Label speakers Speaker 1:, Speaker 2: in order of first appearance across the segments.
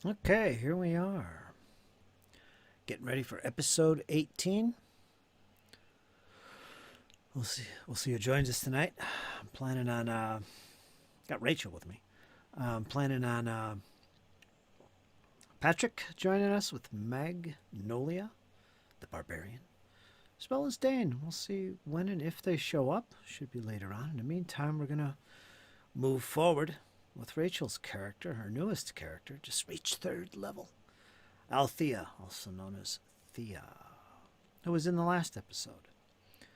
Speaker 1: Okay, here we are. Getting ready for episode 18. We'll see who joins us tonight. I'm planning on got Rachel with me. I'm planning on Patrick joining us with Magnolia, the barbarian, as well as Dane. We'll see when and if they show up. Should be later on. In the meantime, we're gonna move forward with Rachel's character, her newest character, just reached 3rd level. Althea, also known as Thea, who was in the last episode. It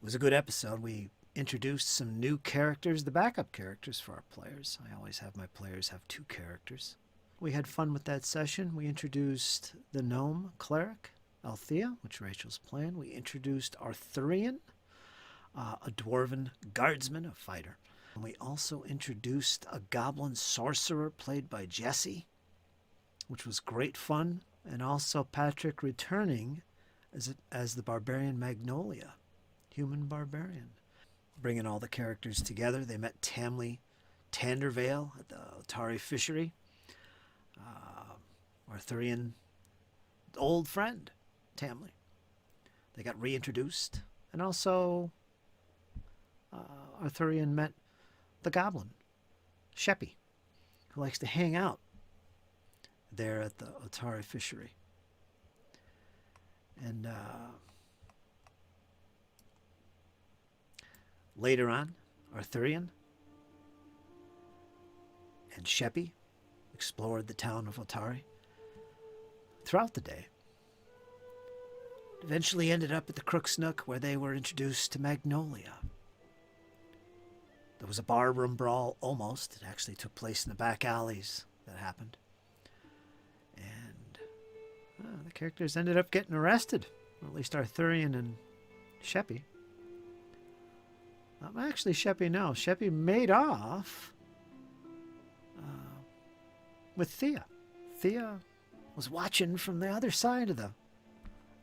Speaker 1: was a good episode. We introduced some new characters, the backup characters for our players. I always have my players have 2 characters. We had fun with that session. We introduced the gnome cleric, Althea, which Rachel's playing. We introduced Arthurian, a dwarven guardsman, a fighter. And we also introduced a goblin sorcerer played by Jesse, which was great fun. And also Patrick returning as the barbarian Magnolia, human barbarian. Bringing all the characters together. They met Tamley Tandervale at the Otari fishery. Arthurian old friend, Tamley. They got reintroduced. And also Arthurian met the goblin, Sheppy, who likes to hang out there at the Otari fishery. And later on, Arthurian and Sheppy explored the town of Otari throughout the day. Eventually ended up at the Crook's Nook, where they were introduced to Magnolia. There was a barroom brawl, almost. It actually took place in the back alleys that happened. And the characters ended up getting arrested, or at least Arthurian and Sheppy. Actually, Sheppy, no. Sheppy made off with Thea. Thea was watching from the other side of the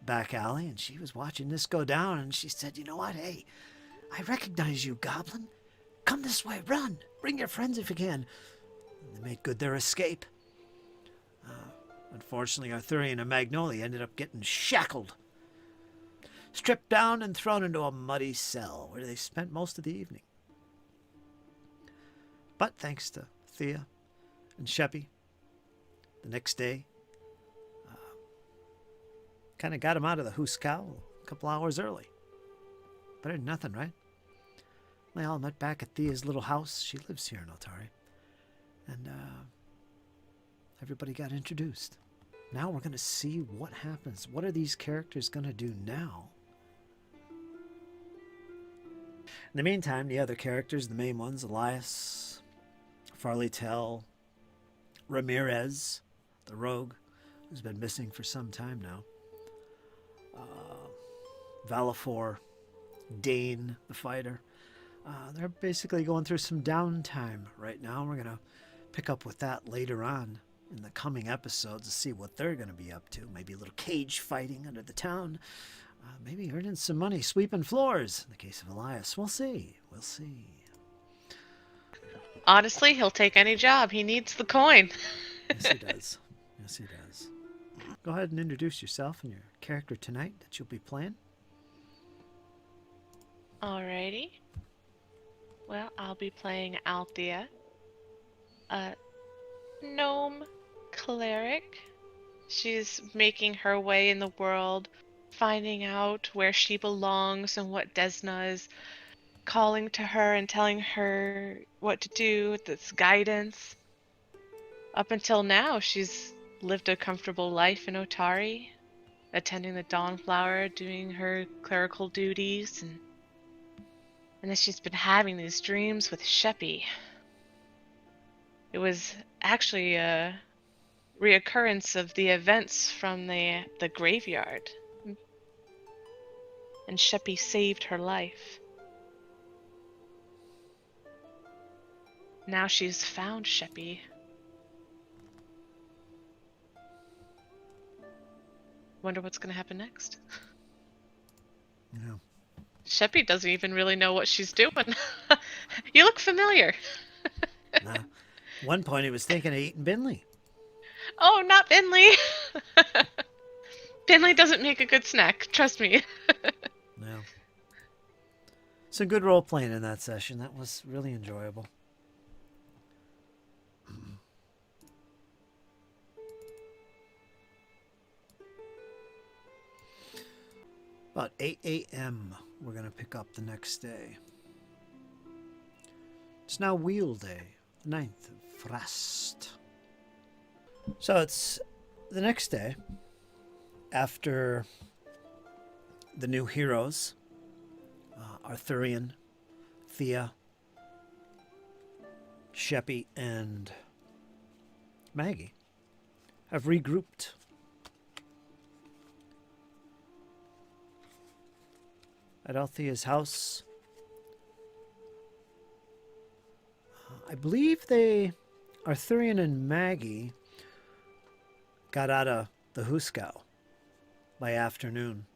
Speaker 1: back alley, and she was watching this go down, and she said, "You know what? Hey, I recognize you, Goblin. Come this way, run. Bring your friends if you can." And they made good their escape. Unfortunately, Arthurian and Magnolia ended up getting shackled, stripped down, and thrown into a muddy cell where they spent most of the evening. But thanks to Thea and Sheppy, the next day, kind of got him out of the Hooskow a couple hours early. Better than nothing, right? They all met back at Thea's little house. She lives here in Otari. And everybody got introduced. Now we're going to see what happens. What are these characters going to do now? In the meantime, the other characters, the main ones, Elias, Farley Tell, Ramirez, the rogue, who's been missing for some time now, Valafor, Dane, the fighter. They're basically going through some downtime right now. We're going to pick up with that later on in the coming episodes to see what they're going to be up to. Maybe a little cage fighting under the town. Maybe earning some money sweeping floors in the case of Elias. We'll see. We'll see.
Speaker 2: Honestly, he'll take any job. He needs the coin.
Speaker 1: Yes, he does. Yes, he does. Go ahead and introduce yourself and your character tonight that you'll be playing.
Speaker 2: Alrighty. Well, I'll be playing Althea, a gnome cleric. She's making her way in the world, finding out where she belongs and what Desna is calling to her and telling her what to do with this guidance. Up until now, she's lived a comfortable life in Otari, attending the Dawnflower, doing her clerical duties, and then she's been having these dreams with Sheppy. It was actually a reoccurrence of the events from the graveyard. And Sheppy saved her life. Now she's found Sheppy. Wonder what's going to happen next.
Speaker 1: Yeah.
Speaker 2: Sheppy doesn't even really know what she's doing. You look familiar.
Speaker 1: Nah. One point he was thinking of eating Binley.
Speaker 2: Oh, not Binley! Binley doesn't make a good snack, trust me.
Speaker 1: No. Some good role playing in that session. That was really enjoyable. About 8 a.m., we're going to pick up the next day. It's now Wheel Day, the 9th of Frost. So it's the next day after the new heroes, Arthurian, Thea, Chapt, and Maggie, have regrouped. At Althea's house. I believe Arthurian and Maggie, got out of the Huskow by afternoon.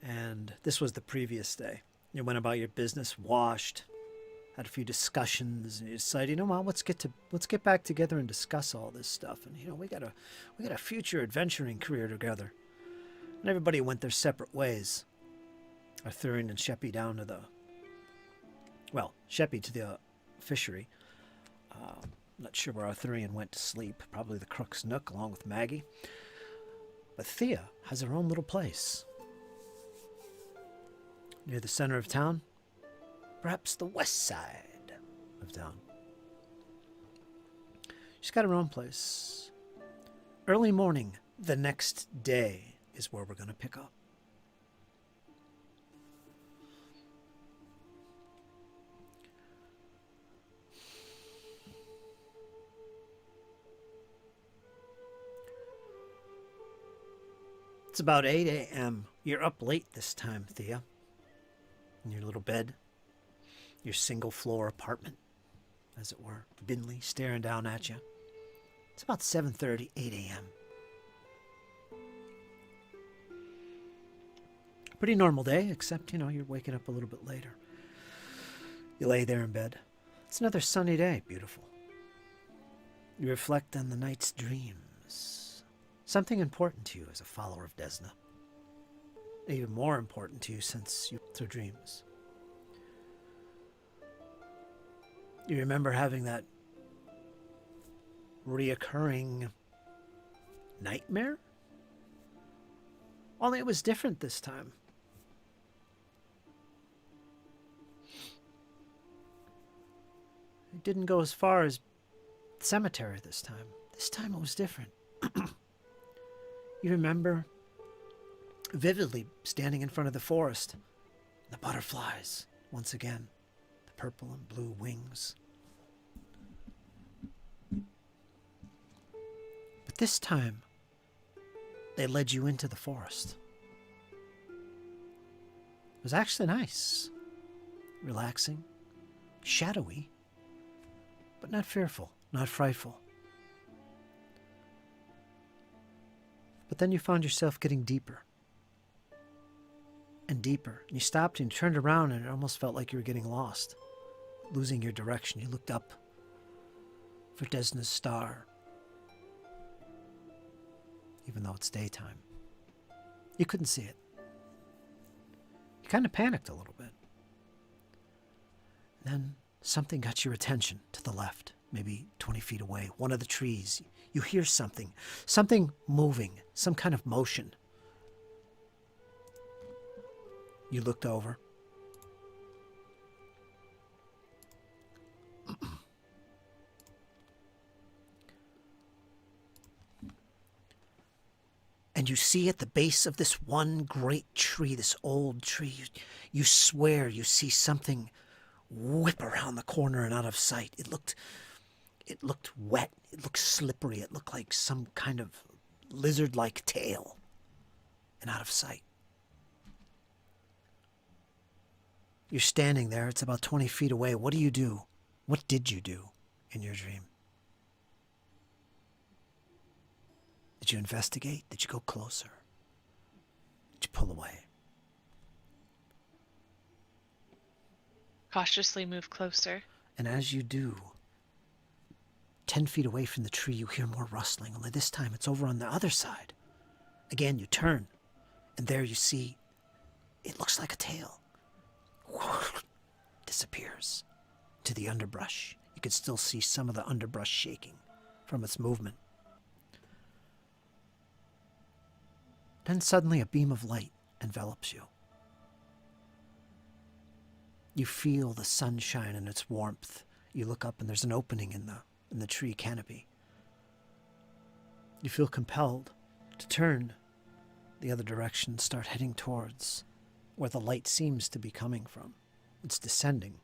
Speaker 1: And this was the previous day. You went about your business, washed, had a few discussions, and you decided, what, let's get back together and discuss all this stuff. And we got a future adventuring career together. And everybody went their separate ways. Arthurian and Chapt down to Chapt to the fishery. Not sure where Arthurian went to sleep. Probably the Crook's Nook along with Maggie. But Thea has her own little place. Near the center of town. Perhaps the west side of town. She's got her own place. Early morning the next day is where we're going to pick up. It's about 8 a.m. You're up late this time, Thea. In your little bed. Your single-floor apartment, as it were. Binley staring down at you. It's about 7:30, 8 a.m. Pretty normal day, except, you're waking up a little bit later. You lay there in bed. It's another sunny day. Beautiful. You reflect on the night's dreams. Something important to you as a follower of Desna. Even more important to you since you through dreams. You remember having that reoccurring nightmare? Only it was different this time. It didn't go as far as the cemetery this time. This time it was different. You remember vividly standing in front of the forest, the butterflies, once again, the purple and blue wings. But this time, they led you into the forest. It was actually nice, relaxing, shadowy, but not fearful, not frightful. But then you found yourself getting deeper and deeper. And you stopped and turned around and it almost felt like you were getting lost, losing your direction. You looked up for Desna's star, even though it's daytime. You couldn't see it. You kind of panicked a little bit. Then something got your attention to the left, maybe 20 feet away, one of the trees. You hear something moving, some kind of motion. You looked over. And you see at the base of this one great tree, this old tree, you swear you see something whip around the corner and out of sight. It looked wet. It looked slippery. It looked like some kind of lizard-like tail and out of sight. You're standing there. It's about 20 feet away. What do you do? What did you do in your dream? Did you investigate? Did you go closer? Did you pull away?
Speaker 2: Cautiously move closer.
Speaker 1: And as you do, 10 feet away from the tree, you hear more rustling, only this time it's over on the other side. Again, you turn, and there you see, it looks like a tail. Disappears to the underbrush. You can still see some of the underbrush shaking from its movement. Then suddenly a beam of light envelops you. You feel the sunshine and its warmth. You look up and there's an opening in the tree canopy. You feel compelled to turn the other direction, start heading towards where the light seems to be coming from. It's descending,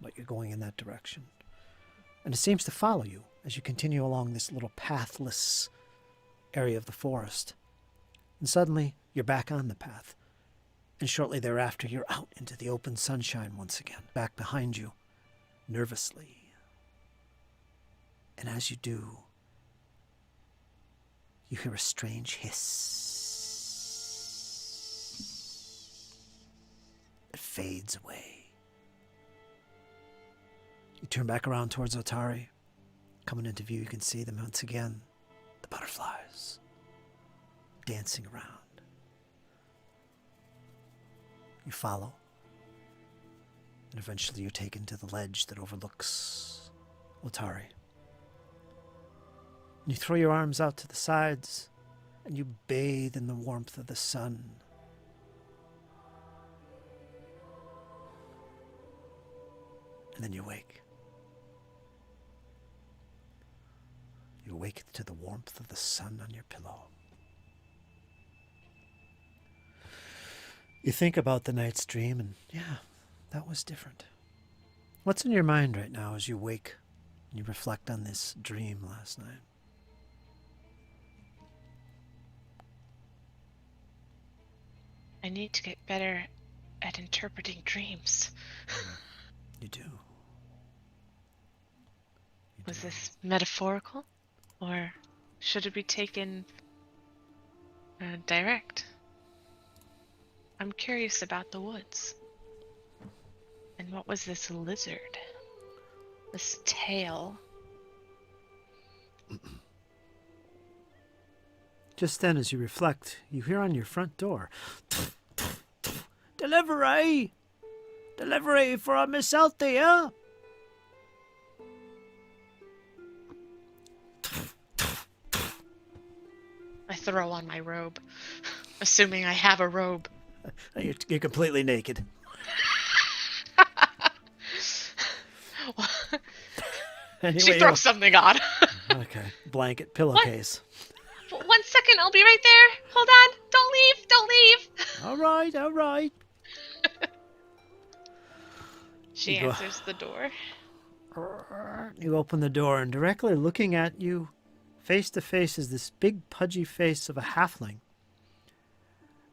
Speaker 1: but you're going in that direction. And it seems to follow you as you continue along this little pathless area of the forest. And suddenly, you're back on the path. And shortly thereafter, you're out into the open sunshine once again, back behind you, nervously. And as you do, you hear a strange hiss. It fades away. You turn back around towards Otari. Coming into view, you can see them once again. The butterflies dancing around. You follow. And eventually you're taken to the ledge that overlooks Otari. You throw your arms out to the sides, and you bathe in the warmth of the sun. And then you wake. You awake to the warmth of the sun on your pillow. You think about the night's dream, and yeah, that was different. What's in your mind right now as you wake and you reflect on this dream last night?
Speaker 2: I need to get better at interpreting dreams.
Speaker 1: You do.
Speaker 2: Was this metaphorical? Or should it be taken direct? I'm curious about the woods. And what was this lizard? This tail?
Speaker 1: Just then, as you reflect, you hear on your front door, "Delivery! Delivery for a Miss Thea!"
Speaker 2: I throw on my robe, assuming I have a robe.
Speaker 1: You're completely naked. Anyway,
Speaker 2: she throws something on.
Speaker 1: Okay, blanket, pillowcase.
Speaker 2: 1 second, I'll be right there. Hold on. Don't leave. Don't leave.
Speaker 1: All right, all right.
Speaker 2: She answers the door.
Speaker 1: You open the door, and directly looking at you, face to face, is this big, pudgy face of a halfling.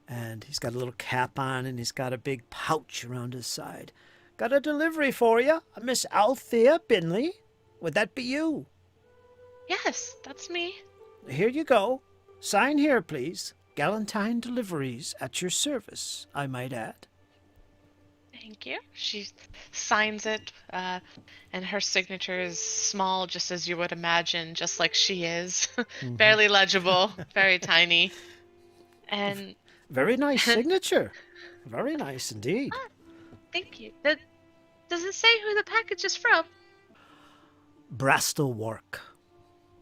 Speaker 1: And he's got a little cap on, and he's got a big pouch around his side. "Got a delivery for you, a Miss Thea Binley. Would that be you?"
Speaker 2: Yes, that's me.
Speaker 1: "Here you go. Sign here, please. Galantine Deliveries at your service, I might add."
Speaker 2: Thank you. She signs it, and her signature is small, just as you would imagine, just like she is. Barely legible, very tiny. And
Speaker 1: Very nice signature. Very nice indeed.
Speaker 2: thank you. Does it say who the package is from?
Speaker 1: Brastelwork.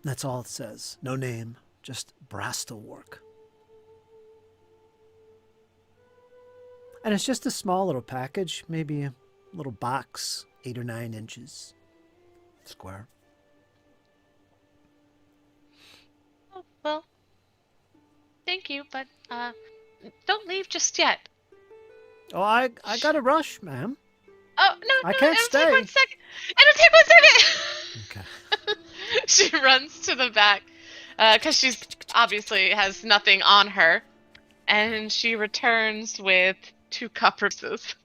Speaker 1: That's all it says. No name, just Brastelwork. And it's just a small little package, maybe a little box, 8 or 9 inches square.
Speaker 2: Oh, well, thank you, but don't leave just yet.
Speaker 1: Oh, I got a rush, ma'am.
Speaker 2: Oh, no,
Speaker 1: I can't
Speaker 2: it'll
Speaker 1: stay.
Speaker 2: take 1 second. It'll take 1 second.
Speaker 1: Okay.
Speaker 2: She runs to the back, because she's obviously has nothing on her, and she returns with 2 copperses.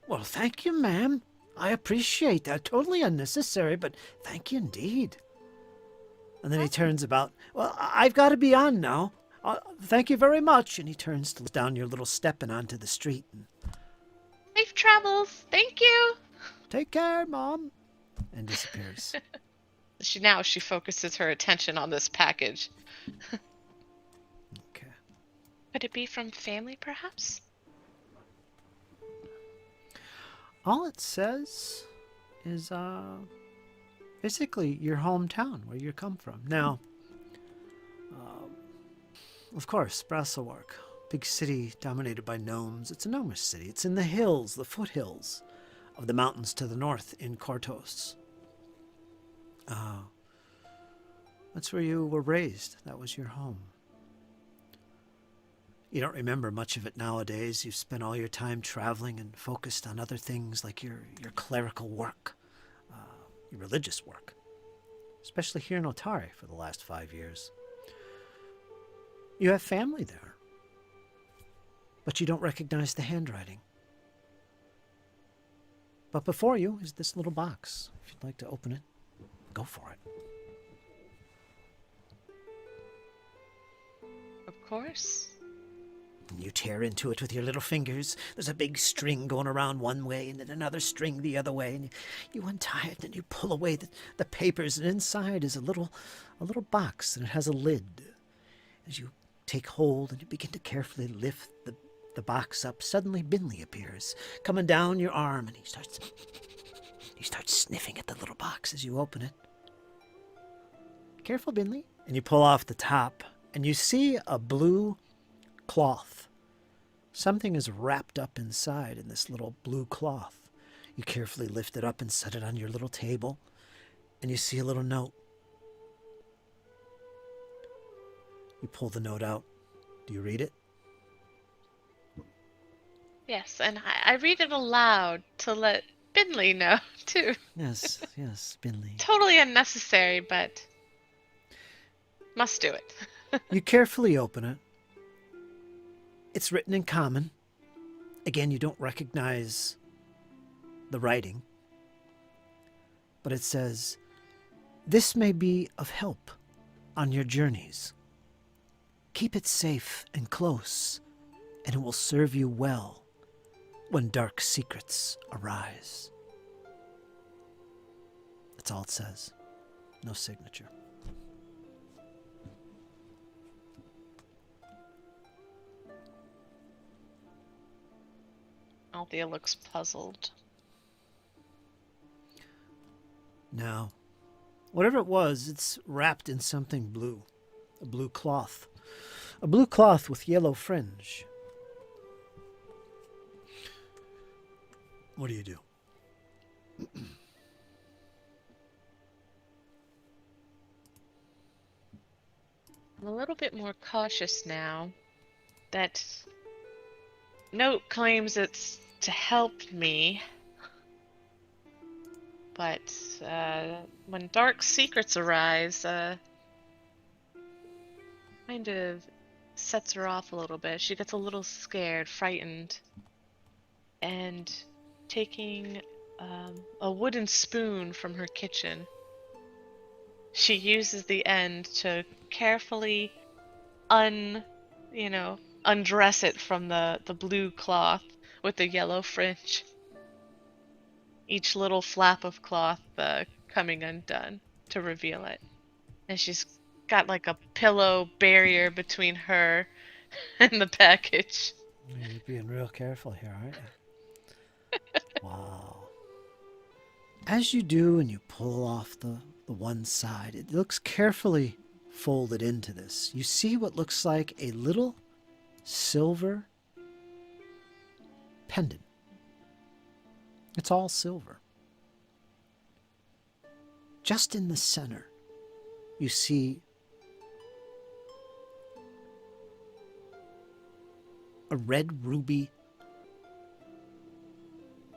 Speaker 1: Well, thank you, ma'am. I appreciate that. Totally unnecessary, but thank you indeed. And then he turns about. "Well, I've got to be on now. Thank you very much." And he turns down your little step and onto the street. And,
Speaker 2: Safe travels. Thank you.
Speaker 1: "Take care, Mom," and disappears.
Speaker 2: She focuses her attention on this package.
Speaker 1: Okay.
Speaker 2: Could it be from family, perhaps?
Speaker 1: All it says is basically your hometown, where you come from. Now, of course, Brasselwark, big city dominated by gnomes. It's a gnomish city. It's in the hills, the foothills of the mountains to the north in Kortos. That's where you were raised. That was your home. You don't remember much of it nowadays. You've spent all your time traveling and focused on other things like your clerical work, your religious work, especially here in Otari for the last 5 years. You have family there, but you don't recognize the handwriting. But before you is this little box. If you'd like to open it, go for it.
Speaker 2: Of course.
Speaker 1: You tear into it with your little fingers. There's a big string going around one way and then another string the other way. And you untie it and you pull away the papers. And inside is a little box and it has a lid. As you take hold and you begin to carefully lift the box up, suddenly Binley appears, coming down your arm, and he starts sniffing at the little box as you open it. Careful, Binley. And you pull off the top and you see a blue cloth. Something is wrapped up inside in this little blue cloth. You carefully lift it up and set it on your little table, and you see a little note. You pull the note out. Do you read it?
Speaker 2: Yes, and I read it aloud to let Binley know, too.
Speaker 1: Yes, Binley.
Speaker 2: Totally unnecessary, but must do it.
Speaker 1: You carefully open it. It's written in common. Again, you don't recognize the writing. But it says, "This may be of help on your journeys. Keep it safe and close, and it will serve you well when dark secrets arise." That's all it says. No signature.
Speaker 2: Althea looks puzzled.
Speaker 1: Now, whatever it was, it's wrapped in something blue. A blue cloth. A blue cloth with yellow fringe. What do you do?
Speaker 2: I'm a little bit more cautious now. That note claims it's to help me, but when dark secrets arise, kind of sets her off a little bit. She gets a little scared, frightened, and taking a wooden spoon from her kitchen, she uses the end to carefully undress it from the blue cloth with the yellow fringe. Each little flap of cloth coming undone to reveal it. And she's got like a pillow barrier between her and the package.
Speaker 1: You're being real careful here, aren't you? Wow. As you do and you pull off the one side, it looks carefully folded into this. You see what looks like a little silver pendant. It's all silver. Just in the center, you see a red ruby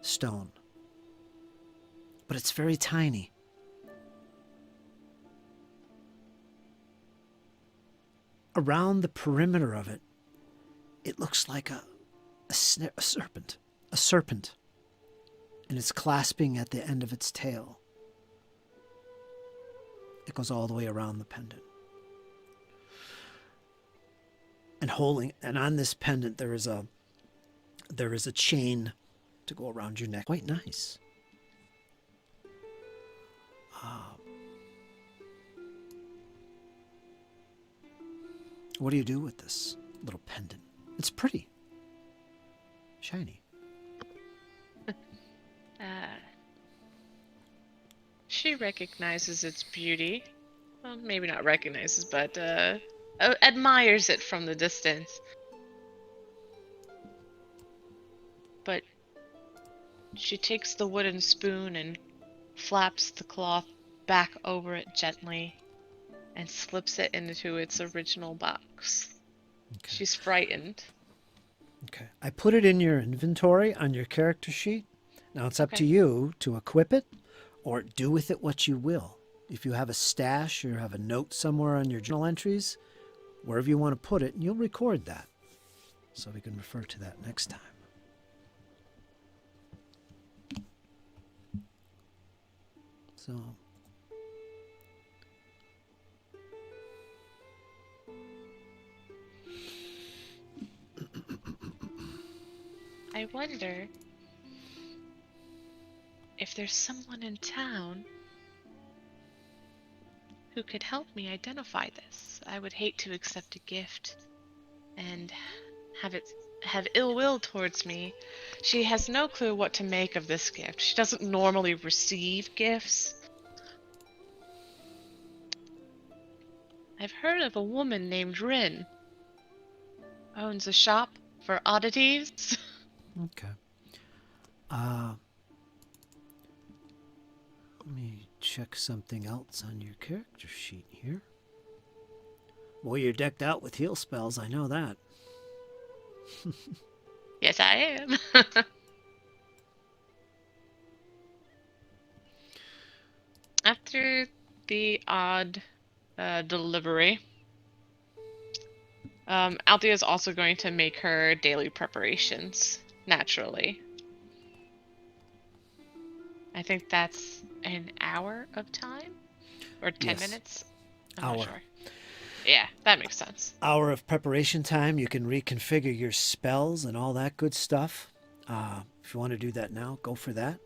Speaker 1: stone. But it's very tiny. Around the perimeter of it, it looks like a serpent. A serpent. And it's clasping at the end of its tail. It goes all the way around the pendant. And on this pendant there is a chain to go around your neck. Quite nice. What do you do with this little pendant? It's pretty. Shiny.
Speaker 2: She recognizes its beauty. Well, maybe not recognizes, but admires it from the distance. But she takes the wooden spoon and flaps the cloth back over it gently and slips it into its original box.
Speaker 1: Okay.
Speaker 2: She's frightened.
Speaker 1: Okay. I put it in your inventory on your character sheet. Now it's up to
Speaker 2: Okay.
Speaker 1: you to equip it or do with it what you will. If you have a stash or have a note somewhere on your journal entries, wherever you want to put it, you'll record that so we can refer to that next time. So,
Speaker 2: I wonder if there's someone in town who could help me identify this. I would hate to accept a gift and have ill will towards me. She has no clue what to make of this gift. She doesn't normally receive gifts. I've heard of a woman named Rin. Owns a shop for oddities.
Speaker 1: okay. Let me check something else on your character sheet here. Boy, you're decked out with heal spells, I know that.
Speaker 2: Yes, I am. After the odd delivery, Althea is also going to make her daily preparations, naturally. I think that's an hour of time? Or 10
Speaker 1: Yes.
Speaker 2: minutes? I'm
Speaker 1: Hour.
Speaker 2: not sure. Yeah, that makes sense.
Speaker 1: Hour of preparation time. You can reconfigure your spells and all that good stuff. If you want to do that now, go for that.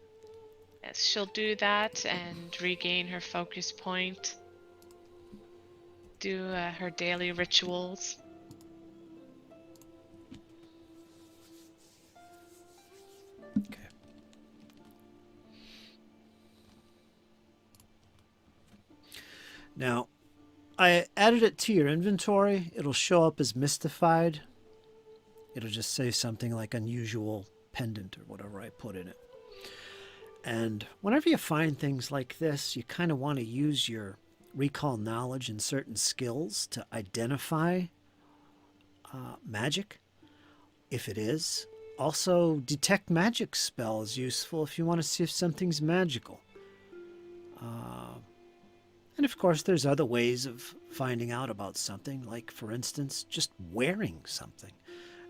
Speaker 2: Yes, she'll do that and regain her focus point. Do her daily rituals.
Speaker 1: Okay. Now, I added it to your inventory. It'll show up as mystified. It'll just say something like unusual pendant or whatever I put in it. And whenever you find things like this, you kind of want to use your recall knowledge and certain skills to identify magic, if it is. Also, detect magic spell is useful if you want to see if something's magical. And of course, there's other ways of finding out about something, like, for instance, just wearing something.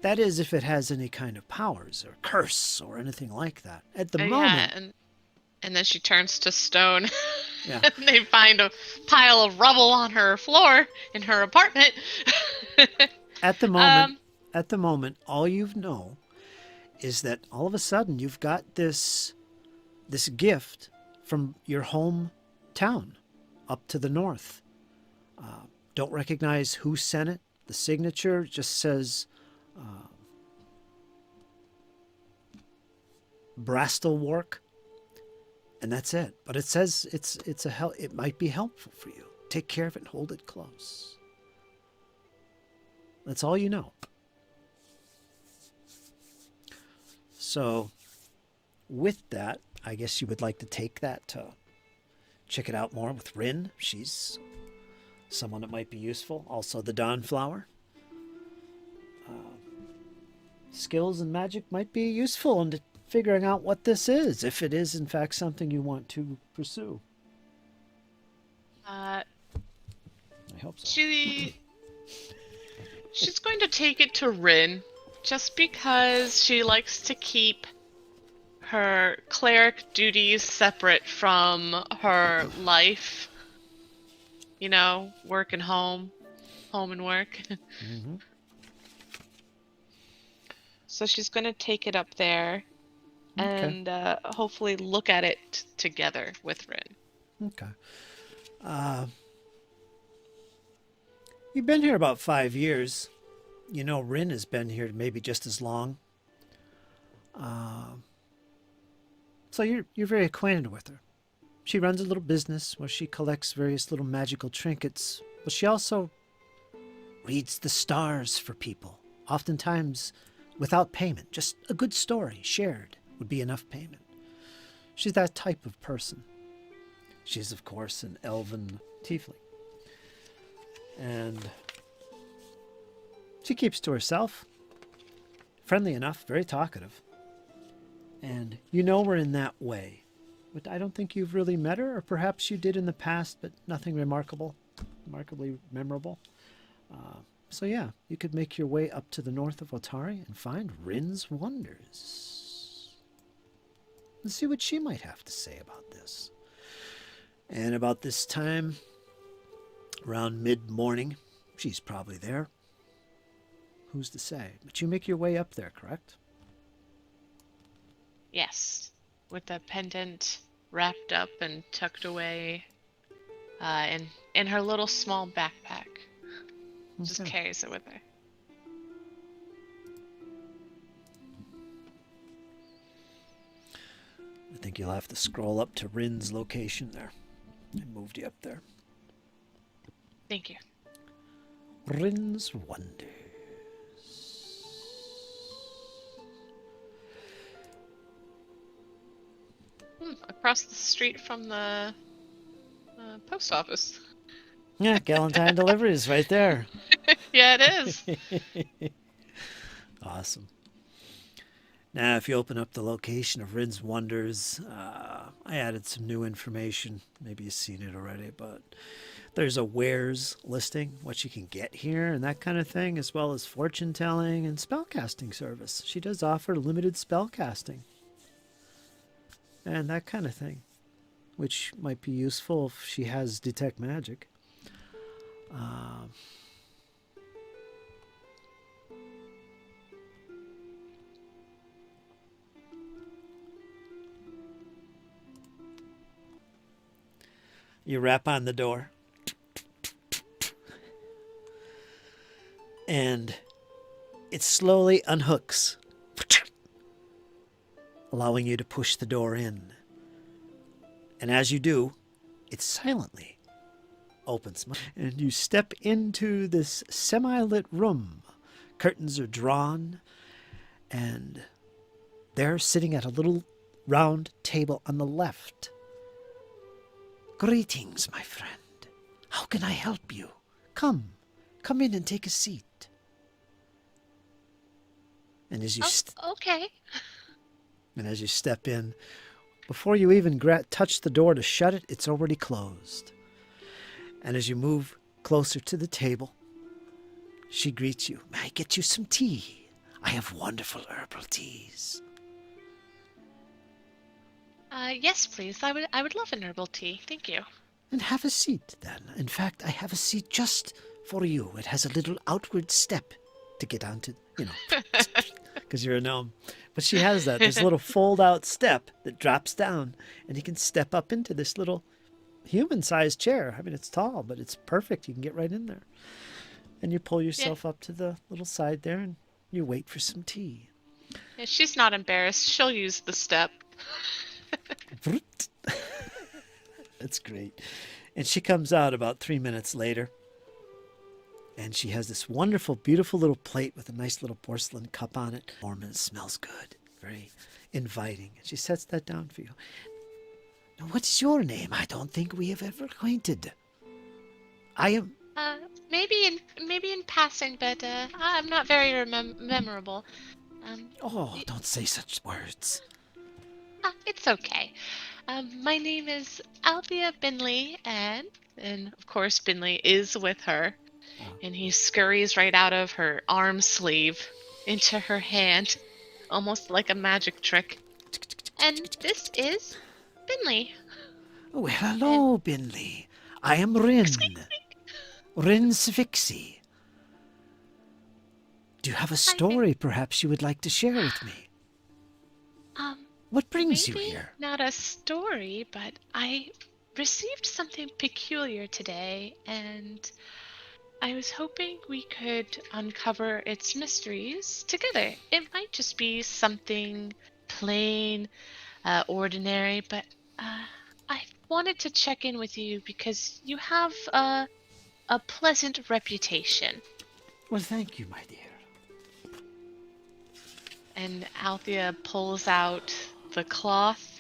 Speaker 1: That is, if it has any kind of powers or curse or anything like that. At the moment,
Speaker 2: Yeah, and then she turns to stone.
Speaker 1: yeah.
Speaker 2: And they find a pile of rubble on her floor in her apartment.
Speaker 1: At the moment,
Speaker 2: um,
Speaker 1: all you know is that all of a sudden you've got this gift from your hometown up to the north. Don't recognize who sent it. The signature just says Brastelwark, and that's it. But it says it might be helpful for you. Take care of it and hold it close. That's all you know. So, with that, I guess you would like to take that to check it out more with Rin. She's someone that might be useful. Also, the Dawnflower. Skills and magic might be useful in figuring out what this is, if it is in fact something you want to pursue. I hope so.
Speaker 2: She's going to take it to Rin, just because she likes to keep her cleric duties separate from her life. You know, work and home and work.
Speaker 1: Mm-hmm.
Speaker 2: So she's going to take it up there
Speaker 1: Okay.
Speaker 2: and hopefully look at it together with Rin.
Speaker 1: Okay. You've been here about 5 years. You know, Rin has been here maybe just as long. So you're very acquainted with her. She runs a little business where she collects various little magical trinkets, but she also reads the stars for people, oftentimes without payment. Just a good story shared would be enough payment. She's that type of person. She's, of course, an elven tiefling. And she keeps to herself. Friendly enough, very talkative. And you know her in that way. But I don't think you've really met her, or perhaps you did in the past, but nothing remarkably memorable. So yeah, you could make your way up to the north of Otari and find Rin's Wonders. And see what she might have to say about this. And about this time, around mid-morning, she's probably there. Who's to say? But you make your way up there, correct?
Speaker 2: Yes, with the pendant wrapped up and tucked away in her little small backpack. Just
Speaker 1: Okay.
Speaker 2: carries it with her.
Speaker 1: I think you'll have to scroll up to Rin's location there. I moved you up there.
Speaker 2: Thank you.
Speaker 1: Rin's Wonders.
Speaker 2: Across the street from the post office.
Speaker 1: Yeah, Galentine Deliveries right there.
Speaker 2: Yeah, it is.
Speaker 1: Awesome. Now, if you open up the location of Rin's Wonders, I added some new information. Maybe you've seen it already, but there's a wares listing, what you can get here and that kind of thing, as well as fortune telling and spellcasting service. She does offer limited spellcasting and that kind of thing, which might be useful if she has detect magic. You rap on the door, and it slowly unhooks, allowing you to push the door in. And as you do, it silently opens, and you step into this semi-lit room. Curtains are drawn, and there, sitting at a little round table on the left. Greetings, my friend. How can I help you? Come in and take a seat. And as you
Speaker 2: Okay.
Speaker 1: and as you step in, before you even touch the door to shut it, it's already closed. And as you move closer to the table, she greets you. May I get you some tea? I have wonderful herbal teas.
Speaker 2: Yes, please. I would love an herbal tea. Thank you.
Speaker 1: And have a seat, then. In fact, I have a seat just for you. It has a little outward step to get onto, because you're a gnome. But she has that. There's a little fold-out step that drops down, and you can step up into this little human-sized chair. I mean, it's tall, but it's perfect. You can get right in there. And you pull yourself up to the little side there, and you wait for some tea.
Speaker 2: Yeah, she's not embarrassed. She'll use the step.
Speaker 1: That's great. And she comes out about 3 minutes later. And she has this wonderful, beautiful little plate with a nice little porcelain cup on it. Warm and it smells good. Very inviting. And she sets that down for you. Now, what's your name? I don't think we have ever acquainted. I am...
Speaker 2: Maybe in passing, but I'm not very memorable.
Speaker 1: Oh, don't say such words.
Speaker 2: It's okay. My name is Althea Binley, and of course Binley is with her, and he scurries right out of her arm sleeve into her hand, almost like a magic trick. And this is Binley.
Speaker 1: Oh, hello, Binley. I am Rin. Rin Svixi. Do you have a story perhaps you would like to share with me? What brings you here?
Speaker 2: Not a story, but I received something peculiar today, and I was hoping we could uncover its mysteries together. It might just be something plain, ordinary, but I wanted to check in with you because you have a pleasant reputation.
Speaker 1: Well, thank you, my dear.
Speaker 2: And Althea pulls out the cloth,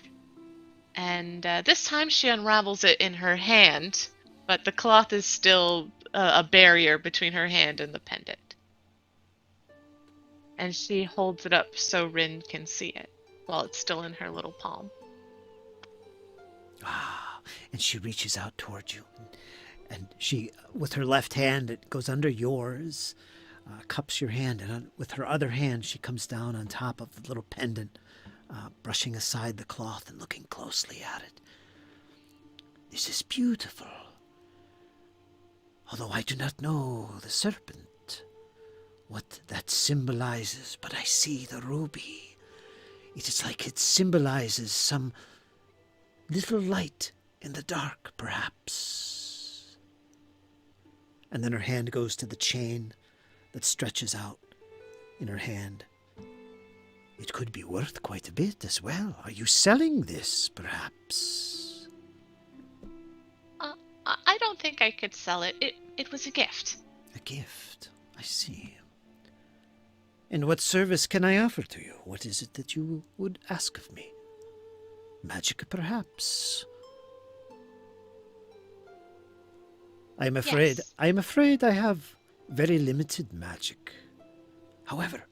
Speaker 2: and this time she unravels it in her hand, but the cloth is still a barrier between her hand and the pendant. And she holds it up so Rin can see it while it's still in her little palm.
Speaker 1: Ah, and she reaches out toward you. And she, with her left hand, it goes under yours, cups your hand, and with her other hand, she comes down on top of the little pendant, brushing aside the cloth and looking closely at it. This is beautiful. Although I do not know the serpent, what that symbolizes, but I see the ruby. It is like it symbolizes some little light in the dark, perhaps. And then her hand goes to the chain that stretches out in her hand. It could be worth quite a bit as well. Are you selling this, perhaps?
Speaker 2: I don't think I could sell it. It was a gift.
Speaker 1: A gift. I see. And what service can I offer to you? What is it that you would ask of me? Magic, perhaps? I am afraid.
Speaker 2: Yes.
Speaker 1: I am afraid I have very limited magic. However,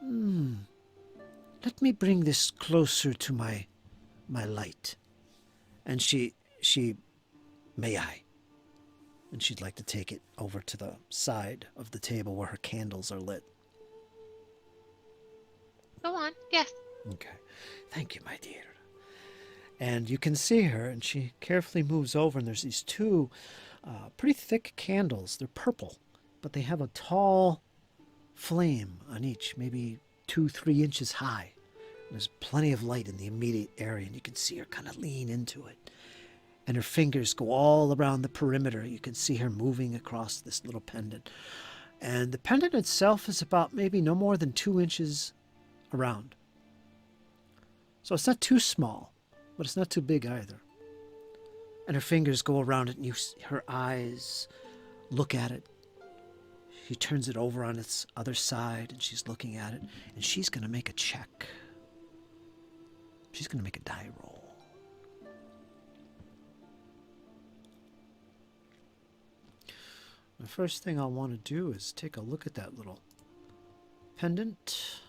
Speaker 1: let me bring this closer to my light. And she, may I? And she'd like to take it over to the side of the table where her candles are lit.
Speaker 2: Go on. Yes.
Speaker 1: Okay. Thank you, my dear. And you can see her, and she carefully moves over, and there's these two pretty thick candles. They're purple, but they have a tall flame on each, maybe 2-3 inches high. There's plenty of light in the immediate area, and you can see her kind of lean into it. And her fingers go all around the perimeter. You can see her moving across this little pendant. And the pendant itself is about maybe no more than 2 inches around. So it's not too small, but it's not too big either. And her fingers go around it, and her eyes look at it. She turns it over on its other side, and she's looking at it, and she's going to make a check. She's going to make a die roll. The first thing I'll want to do is take a look at that little pendant.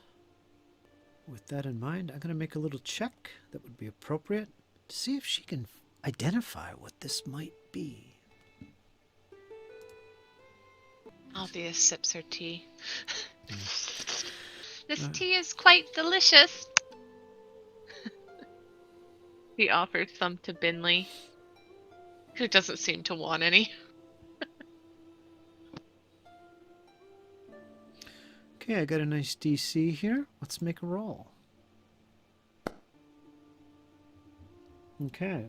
Speaker 1: With that in mind, I'm going to make a little check that would be appropriate to see if she can identify what this might be.
Speaker 2: Althea sips her tea. This tea is quite delicious. He offers some to Binley, who doesn't seem to want any.
Speaker 1: Okay, I got a nice DC here. Let's make a roll. Okay.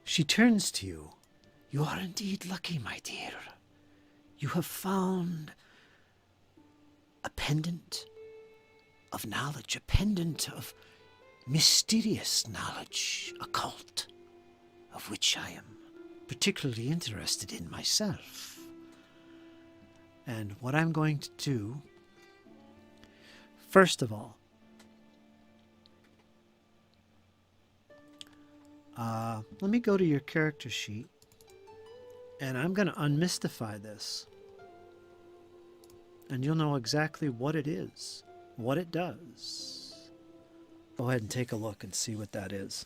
Speaker 1: She turns to you. You are indeed lucky, my dear. You have found a pendant of knowledge, a pendant of mysterious knowledge, occult, of which I am particularly interested in myself. And what I'm going to do, first of all, let me go to your character sheet, and I'm going to unmystify this. And you'll know exactly what it is, what it does. Go ahead and take a look and see what that is,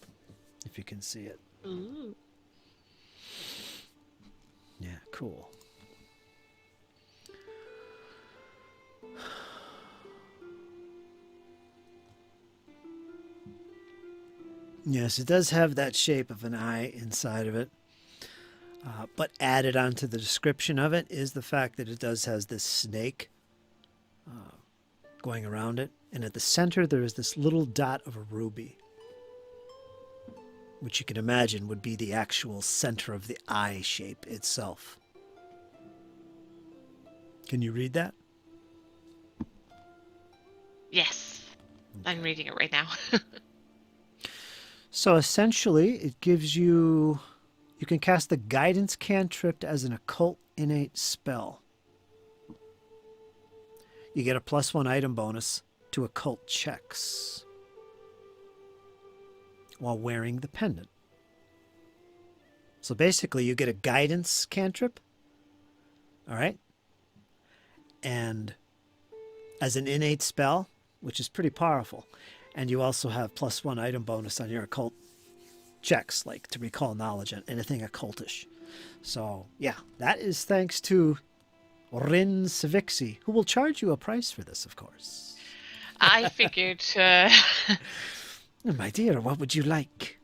Speaker 1: if you can see it.
Speaker 2: Ooh.
Speaker 1: Yeah, cool. Yes, it does have that shape of an eye inside of it. But added onto the description of it is the fact that it does has this snake going around it. And at the center, there is this little dot of a ruby, which you can imagine would be the actual center of the eye shape itself. Can you read that?
Speaker 2: Yes. I'm reading it right now.
Speaker 1: So essentially, it gives you... You can cast the guidance cantrip as an occult innate spell. You get a +1 item bonus to occult checks while wearing the pendant. So basically, you get a guidance cantrip, all right? And as an innate spell, which is pretty powerful. And you also have +1 item bonus on your occult checks, like to recall knowledge and anything occultish. So, yeah, that is thanks to Rin Savixi, who will charge you a price for this, of course.
Speaker 2: I figured...
Speaker 1: My dear, what would you like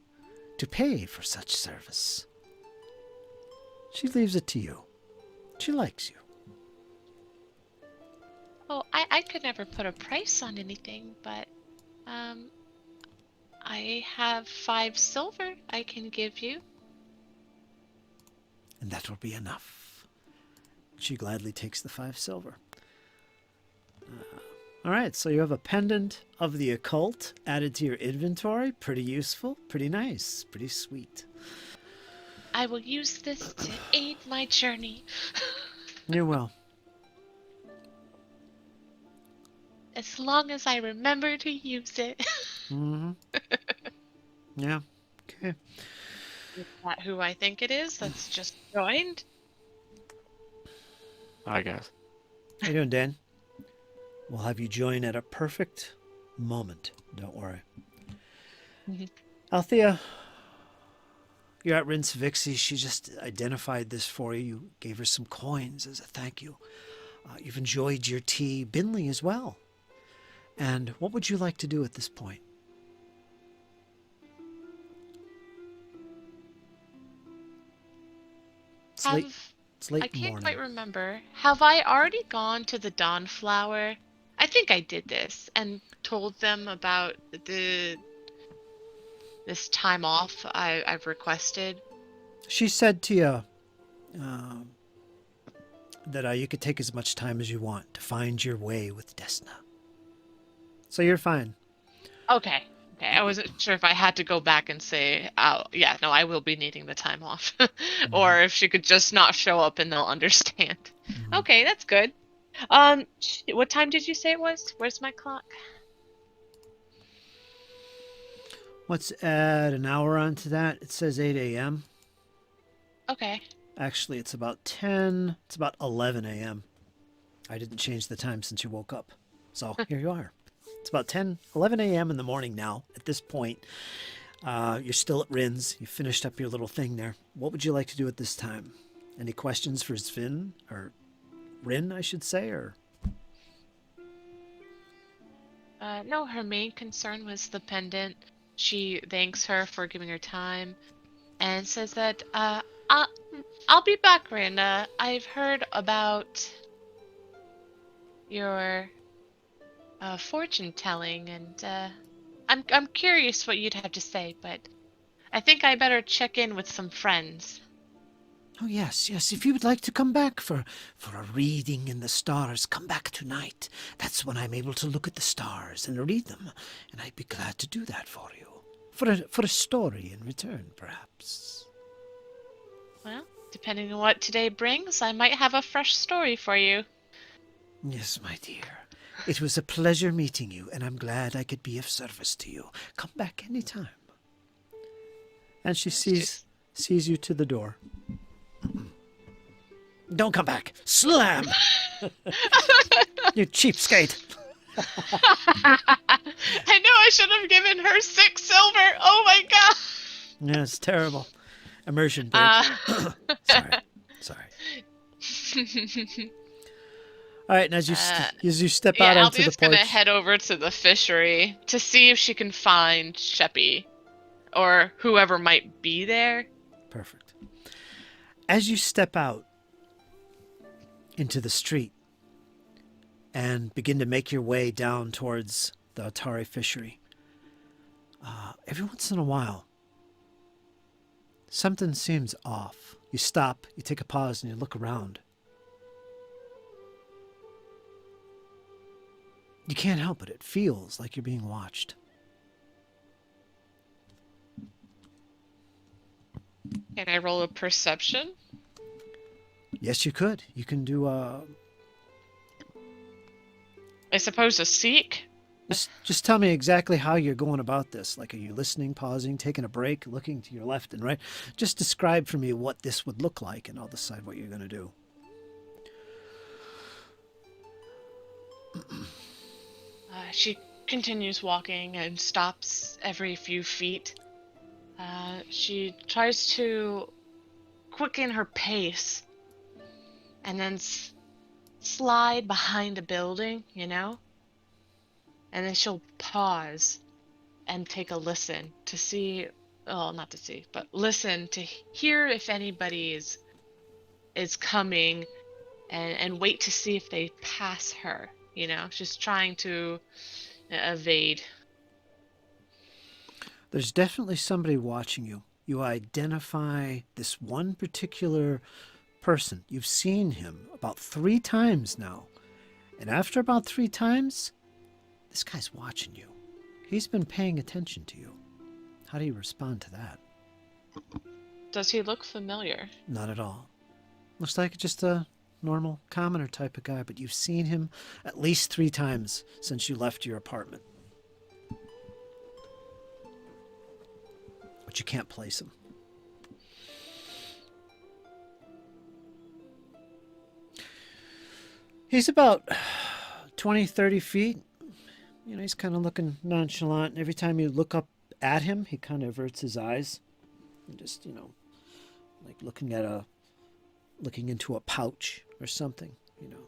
Speaker 1: to pay for such service? She leaves it to you. She likes you.
Speaker 2: Oh, I could never put a price on anything, but I have 5 silver I can give you.
Speaker 1: And that will be enough. She gladly takes the 5 silver. All right, so you have a pendant of the occult added to your inventory. Pretty useful, pretty nice, pretty sweet.
Speaker 2: I will use this to aid my journey.
Speaker 1: You will.
Speaker 2: As long as I remember to use it.
Speaker 1: Mm-hmm. Yeah, okay.
Speaker 2: Is that who I think it is that's just joined?
Speaker 3: I guess.
Speaker 1: How you doing, Dan? We'll have you join at a perfect moment. Don't worry. Althea, you're at Rin Savixi. She just identified this for you. You gave her some coins as a thank you. You've enjoyed your tea. Binley as well. And what would you like to do at this point? It's late
Speaker 2: I can't
Speaker 1: morning.
Speaker 2: quite remember. Have I already gone to the Dawnflower? I think I did this and told them about this time off I've requested.
Speaker 1: She said to you that you could take as much time as you want to find your way with Desna. So you're fine.
Speaker 2: Okay. I wasn't sure if I had to go back and say, oh, yeah, no, I will be needing the time off. Or if she could just not show up and they'll understand.
Speaker 1: Mm-hmm.
Speaker 2: Okay, that's good. What time did you say it was? Where's my clock?
Speaker 1: Let's add an hour onto that. It says 8 a.m.
Speaker 2: Okay.
Speaker 1: Actually, it's about 10. It's about 11 a.m. I didn't change the time since you woke up. So here you are. It's about 11 a.m. in the morning now. At this point, you're still at Rin's. You finished up your little thing there. What would you like to do at this time? Any questions for Sven? Or Rin, I should say? Or
Speaker 2: No, her main concern was the pendant. She thanks her for giving her time and says that, I'll be back, Rin. I've heard about your fortune telling, and I'm curious what you'd have to say, but I think I better check in with some friends.
Speaker 1: oh yes. If you would like to come back for a reading in the stars, come back tonight. That's when I'm able to look at the stars and read them, and I'd be glad to do that for you. For a story in return, perhaps.
Speaker 2: Well, depending on what today brings, I might have a fresh story for you.
Speaker 1: Yes, my dear. It was a pleasure meeting you, and I'm glad I could be of service to you. Come back any time. And she sees you to the door. Don't come back. Slam! You cheapskate.
Speaker 2: I know I should have given her 6 silver. Oh my god.
Speaker 1: Yeah, it's terrible. Immersion break. Sorry. All right, and as you step out onto the
Speaker 2: Althea's
Speaker 1: porch,
Speaker 2: gonna head over to the fishery to see if she can find Sheppy or whoever might be there.
Speaker 1: Perfect. As you step out into the street and begin to make your way down towards the Atari fishery. Every once in a while, something seems off. You stop, you take a pause, and you look around. You can't help it. It feels like you're being watched.
Speaker 2: Can I roll a perception?
Speaker 1: Yes, you could. You can do
Speaker 2: I suppose a seek?
Speaker 1: Just tell me exactly how you're going about this. Like, are you listening, pausing, taking a break, looking to your left and right? Just describe for me what this would look like, and I'll decide what you're going to do.
Speaker 2: She continues walking and stops every few feet. She tries to quicken her pace and then slide behind a building, you know? And then she'll pause and take a listen to see, well, not to see, but listen to hear if anybody is coming, and wait to see if they pass her, you know? She's trying to evade.
Speaker 1: There's definitely somebody watching you. You identify this one particular person. You've seen him about 3 times now. And after about 3 times, this guy's watching you. He's been paying attention to you. How do you respond to that?
Speaker 2: Does he look familiar?
Speaker 1: Not at all. Looks like just a normal commoner type of guy, but you've seen him at least 3 times since you left your apartment. But you can't place him. He's about 20, 30 feet. You know, he's kind of looking nonchalant. And every time you look up at him, he kind of averts his eyes. And just, you know, like looking into a pouch or something, you know.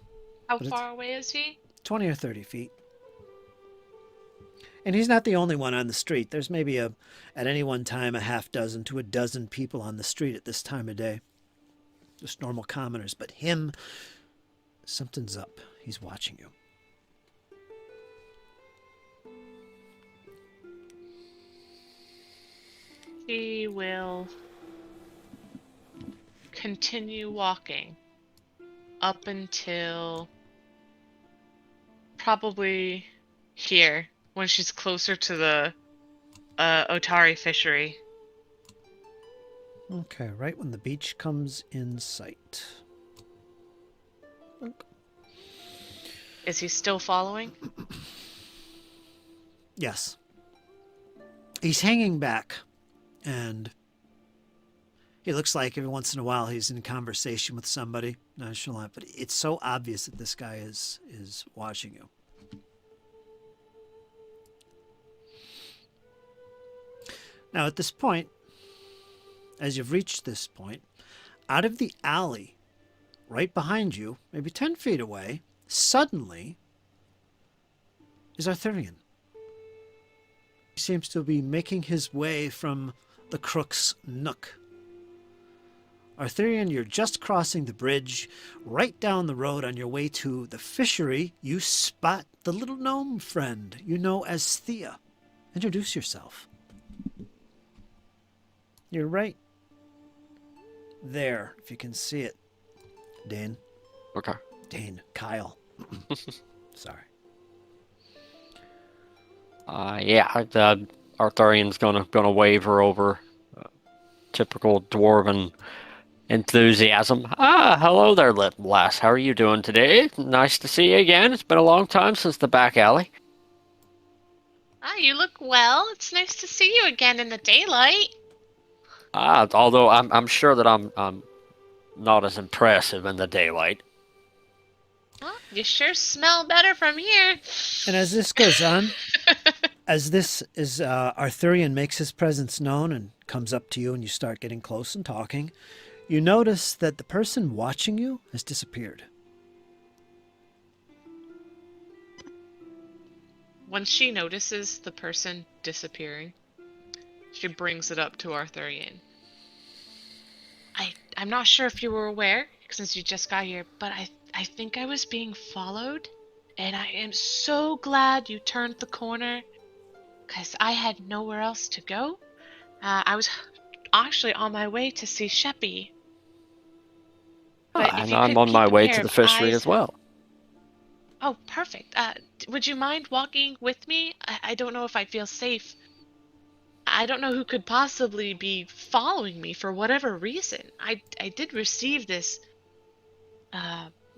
Speaker 2: How
Speaker 1: But
Speaker 2: far away is he?
Speaker 1: 20 or 30 feet. And he's not the only one on the street. There's maybe at any one time, a half dozen to a dozen people on the street at this time of day. Just normal commoners. But him, something's up. He's watching you.
Speaker 2: He will continue walking up until probably here, when she's closer to the Otari fishery.
Speaker 1: Okay, right when the beach comes in sight. Look.
Speaker 2: Is he still following?
Speaker 1: Yes. He's hanging back, and he looks like every once in a while he's in conversation with somebody, nonchalant, but it's so obvious that this guy is watching you. Now, at this point, as you've reached this point, out of the alley, right behind you, maybe 10 feet away, suddenly is Arthurian. He seems to be making his way from the Crook's Nook. Arthurian, you're just crossing the bridge. Right down the road on your way to the fishery, you spot the little gnome friend you know as Thea. Introduce yourself. You're right there, if you can see it. Dane.
Speaker 3: Okay.
Speaker 1: Dane. Kyle. Sorry.
Speaker 3: Yeah, the Arthurian's gonna wave her over. Typical dwarven enthusiasm. Hello there, little lass. How are you doing today? Nice to see you again. It's been a long time since the back alley.
Speaker 2: You look well. It's nice to see you again in the daylight.
Speaker 3: Although I'm sure that I'm not as impressive in the daylight.
Speaker 2: Well, you sure smell better from here.
Speaker 1: And as this goes on, as Arthurian makes his presence known and comes up to you and you start getting close and talking, you notice that the person watching you has disappeared.
Speaker 2: When she notices the person disappearing, she brings it up to Arthurian. I'm not sure if you were aware, since you just got here, but I think I was being followed And I am so glad you turned the corner, because I had nowhere else to go. I was actually on my way to see Sheppy. But if
Speaker 3: And
Speaker 2: you
Speaker 3: I'm
Speaker 2: could
Speaker 3: on my
Speaker 2: keep a
Speaker 3: way
Speaker 2: pair
Speaker 3: to the
Speaker 2: of
Speaker 3: fishery
Speaker 2: eyes.
Speaker 3: as well.
Speaker 2: Oh, perfect. Would you mind walking with me? I don't know if I feel safe. I don't know who could possibly be following me for whatever reason. I did receive this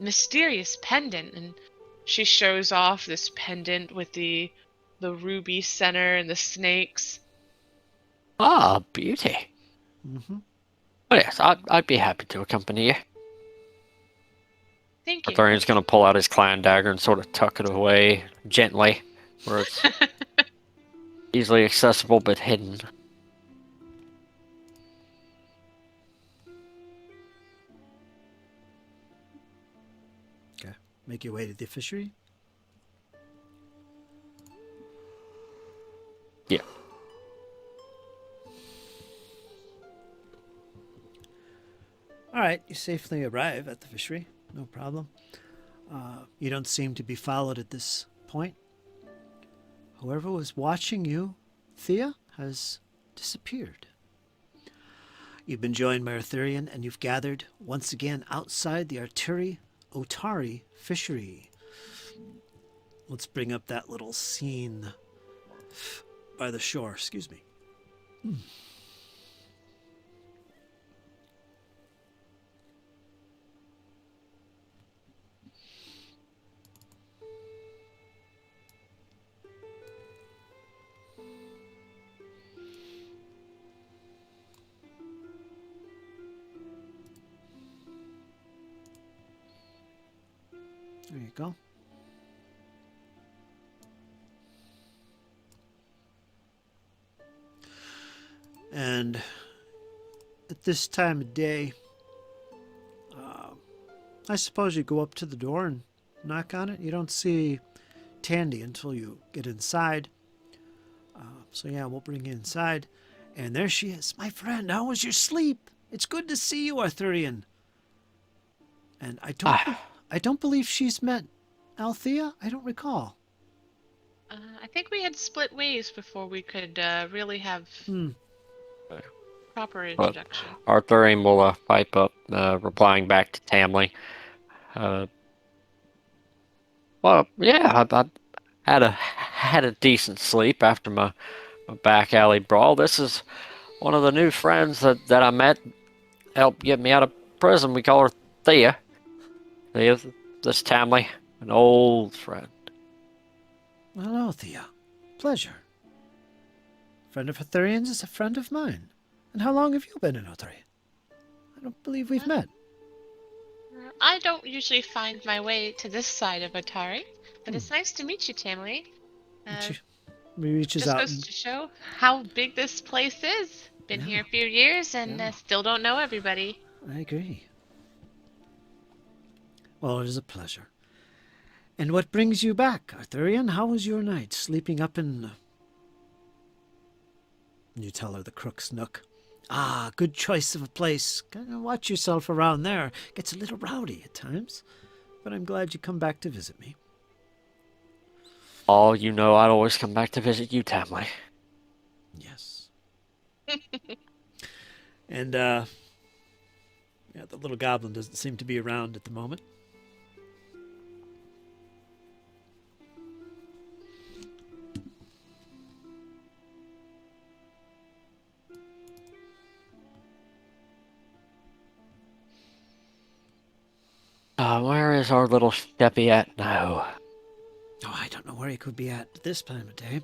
Speaker 2: mysterious pendant, and she shows off this pendant with the ruby center and the snakes.
Speaker 3: Ah, beauty.
Speaker 1: Mm-hmm.
Speaker 3: Oh yes, I'd be happy to accompany you.
Speaker 2: Thank you.
Speaker 3: Arthurian's going to pull out his clan dagger and sort of tuck it away gently, where it's easily accessible but hidden.
Speaker 1: Okay. Make your way to the fishery.
Speaker 3: Yeah.
Speaker 1: All right, you safely arrive at the fishery. No problem. You don't seem to be followed at this point. Whoever was watching you, Thea, has disappeared. You've been joined by Arthurian, and you've gathered once again outside the Otari fishery. Let's bring up that little scene by the shore. Excuse me. There you go. And at this time of day, I suppose you go up to the door and knock on it. You don't see Tandy until you get inside. So yeah, we'll bring you inside. And there she is. My friend, how was your sleep? It's good to see you, Arthurian. And I don't believe she's met Althea. I don't recall.
Speaker 2: I think we had split ways before we could really have proper
Speaker 3: But
Speaker 2: introduction.
Speaker 3: Arthurian will pipe up, replying back to Tamley. Well, yeah, I had a decent sleep after my back alley brawl. This is one of the new friends that I met. Helped get me out of prison. We call her Thea. Thea, this Tamley, an old friend.
Speaker 1: Hello, Thea. Pleasure. Friend of Arthurian's is a friend of mine. And how long have you been in Otari? I don't believe we've met.
Speaker 2: I don't usually find my way to this side of Atari, but it's nice to meet you, Tamley.
Speaker 1: She reaches
Speaker 2: Just
Speaker 1: out
Speaker 2: goes
Speaker 1: and
Speaker 2: to show how big this place is. Been
Speaker 1: Yeah.
Speaker 2: here a few years and
Speaker 1: Yeah.
Speaker 2: still don't know everybody.
Speaker 1: I agree. Well, it is a pleasure. And what brings you back, Arthurian? How was your night, sleeping up in... You tell her the Crook's Nook. Ah, good choice of a place. Gotta watch yourself around there. Gets a little rowdy at times. But I'm glad you come back to visit me.
Speaker 3: Oh, you know I'd always come back to visit you, Tamley.
Speaker 1: Yes. And, yeah, the little goblin doesn't seem to be around at the moment.
Speaker 3: Where is our little Steppy at now?
Speaker 1: Oh, I don't know where he could be at this time of day.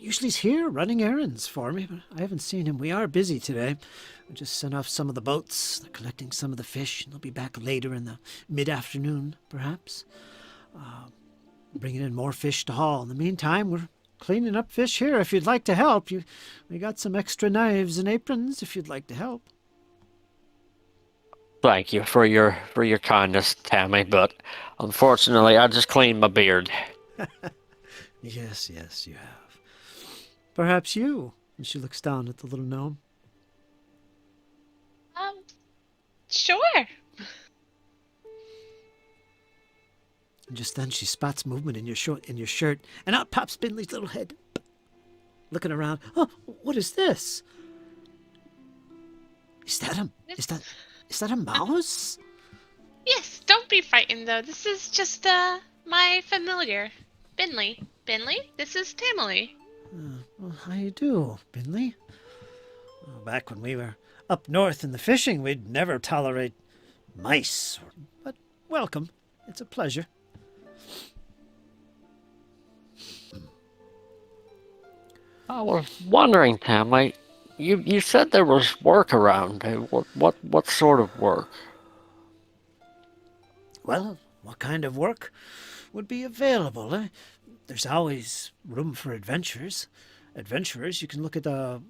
Speaker 1: Usually he's here running errands for me, but I haven't seen him. We are busy today. I just sent off some of the boats. They're collecting some of the fish, and they'll be back later in the mid-afternoon, perhaps. Bringing in more fish to haul. In the meantime, we're cleaning up fish here. If you'd like to help, we got some extra knives and aprons if you'd like to help.
Speaker 3: Thank you for your kindness, Tammy, but unfortunately I just cleaned my beard.
Speaker 1: Yes, you have. Perhaps you. And she looks down at the little gnome.
Speaker 2: Sure.
Speaker 1: And just then she spots movement in your shirt, and out pops Binley's little head, looking around. Oh, what is this? Is that a mouse?
Speaker 2: Yes, don't be frightened though. This is just my familiar, Binley. Binley, this is Tamily.
Speaker 1: Well, how you do, Binley? Back when we were up north in the fishing, we'd never tolerate mice. But welcome. It's a pleasure.
Speaker 3: I was wondering, Tammy, you said there was work around. What sort of work?
Speaker 1: Well, what kind of work would be available, eh? There's always room for adventurers. You can look at the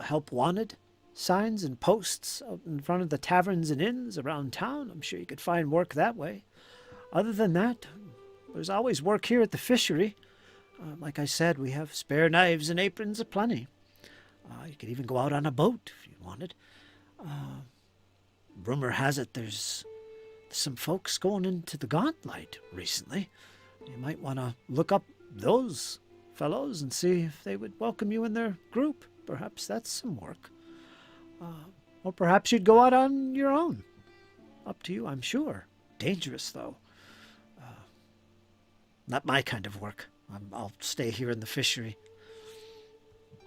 Speaker 1: help wanted signs and posts out in front of the taverns and inns around town. I'm sure you could find work that way. Other than that, there's always work here at the fishery. Like I said, we have spare knives and aprons aplenty. You could even go out on a boat if you wanted. Rumor has it there's some folks going into the Gauntlet recently. You might want to look up those fellows and see if they would welcome you in their group. Perhaps that's some work. Or perhaps you'd go out on your own. Up to you, I'm sure. Dangerous, though. Not my kind of work. I'll stay here in the fishery.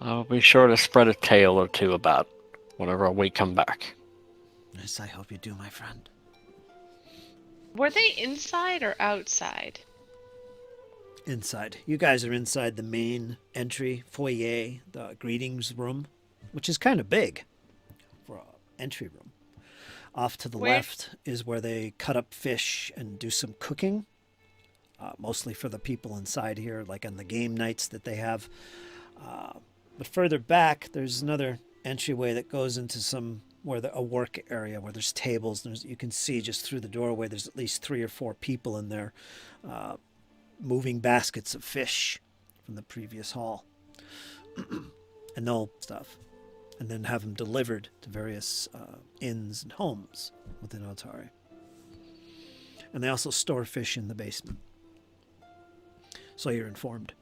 Speaker 3: I'll be sure to spread a tale or two about whenever we come back.
Speaker 1: Yes, I hope you do, my friend.
Speaker 2: Were they inside or outside?
Speaker 1: Inside. You guys are inside the main entry foyer, the greetings room, which is kind of big for an entry room. Off to the left is where they cut up fish and do some cooking, mostly for the people inside here, like on the game nights that they have. But further back, there's another entryway that goes into a work area where there's tables. You can see just through the doorway, there's at least 3 or 4 people in there moving baskets of fish from the previous haul. And they'll stuff. And then have them delivered to various inns and homes within Otari. And they also store fish in the basement. So you're informed.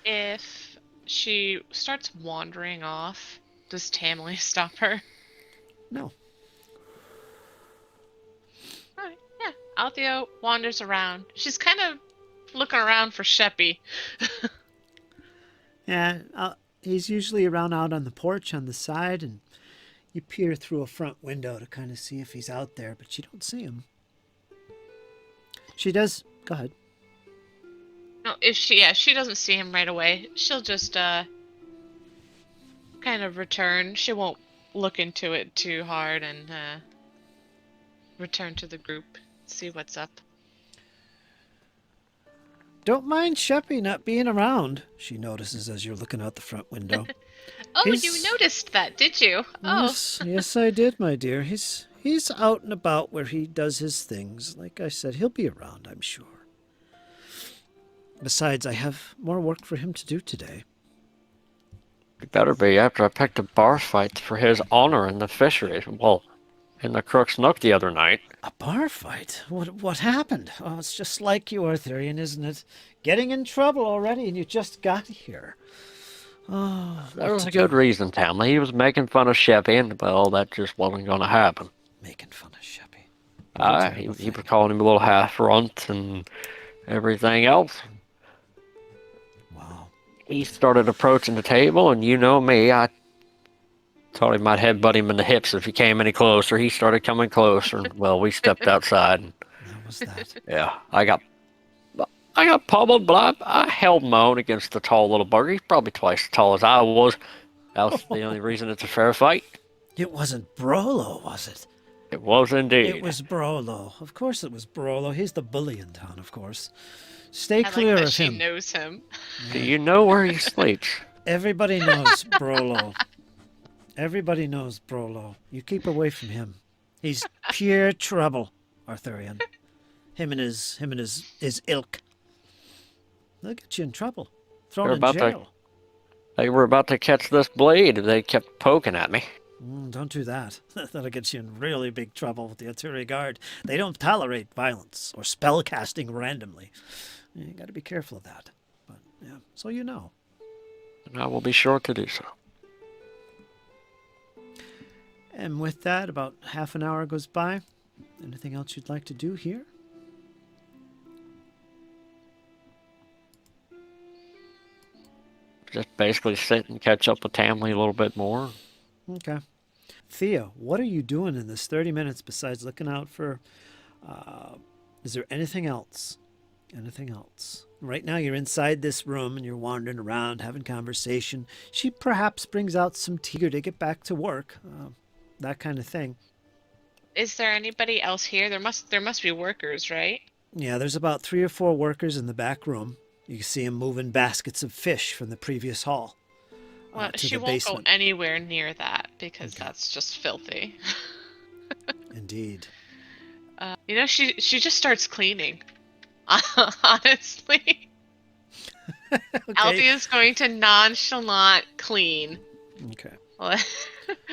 Speaker 2: If she starts wandering off, does Tamily stop her?
Speaker 1: No.
Speaker 2: Alright, yeah. Althea wanders around. She's kind of looking around for Sheppy.
Speaker 1: Yeah, he's usually around out on the porch on the side, and you peer through a front window to kind of see if he's out there, but you don't see him. She does. Go ahead.
Speaker 2: No, if she doesn't see him right away, she'll just kind of return. She won't look into it too hard and return to the group, see what's up.
Speaker 1: Don't mind Sheppy not being around, she notices as you're looking out the front window.
Speaker 2: Oh, you noticed that, did you? Oh.
Speaker 1: Yes, I did, my dear. He's out and about where he does his things. Like I said, he'll be around, I'm sure. Besides, I have more work for him to do today.
Speaker 3: It better be after I picked a bar fight for his honor in the fishery. Well, in the Crook's Nook the other night.
Speaker 1: A bar fight? What happened? Oh, it's just like you, Arthurian, isn't it? Getting in trouble already, and you just got here. Oh,
Speaker 3: there was a good reason, Tamley. He was making fun of Sheppy, and, well, that just wasn't going to happen.
Speaker 1: Making fun of Sheppy?
Speaker 3: He was calling him a little half-runt and everything else.
Speaker 1: Wow.
Speaker 3: He started approaching the table, and you know me, I thought he might headbutt him in the hips if he came any closer. He started coming closer, and, well, we stepped outside. And,
Speaker 1: that was that.
Speaker 3: Yeah, I got pummeled, but I held my own against the tall little bugger. He's probably twice as tall as I was. That was the only reason it's a fair fight.
Speaker 1: It wasn't Brolo, was it?
Speaker 3: It was indeed.
Speaker 1: It was Brolo. Of course it was Brolo. He's the bully in town, of course. Stay clear
Speaker 2: like that
Speaker 1: of him.
Speaker 2: She knows him.
Speaker 3: Do you know where he sleeps?
Speaker 1: Everybody knows Brolo. Everybody knows Brolo. You keep away from him. He's pure trouble, Arthurian. Him and his ilk. They'll get you in trouble. Thrown in jail.
Speaker 3: They were about to catch this blade. They kept poking at me.
Speaker 1: Don't do that. That'll get you in really big trouble with the Artillery Guard. They don't tolerate violence or spell casting randomly. You got to be careful of that. But yeah, so you know.
Speaker 3: And I will be sure to do so.
Speaker 1: And with that, about half an hour goes by. Anything else you'd like to do here?
Speaker 3: Just basically sit and catch up with Tamley a little bit more.
Speaker 1: Okay. Thea, what are you doing in this 30 minutes besides looking out for... is there anything else? Anything else? Right now you're inside this room and you're wandering around having conversation. She perhaps brings out some tea to get back to work. That kind of thing.
Speaker 2: Is there anybody else here? There must be workers, right?
Speaker 1: Yeah, there's about 3 or 4 workers in the back room. You can see them moving baskets of fish from the previous hall.
Speaker 2: Well,
Speaker 1: To
Speaker 2: she
Speaker 1: the
Speaker 2: won't
Speaker 1: basement.
Speaker 2: go anywhere near that because
Speaker 1: Okay.
Speaker 2: that's just filthy.
Speaker 1: Indeed.
Speaker 2: She just starts cleaning. Honestly,
Speaker 1: Okay.
Speaker 2: Althea's going to nonchalant clean.
Speaker 1: Okay.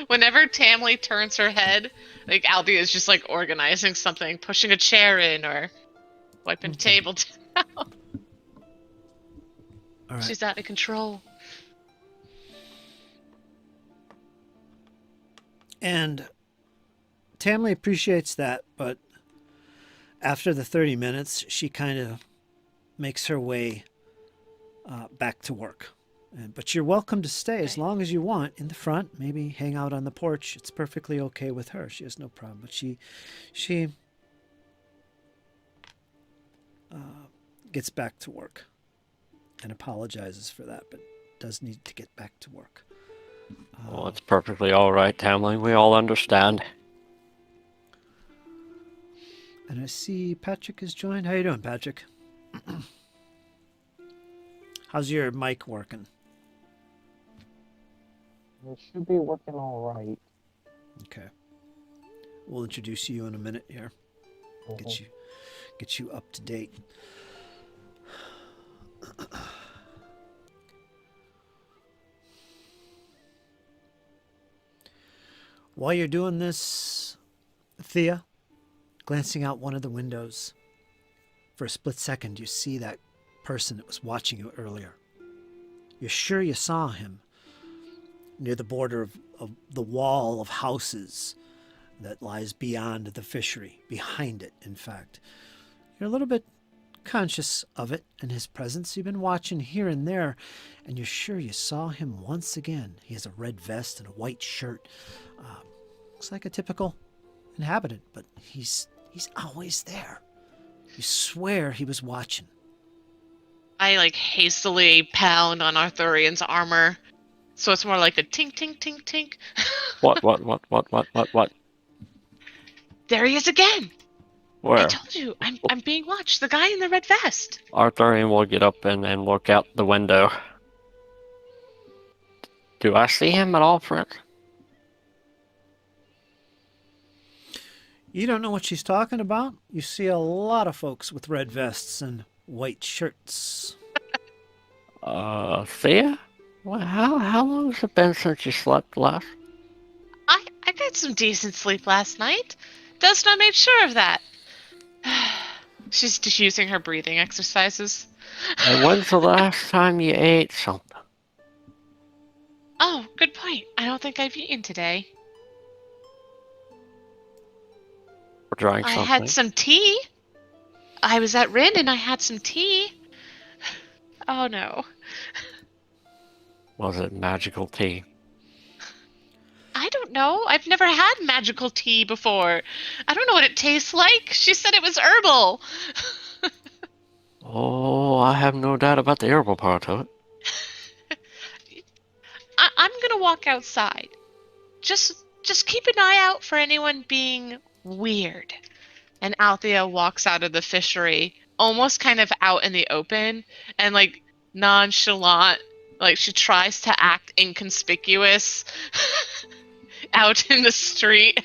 Speaker 2: Whenever Tamley turns her head, like Althea is just like organizing something, pushing a chair in, or wiping a
Speaker 1: Okay.
Speaker 2: table down.
Speaker 1: All right.
Speaker 2: She's out of control.
Speaker 1: And Tamley appreciates that, but after the 30 minutes, she kind of makes her way back to work. But you're welcome to stay as long as you want in the front, maybe hang out on the porch. It's perfectly okay with her. She has no problem. But she gets back to work and apologizes for that, but does need to get back to work.
Speaker 3: Well, it's perfectly all right, Tamley. We all understand.
Speaker 1: And I see Patrick has joined. How you doing, Patrick? How's your mic working?
Speaker 3: It should be working all right.
Speaker 1: Okay. We'll introduce you in a minute here. Get you up to date. While you're doing this, Thea, glancing out one of the windows, for a split second you see that person that was watching you earlier. You're sure you saw him near the border of the wall of houses that lies beyond the fishery, behind it, in fact. You're a little bit conscious of it and his presence. You've been watching here and there, and you're sure you saw him once again. He has a red vest and a white shirt. Looks like a typical inhabitant, but he's always there. You swear he was watching.
Speaker 2: I like hastily pound on Arthurian's armor, so it's more like a tink, tink, tink, tink.
Speaker 3: What?
Speaker 2: There he is again.
Speaker 3: Where?
Speaker 2: I told you, I'm being watched. The guy in the red vest.
Speaker 3: Arthurian will get up and look out the window. Do I see him at all, friend?
Speaker 1: You don't know what she's talking about? You see a lot of folks with red vests and white shirts.
Speaker 3: Thea? Well, how long has it been since you slept last?
Speaker 2: I got some decent sleep last night. Desna made sure of that. She's just using her breathing exercises.
Speaker 3: And when's the last time you ate something?
Speaker 2: Oh, good point. I don't think I've eaten today.
Speaker 3: Or drank
Speaker 2: I
Speaker 3: something?
Speaker 2: had some tea. I was at Rin and I had some tea. Oh no.
Speaker 3: Was it magical tea?
Speaker 2: I don't know. I've never had magical tea before. I don't know what it tastes like. She said it was herbal.
Speaker 3: Oh, I have no doubt about the herbal part of it.
Speaker 2: I'm gonna walk outside. Just keep an eye out for anyone being weird. And Althea walks out of the fishery, almost kind of out in the open, and like nonchalant, like she tries to act inconspicuous out in the street,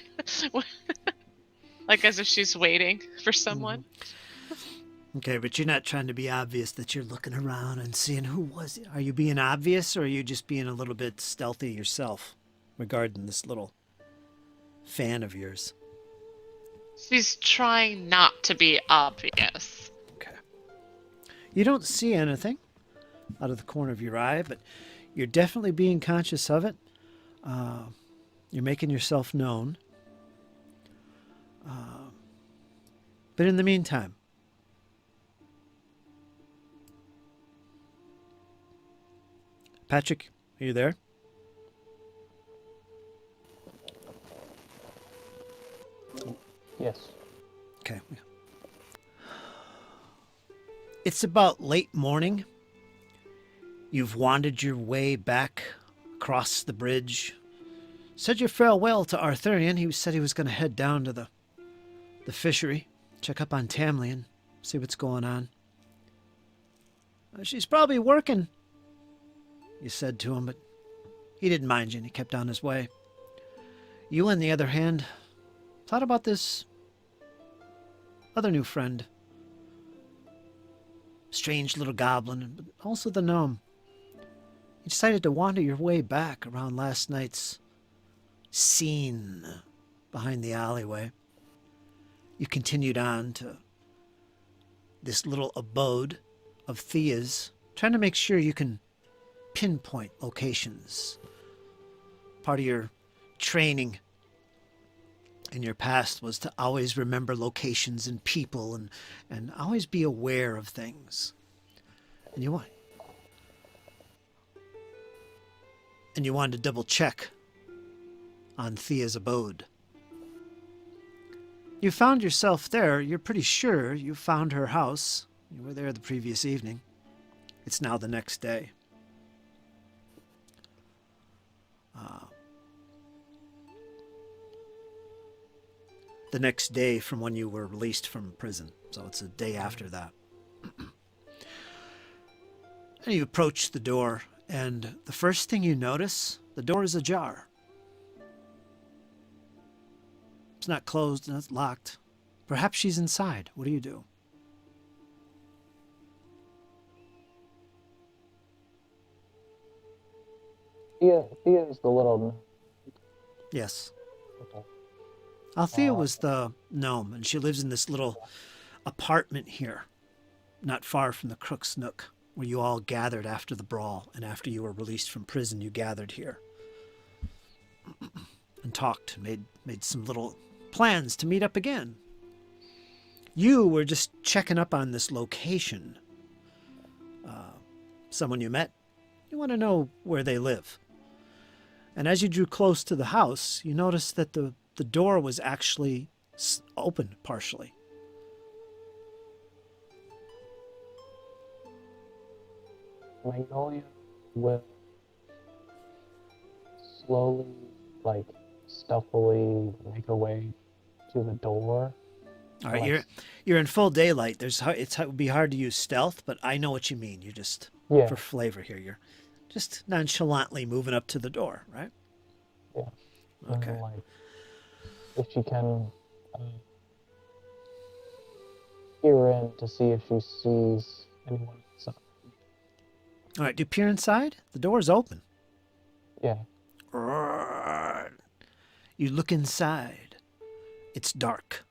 Speaker 2: like as if she's waiting for someone.
Speaker 1: Okay, but you're not trying to be obvious that you're looking around and seeing who was it. Are you being obvious, or are you just being a little bit stealthy yourself? regarding this little fan of yours.
Speaker 2: She's trying not to be obvious.
Speaker 1: Okay. You don't see anything out of the corner of your eye, but you're definitely being conscious of it. You're making yourself known. But in the meantime, Patrick, are you there?
Speaker 4: Yes.
Speaker 1: Okay. It's about late morning. You've wandered your way back across the bridge. Said your farewell to Arthurian. He said he was going to head down to the fishery, check up on Tamlin, see what's going on. She's probably working, you said to him, but he didn't mind you and he kept on his way. You, on the other hand, thought about this other new friend. Strange little goblin, but also the gnome. You decided to wander your way back around last night's scene behind the alleyway. You continued on to this little abode of Thea's, trying to make sure you can pinpoint locations. Part of your training in your past was to always remember locations and people and always be aware of things. And you wanted to double check on Thea's abode. You found yourself there. You're pretty sure you found her house. You were there the previous evening. It's now the next day. The next day from when you were released from prison. So it's a day after that. And you approach the door, and the first thing you notice, the door is ajar. It's not closed and it's locked. Perhaps she's inside. What do you do?
Speaker 4: Thea is the little.
Speaker 1: Yes.
Speaker 4: Okay.
Speaker 1: Althea was the gnome, and she lives in this little apartment here, not far from the Crook's Nook, where you all gathered after the brawl, and after you were released from prison, you gathered here and talked, made some little plans to meet up again. You were just checking up on this location. Someone you met, you want to know where they live. And as you drew close to the house, you noticed that the door was actually open partially.
Speaker 4: Magnolia will slowly, stealthily make her way to the door.
Speaker 1: All right, you're in full daylight. It would be hard to use stealth, but I know what you mean. You just,
Speaker 4: Yeah.
Speaker 1: for flavor here, you're just nonchalantly moving up to the door, right?
Speaker 4: Yeah.
Speaker 1: Okay.
Speaker 4: And then, if she can peer in to see if she sees anyone inside.
Speaker 1: All right, do you peer inside? The door's open.
Speaker 4: Yeah.
Speaker 1: You look inside. It's dark.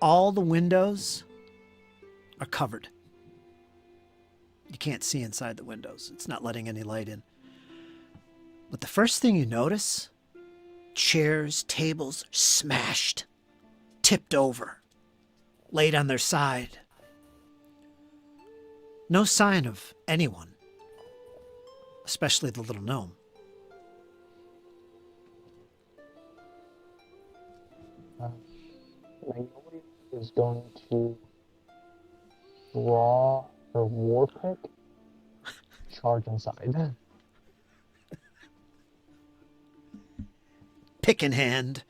Speaker 1: All the windows are covered. You can't see inside the windows. It's not letting any light in. But the first thing you notice, chairs, tables smashed, tipped over, laid on their side. No sign of anyone, especially the little gnome.
Speaker 4: Magnolia is going to draw her war pick, charge inside.
Speaker 1: Pick in hand,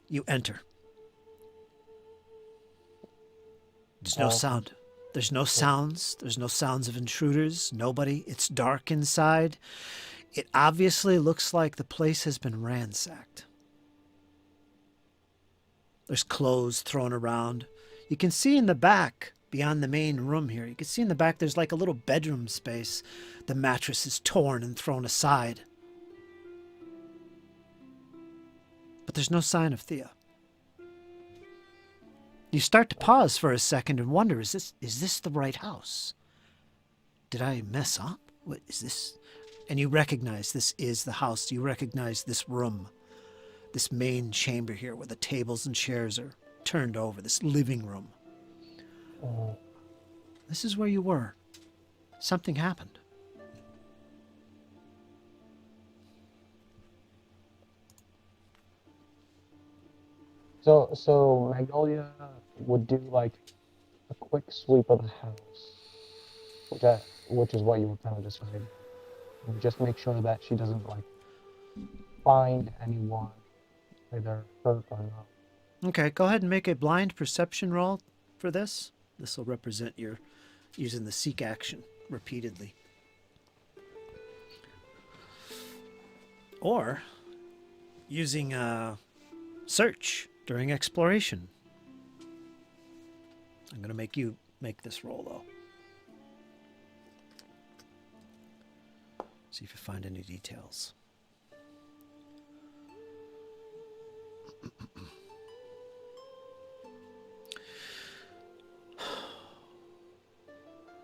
Speaker 1: you enter. There's no sound. There's no sounds. There's no sounds of intruders. Nobody. It's dark inside. It obviously looks like the place has been ransacked. There's clothes thrown around. You can see in the back, beyond the main room here, you can see in the back there's like a little bedroom space. The mattress is torn and thrown aside. there's no sign of Thea. You start to pause for a second and wonder, is this the right house? Did I mess up? What is this? And you recognize this is the house. You recognize this room, this main chamber here where the tables and chairs are turned over, this living room. This is where you were. Something happened.
Speaker 4: So Magnolia would do like a quick sweep of the house, which is what you were kind of describing. And just make sure that she doesn't like find anyone, either hurt or not.
Speaker 1: Okay, go ahead and make a blind perception roll for this. This will represent your using the seek action repeatedly. Or using search during exploration. I'm going to make you make this roll, though. See if you find any details.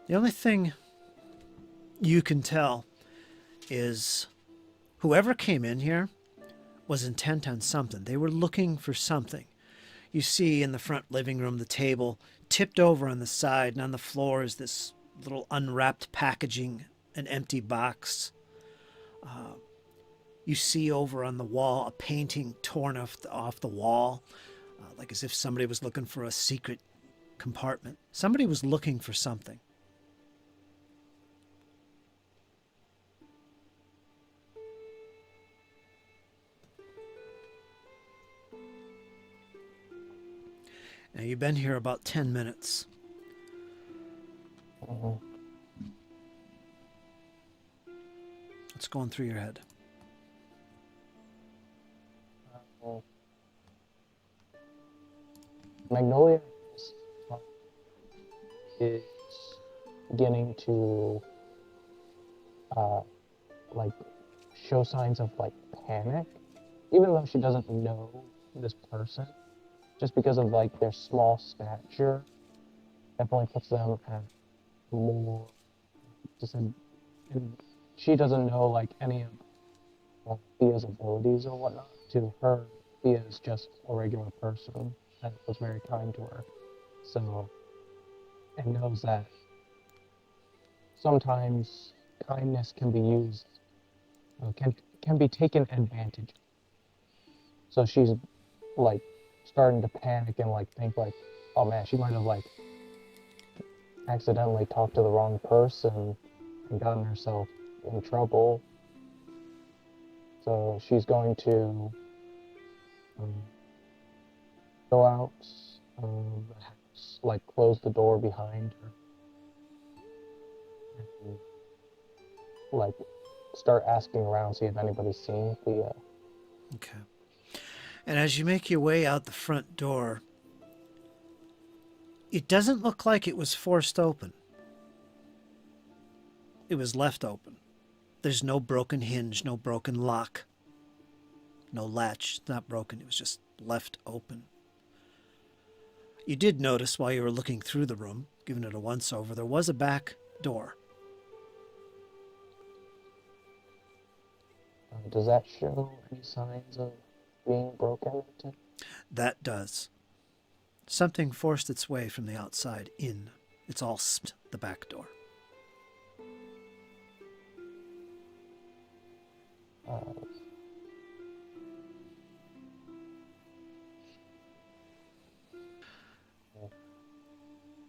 Speaker 1: The only thing you can tell is whoever came in here was intent on something. They were looking for something. You see in the front living room the table tipped over on the side, and on the floor is this little unwrapped packaging, an empty box. You see over on the wall a painting torn off the wall, like as if somebody was looking for a secret compartment. Somebody was looking for something. Now, you've been here about 10 minutes. What's going through your head?
Speaker 4: Magnolia is beginning to like show signs of like panic, even though she doesn't know this person, just because of like their small stature. Definitely puts them at more and she doesn't know like any of Thea's abilities or whatnot. To her, Thea is just a regular person that was very kind to her. So, and knows that sometimes kindness can be used, can be taken advantage of. So she's like starting to panic and like think like, oh man, she might have like accidentally talked to the wrong person and gotten herself in trouble. So she's going to go out of the house, like close the door behind her, and like start asking around, see if anybody's seen Thea.
Speaker 1: Okay. And as you make your way out the front door, it doesn't look like it was forced open. It was left open. There's no broken hinge, no broken lock, no latch. It's not broken. It was just left open. You did notice while you were looking through the room, giving it a once-over, there was a back door.
Speaker 4: Does that show any signs of being broken into?
Speaker 1: That does. Something forced its way from the outside in. It's all the back door.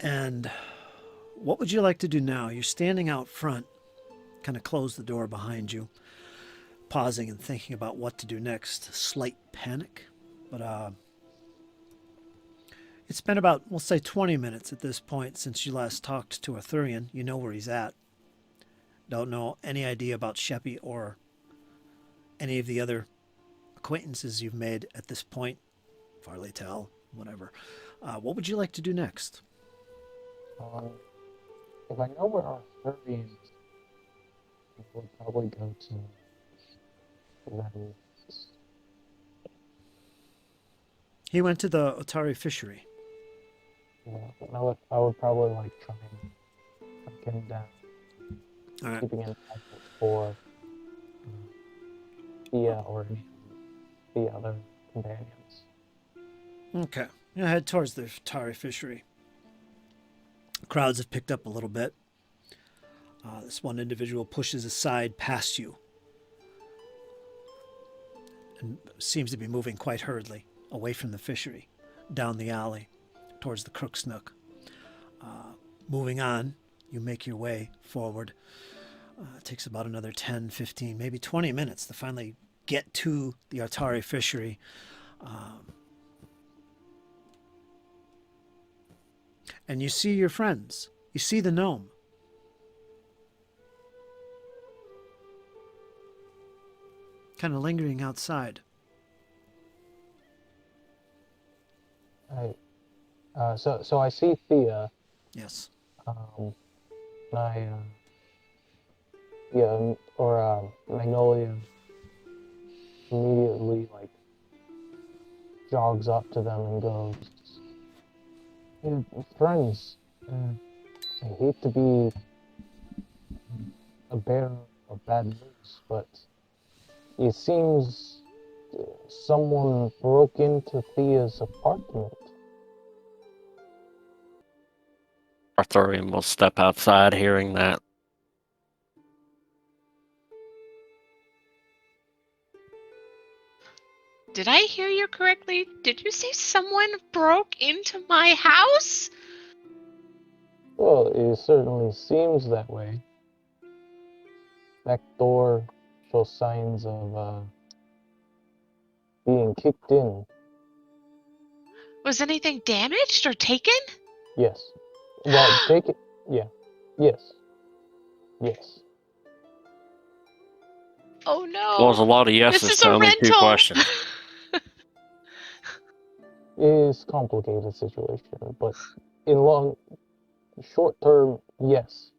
Speaker 1: And what would you like to do now? You're standing out front, kind of close the door behind you, pausing and thinking about what to do next. Slight panic, but it's been about, we'll say 20 minutes at this point since you last talked to Arthurian. You know where he's at. Don't know any idea about Sheppy or any of the other acquaintances you've made at this point. Farley Tell, whatever. What would you like to do next?
Speaker 4: If I know where Arthurian is, I would probably go to them.
Speaker 1: He went to the Otari fishery.
Speaker 4: Yeah, I would probably like try and track him down,
Speaker 1: All right.
Speaker 4: keeping an eye out for Thea or any of the other companions.
Speaker 1: Okay. You head towards the Otari fishery. Crowds have picked up a little bit. This one individual pushes aside past you and seems to be moving quite hurriedly away from the fishery, down the alley towards the Crook's Nook. Moving on, you make your way forward. It takes about another 10, 15, maybe 20 minutes to finally get to the Atari fishery. And you see your friends. You see the gnome. Kind of lingering outside.
Speaker 4: So I see Thea.
Speaker 1: Yes.
Speaker 4: And I Magnolia immediately like jogs up to them and goes, "Hey, friends, I hate to be a bearer of bad news, but it seems someone broke into Thea's apartment."
Speaker 3: Arthurian will step outside hearing that.
Speaker 2: Did I hear you correctly? Did you say someone broke into my house?
Speaker 4: Well, it certainly seems that way. Back door shows signs of being kicked in.
Speaker 2: Was anything damaged or taken?
Speaker 4: Yes. Well, take it. Yeah. Yes. Yes.
Speaker 2: Oh no.
Speaker 3: Well, there's a lot of
Speaker 2: This
Speaker 3: yeses
Speaker 2: is
Speaker 3: to
Speaker 2: a
Speaker 3: only two
Speaker 2: rental.
Speaker 3: questions.
Speaker 4: It is a complicated situation, but in short term, yes.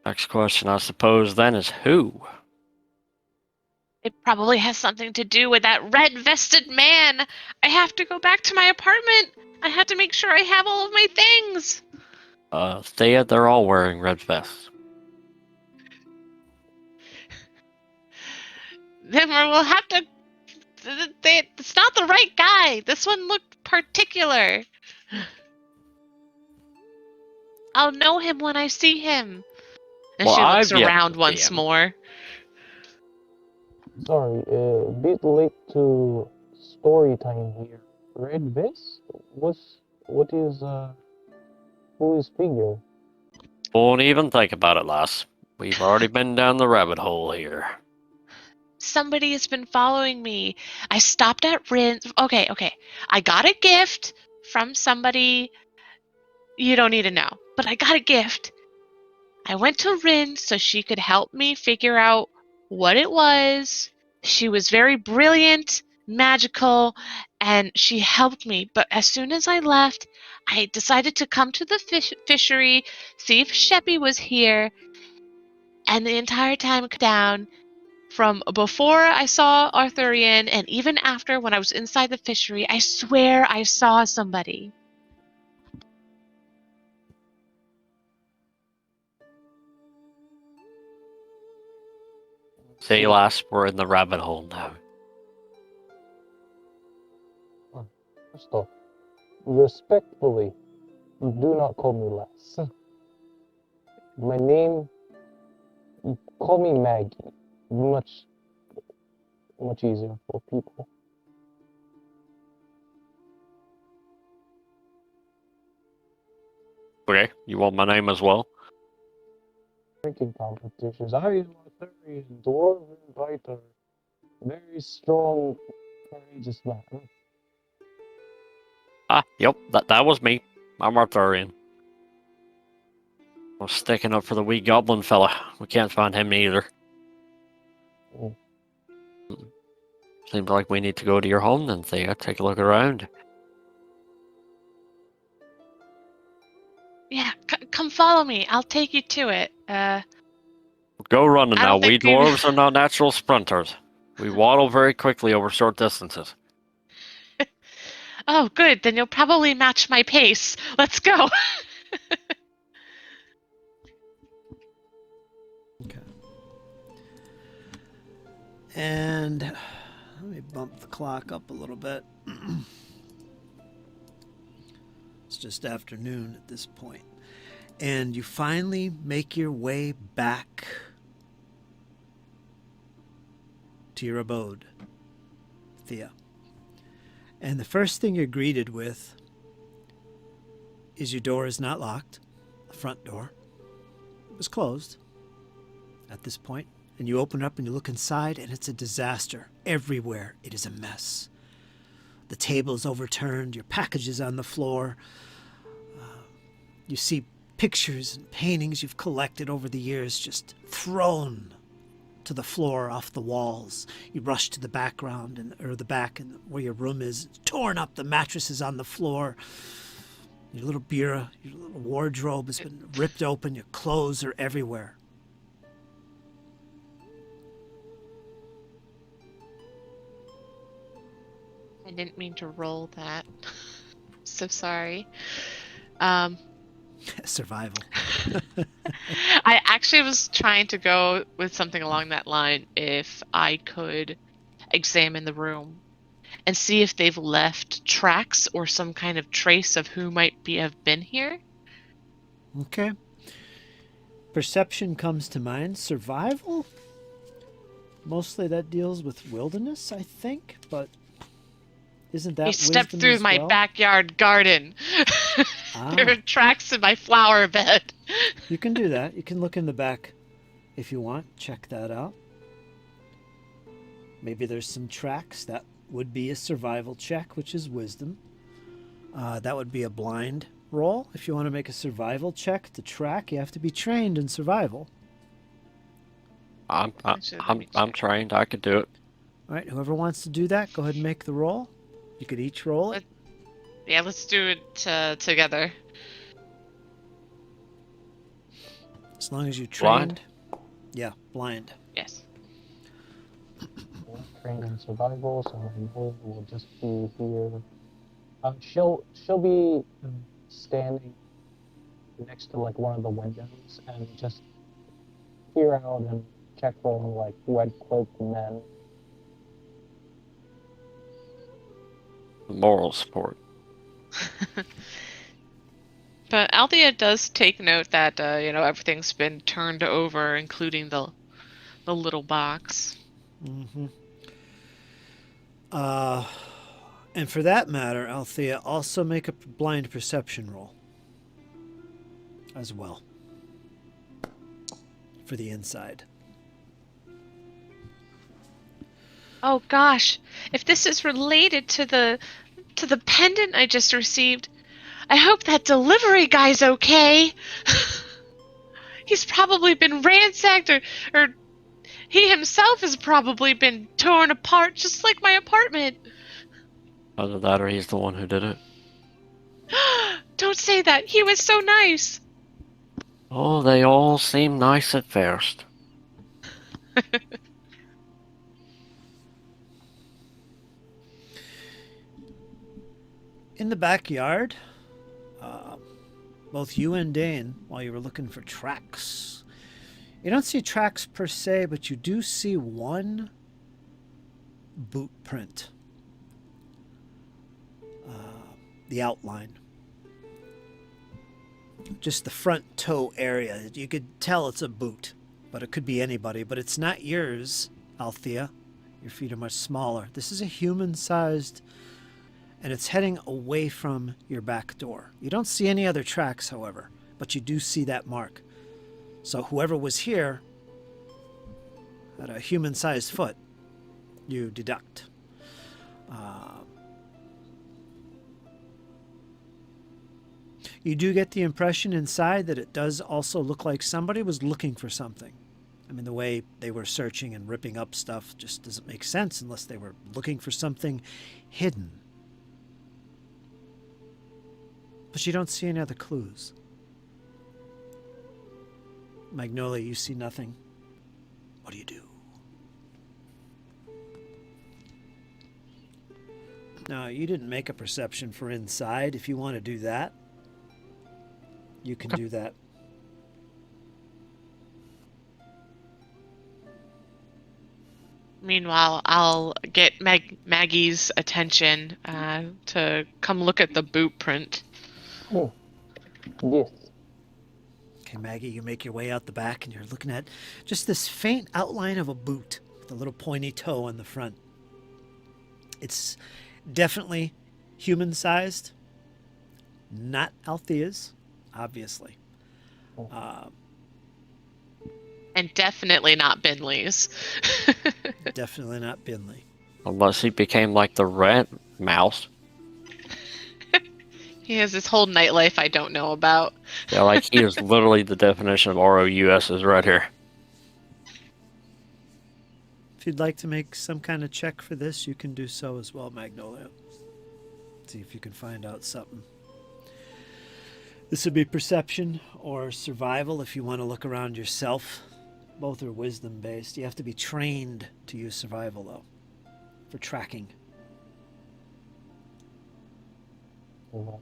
Speaker 3: Next question, I suppose, then is who?
Speaker 2: It probably has something to do with that red-vested man. I have to go back to my apartment. I have to make sure I have all of my things.
Speaker 3: Thea, they're all wearing red vests.
Speaker 2: Then we'll have to. It's not the right guy. This one looked particular. I'll know him when I see him. And
Speaker 3: Well,
Speaker 2: she looks
Speaker 3: I've yet
Speaker 2: around
Speaker 3: to see
Speaker 2: once
Speaker 3: him.
Speaker 2: more.
Speaker 4: Sorry, a bit late to story time here. Red vest? What is who is figure?
Speaker 3: Won't even think about it, lass. We've already been down the rabbit hole here.
Speaker 2: Somebody has been following me. I stopped at Rin's. Okay. I got a gift from somebody. You don't need to know. But I got a gift. I went to Rin so she could help me figure out what it was. She was very brilliant, magical, and she helped me. But as soon as I left, I decided to come to the fishery, see if Sheppy was here, and the entire time down from before I saw Arthurian and even after when I was inside the fishery, I swear I saw somebody.
Speaker 3: See, lass, we're in the rabbit hole now.
Speaker 4: First off, respectfully, do not call me lass. My name, call me Maggie. Much easier for people.
Speaker 3: Okay, you want my name as well?
Speaker 4: Drinking competitions. I am Arthurian dwarven fighter. Very strong, courageous man.
Speaker 3: Ah, yep, that was me. I'm Arthurian. I'm sticking up for the wee goblin fella. We can't find him either. Seems like we need to go to your home then, Thea. Take a look around.
Speaker 2: Yeah, come follow me. I'll take you to it.
Speaker 3: Go running
Speaker 2: I
Speaker 3: now.
Speaker 2: don't
Speaker 3: We
Speaker 2: think we.
Speaker 3: dwarves are not natural sprinters. We waddle very quickly over short distances.
Speaker 2: Oh, good. Then you'll probably match my pace. Let's go.
Speaker 1: Okay. And let me bump the clock up a little bit. It's just afternoon at this point. And you finally make your way back to your abode, Thea. And the first thing you're greeted with is your door is not locked. The front door was closed at this point. And you open up and you look inside, and it's a disaster. Everywhere it is a mess. The table is overturned, your packages on the floor. You see pictures and paintings you've collected over the years just thrown to the floor off the walls. You rush to the background or the back and where your room is, torn up. The mattresses on the floor. Your little bureau, your little wardrobe has been ripped open. Your clothes are everywhere.
Speaker 2: I didn't mean to roll that. So sorry.
Speaker 1: Survival.
Speaker 2: I actually was trying to go with something along that line if I could examine the room and see if they've left tracks or some kind of trace of who might have been here.
Speaker 1: Okay. Perception comes to mind. Survival? Mostly that deals with wilderness, I think, but isn't that
Speaker 2: He stepped
Speaker 1: wisdom
Speaker 2: through
Speaker 1: as
Speaker 2: my
Speaker 1: well?
Speaker 2: backyard garden. There are
Speaker 1: Ah,
Speaker 2: tracks in my flower bed.
Speaker 1: you can do that. You can look in the back if you want. Check that out. Maybe there's some tracks. That would be a survival check, which is wisdom. That would be a blind roll. If you want to make a survival check to track, you have to be trained in survival.
Speaker 2: Actually, let me
Speaker 3: I'm
Speaker 2: check.
Speaker 3: trained. I could do it.
Speaker 1: All right, whoever wants to do that, go ahead and make the roll. You could each roll it.
Speaker 2: Yeah, let's do it together.
Speaker 1: As long as you
Speaker 3: Blind?
Speaker 1: trained. Yeah, blind.
Speaker 2: Yes.
Speaker 4: We're trained in survival, so Lily will just be here. She'll be standing next to like one of the windows and just peer out and check for like red cloaked men.
Speaker 3: Moral support.
Speaker 2: But Althea does take note that everything's been turned over, including the little box.
Speaker 1: Mm-hmm. And for that matter, Althea, also make a blind perception roll as well for the inside.
Speaker 2: Oh gosh, if this is related to the pendant I just received, I hope that delivery guy's okay. He's probably been ransacked or he himself has probably been torn apart just like my apartment.
Speaker 3: Either that or he's the one who did it.
Speaker 2: Don't say that. He was so nice.
Speaker 3: Oh, they all seem nice at first.
Speaker 1: In the backyard, both you and Dane, while you were looking for tracks, you don't see tracks per se, but you do see one boot print. The outline. Just the front toe area. You could tell it's a boot, but it could be anybody. But it's not yours, Althea. Your feet are much smaller. This is a human-sized, and it's heading away from your back door. You don't see any other tracks, however, but you do see that mark. So whoever was here had a human-sized foot, you deduct. You do get the impression inside that it does also look like somebody was looking for something. I mean, the way they were searching and ripping up stuff just doesn't make sense unless they were looking for something hidden. But you don't see any other clues. Magnolia, you see nothing. What do you do? Now, you didn't make a perception for inside. If you want to do that, you can do that.
Speaker 2: Meanwhile, I'll get Maggie's attention to come look at the boot print.
Speaker 4: Oh, yes.
Speaker 1: Okay, Maggie, you make your way out the back and you're looking at just this faint outline of a boot with a little pointy toe on the front. It's definitely human-sized, not Althea's, obviously.
Speaker 2: And definitely not Binley's.
Speaker 1: Definitely not Binley.
Speaker 3: Unless he became like the red mouse.
Speaker 2: He has this whole nightlife I don't know about.
Speaker 3: Yeah, like he is literally the definition of ROUS is right here.
Speaker 1: If you'd like to make some kind of check for this, you can do so as well, Magnolia. See if you can find out something. This would be perception or survival if you want to look around yourself. Both are wisdom based. You have to be trained to use survival, though, for tracking.
Speaker 4: Right.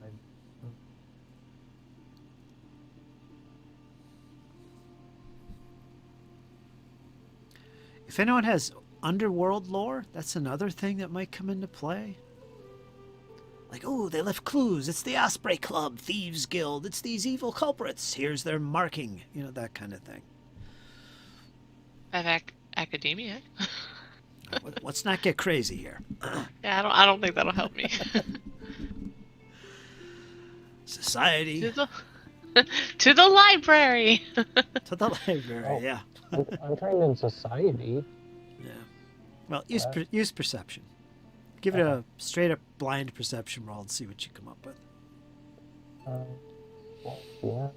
Speaker 1: If anyone has underworld lore, that's another thing that might come into play. Like, oh, they left clues. It's the Osprey Club, Thieves Guild. It's these evil culprits. Here's their marking. You know, that kind of thing.
Speaker 2: Of academia.
Speaker 1: Let's not get crazy here.
Speaker 2: Yeah, I don't think that'll help me.
Speaker 1: Society.
Speaker 2: To the library.
Speaker 1: To the library,
Speaker 4: Oh.
Speaker 1: yeah.
Speaker 4: I'm trained in society.
Speaker 1: Yeah. Well, use perception. Give it a straight up blind perception roll and see what you come up with.
Speaker 4: Yeah.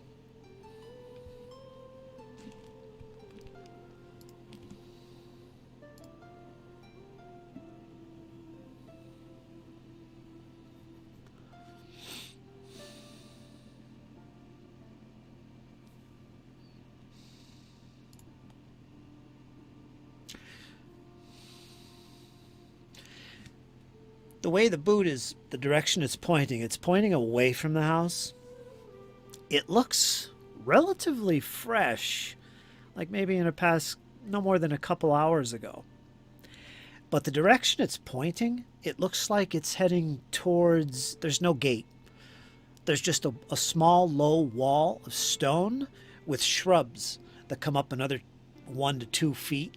Speaker 1: The way the boot is, the direction it's pointing away from the house. It looks relatively fresh, like maybe in a past no more than a couple hours ago. But the direction it's pointing, it looks like it's heading towards, there's no gate. There's just a small, low wall of stone with shrubs that come up another 1 to 2 feet.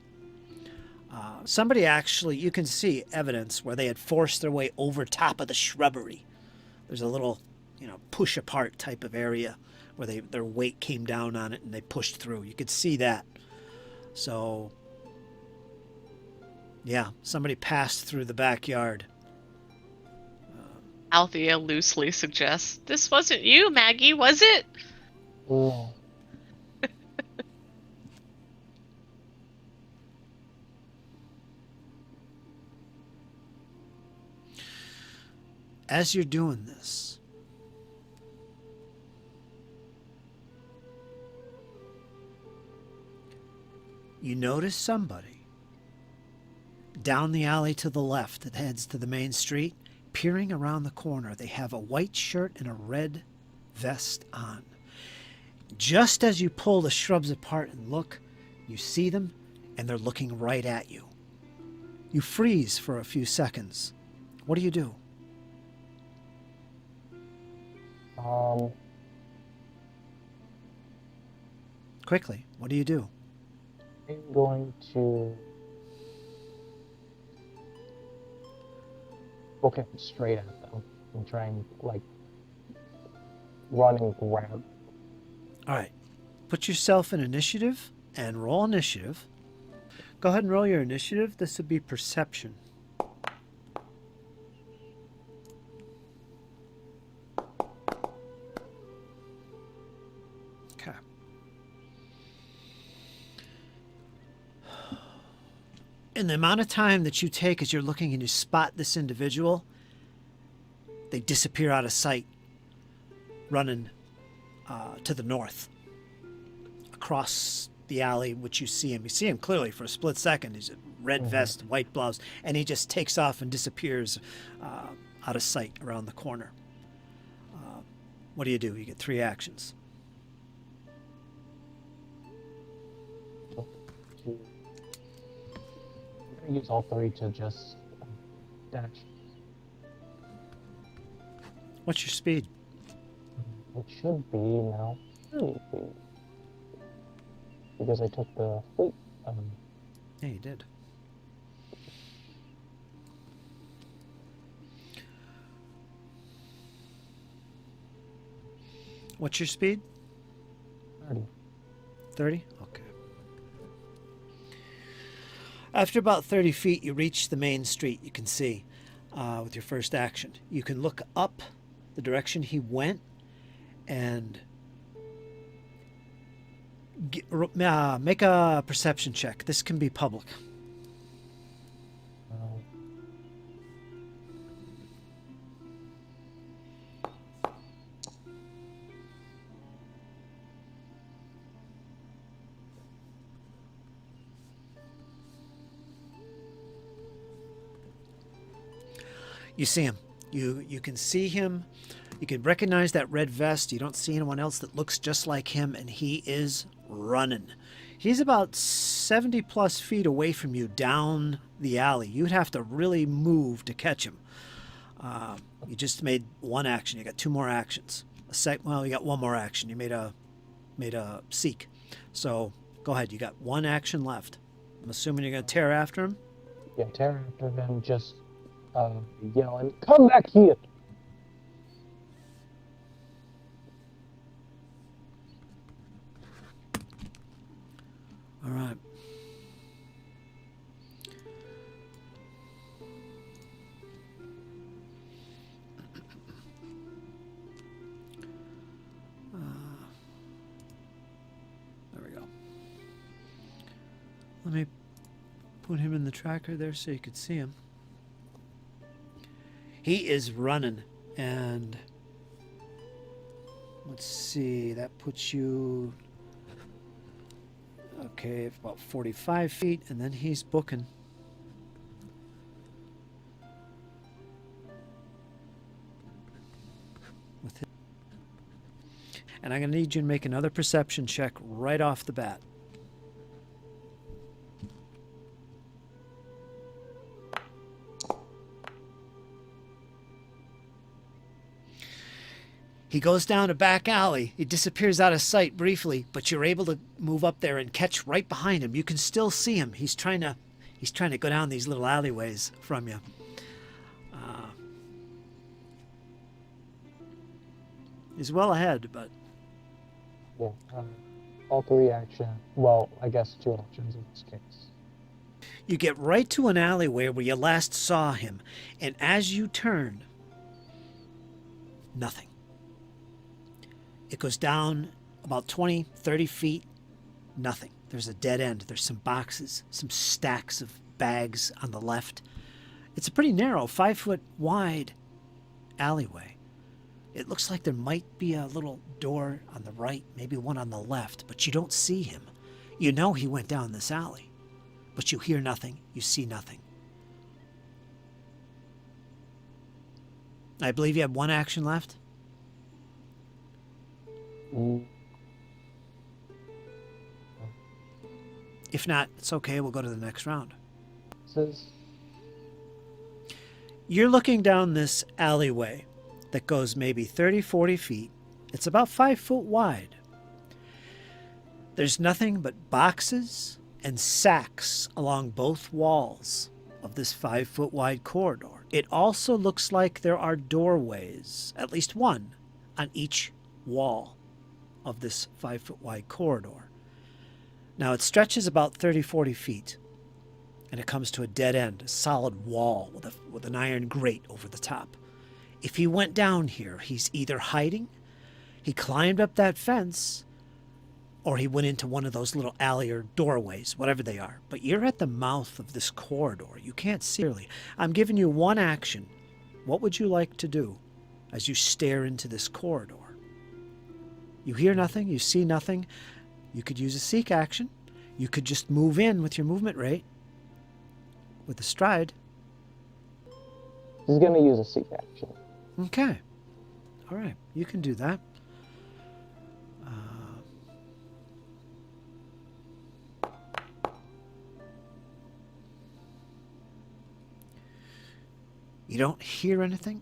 Speaker 1: Somebody actually, you can see evidence where they had forced their way over top of the shrubbery. There's a little, push apart type of area where their weight came down on it and they pushed through. You could see that. So, yeah, somebody passed through the backyard.
Speaker 2: Althea loosely suggests, "This wasn't you, Maggie, was it?"
Speaker 4: No.
Speaker 1: As you're doing this, you notice somebody down the alley to the left that heads to the main street, peering around the corner. They have a white shirt and a red vest on. Just as you pull the shrubs apart and look, you see them, and they're looking right at you. You freeze for a few seconds. What do you do? Quickly, what do you do?
Speaker 4: I'm going to look at straight at them and try and run and grab.
Speaker 1: All right. Put yourself in initiative and roll initiative. Go ahead and roll your initiative. This would be perception. Okay. in the amount of time that you take as you're looking and you spot this individual, they disappear out of sight, running to the north, across the alley, which you see him. You see him clearly for a split second. He's a red vest, white blouse, and he just takes off and disappears out of sight around the corner. What do? You get 3 actions.
Speaker 4: I'm gonna use all 3 to just dash.
Speaker 1: What's your speed?
Speaker 4: It should be now 30 feet. Because I took the fleet.
Speaker 1: Yeah, you did. What's your speed?
Speaker 4: 30.
Speaker 1: 30? Okay. After about 30 feet, you reach the main street. You can see with your first action. You can look up the direction he went and make a perception check. This can be public. You see him. You can see him. You can recognize that red vest. You don't see anyone else that looks just like him, and he is running. He's about 70 plus feet away from you down the alley. You'd have to really move to catch him. You just made 1 action. You got 2 more actions. You got 1 more action. You made a seek. So go ahead. You got 1 action left. I'm assuming you're going to tear after him.
Speaker 4: Yeah, tear after them, just yelling, "Come back here!"
Speaker 1: All right. There we go. Let me put him in the tracker there so you could see him. He is running, and let's see, that puts you, okay, about 45 feet, and then he's booking. And I'm going to need you to make another perception check right off the bat. He goes down a back alley. He disappears out of sight briefly, but you're able to move up there and catch right behind him. You can still see him. He's trying to go down these little alleyways from you. He's well ahead, but
Speaker 4: Yeah, all 3 action. Well, I guess 2 actions in this case.
Speaker 1: you get right to an alleyway where you last saw him, and as you turn, nothing. It goes down about 20, 30 feet, nothing. There's a dead end. There's some boxes, some stacks of bags on the left. It's a pretty narrow, 5 foot wide alleyway. It looks like there might be a little door on the right, maybe one on the left, but you don't see him. You know he went down this alley, but you hear nothing, you see nothing. I believe you have 1 action left. If not, it's okay. We'll go to the next round. You're looking down this alleyway that goes maybe 30, 40 feet. It's about 5 foot wide. There's nothing but boxes and sacks along both walls of this 5 foot wide corridor. It also looks like there are doorways, at least one, on each wall of this 5 foot wide corridor. Now it stretches about 30, 40 feet, and it comes to a dead end, a solid wall with an iron grate over the top. If he went down here, he's either hiding, he climbed up that fence, or he went into one of those little alley or doorways, whatever they are. But you're at the mouth of this corridor. You can't see clearly. I'm giving you one action. What would you like to do as you stare into this corridor? You hear nothing. You see nothing. You could use a seek action. You could just move in with your movement rate, with a stride.
Speaker 4: He's going to use a seek action.
Speaker 1: Okay. All right. You can do that. You don't hear anything.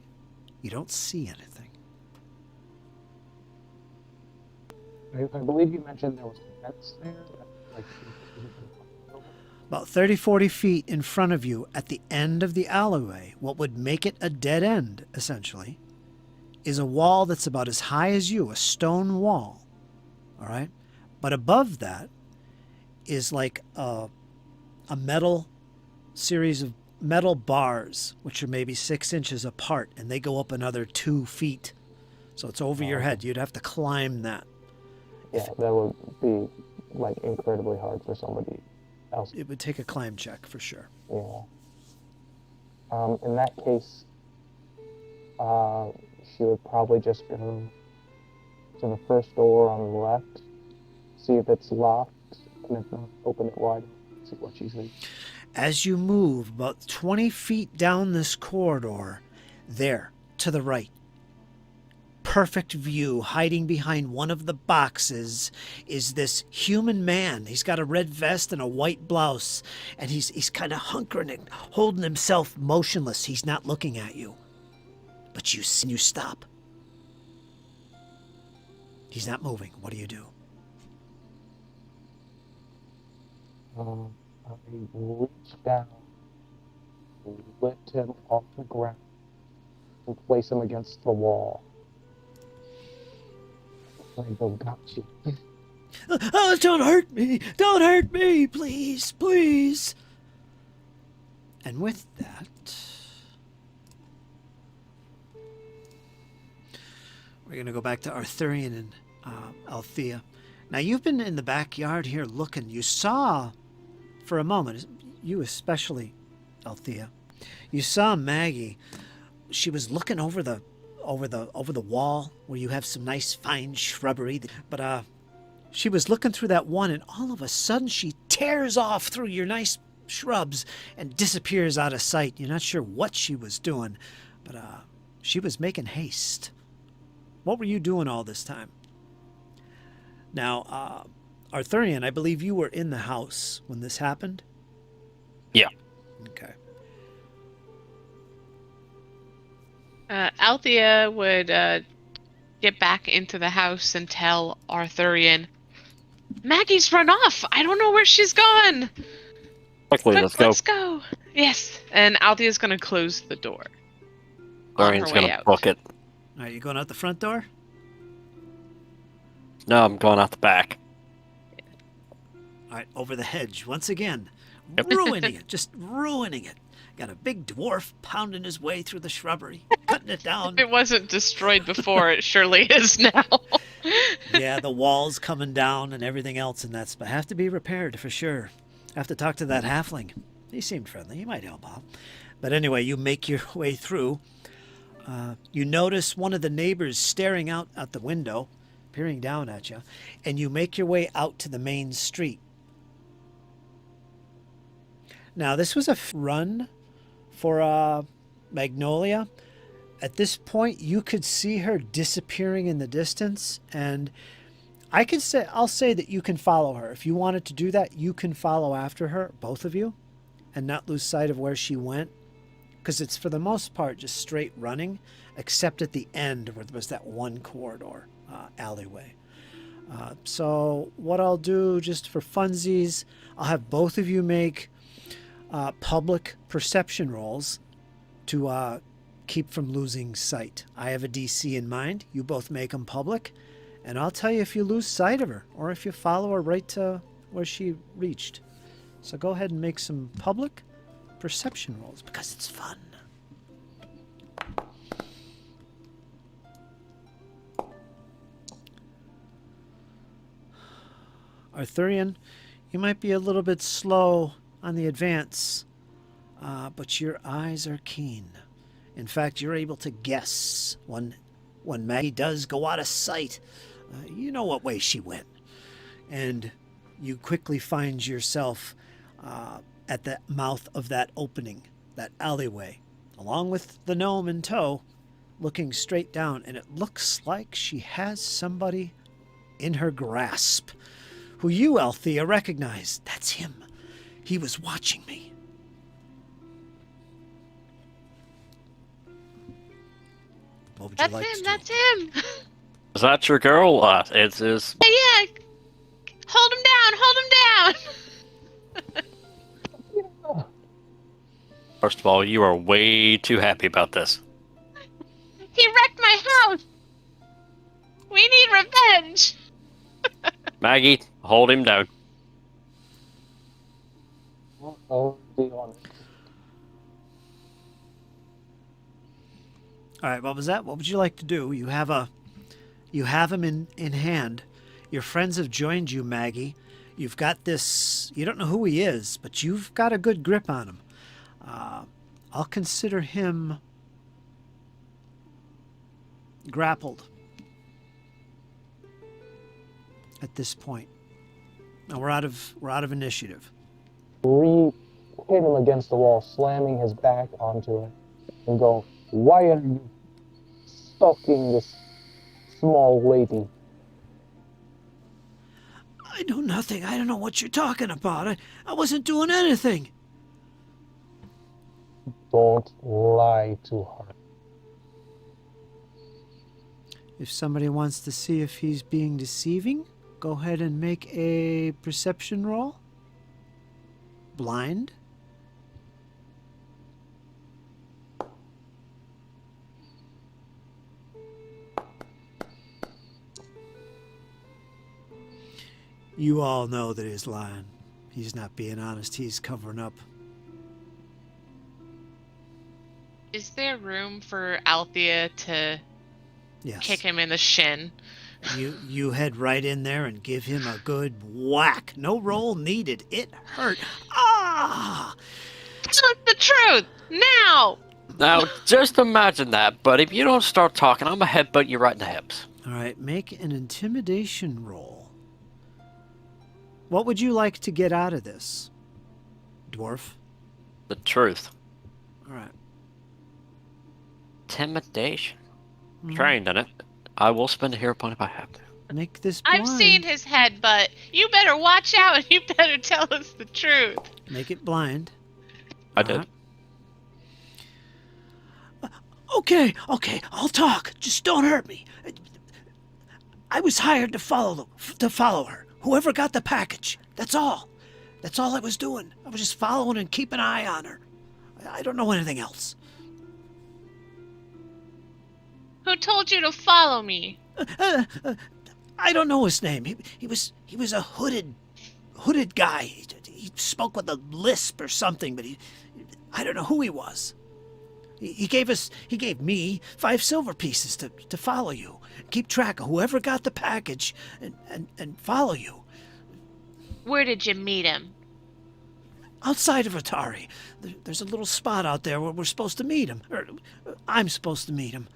Speaker 1: You don't see anything.
Speaker 4: I believe you mentioned there was a fence there. Like,
Speaker 1: About 30, 40 feet in front of you at the end of the alleyway, what would make it a dead end, essentially, is a wall that's about as high as you, a stone wall. All right? But above that is like a metal series of metal bars, which are maybe 6 inches apart, and they go up another 2 feet. So it's over your head. You'd have to climb that.
Speaker 4: Yeah, that would be like incredibly hard for somebody else.
Speaker 1: It would take a climb check for sure.
Speaker 4: Yeah. In that case, she would probably just go to the first door on the left, see if it's locked, and if not, open it wide, see what she sees.
Speaker 1: As you move about 20 feet down this corridor, there, to the right, perfect view, hiding behind one of the boxes, is this human man. He's got a red vest and a white blouse, and he's kind of hunkering and holding himself motionless. He's not looking at you. But you stop. He's not moving. What do you do?
Speaker 4: I reach down, lift him off the ground, and place him against the wall. I go, got you.
Speaker 1: Oh, don't hurt me! Don't hurt me! Please, please! And with that, we're going to go back to Arthurian and Althea. Now, you've been in the backyard here looking. You saw, for a moment, you especially, Althea, you saw Maggie. She was looking over the wall where you have some nice fine shrubbery. But she was looking through that one, and all of a sudden she tears off through your nice shrubs and disappears out of sight. You're not sure what she was doing, but she was making haste. What were you doing all this time? Now, Arthurian, I believe you were in the house when this happened?
Speaker 3: Yeah.
Speaker 1: Okay.
Speaker 2: Althea would get back into the house and tell Arthurian, Maggie's run off. I don't know where she's gone.
Speaker 3: Quickly,
Speaker 2: Quick,
Speaker 3: let's go.
Speaker 2: let's go. Yes. And Althea's going to close the door on
Speaker 3: Arthurian's
Speaker 2: her way
Speaker 3: gonna
Speaker 2: out.
Speaker 3: book it.
Speaker 1: All right, you going out the front door?
Speaker 3: No, I'm going out the back.
Speaker 1: All right, over the hedge once again.
Speaker 3: Yep.
Speaker 1: Ruining it, just ruining it. Got a big dwarf pounding his way through the shrubbery, cutting it down.
Speaker 2: If it wasn't destroyed before, it surely is now.
Speaker 1: Yeah, the walls coming down and everything else, and that's have to be repaired for sure. Have to talk to that halfling. He seemed friendly. He might help out. But anyway, you make your way through. You notice one of the neighbors staring out the window, peering down at you, and you make your way out to the main street. Now, this was a run for Magnolia. At this point, you could see her disappearing in the distance, and I'll say that you can follow her. If you wanted to do that, you can follow after her, both of you, and not lose sight of where she went, because it's for the most part just straight running, except at the end where there was that one corridor alleyway. So what I'll do, just for funsies, I'll have both of you make public perception rolls to keep from losing sight. I have a DC in mind. You both make them public, and I'll tell you if you lose sight of her or if you follow her right to where she reached. So go ahead and make some public perception rolls because it's fun. Arthurian, you might be a little bit slow on the advance, but your eyes are keen. In fact, you're able to guess when Maggie does go out of sight. You know what way she went. And you quickly find yourself at the mouth of that opening, that alleyway, along with the gnome in tow, looking straight down. And it looks like she has somebody in her grasp, who you, Althea, recognize. That's him. He was watching me. What would you like to do?
Speaker 2: That's him!
Speaker 3: Is that your girl? It's
Speaker 2: Yeah! Hold him down!
Speaker 3: First of all, you are way too happy about this.
Speaker 2: He wrecked my house! We need revenge!
Speaker 3: Maggie, hold him down.
Speaker 4: Oh, do you want?
Speaker 1: All right, what was that? What would you like to do? You have him in hand. Your friends have joined you, Maggie. You've got this. You don't know who he is, but you've got a good grip on him. I'll consider him grappled at this point. Now we're out of initiative.
Speaker 4: Hit him against the wall, slamming his back onto it, and go, "Why are you stalking this small lady?"
Speaker 1: I know nothing. I don't know what you're talking about. I wasn't doing anything.
Speaker 4: Don't lie to her.
Speaker 1: If somebody wants to see if he's being deceiving, go ahead and make a perception roll. Blind. You all know that he's lying. He's not being honest. He's covering up.
Speaker 2: Is there room for Althea to
Speaker 1: Yes.
Speaker 2: kick him in the shin?
Speaker 1: You head right in there and give him a good whack. No roll needed. It hurt. Ah!
Speaker 2: Tell us the truth! Now!
Speaker 3: Now, just imagine that, but if you don't start talking, I'm gonna headbutt you right in the hips.
Speaker 1: All right, make an intimidation roll. What would you like to get out of this, dwarf?
Speaker 3: The truth.
Speaker 1: All right.
Speaker 3: Intimidation.
Speaker 1: Mhm.
Speaker 3: Trained in it. I will spend a hero point if I have to.
Speaker 1: Make this blind.
Speaker 2: I've seen his head, but you better watch out and you better tell us the truth.
Speaker 1: Make it blind.
Speaker 3: I did.
Speaker 1: Okay, I'll talk. Just don't hurt me. I was hired to follow her. Whoever got the package. That's all. That's all I was doing. I was just following and keeping an eye on her. I don't know anything else.
Speaker 2: Who told you to follow me?
Speaker 1: I don't know his name. He was a hooded guy. He spoke with a lisp or something, but I don't know who he was. He gave me 5 silver pieces to follow you, keep track of whoever got the package, and follow you.
Speaker 2: Where did you meet him?
Speaker 1: Outside of Atari, there's a little spot out there where we're supposed to meet him, or I'm supposed to meet him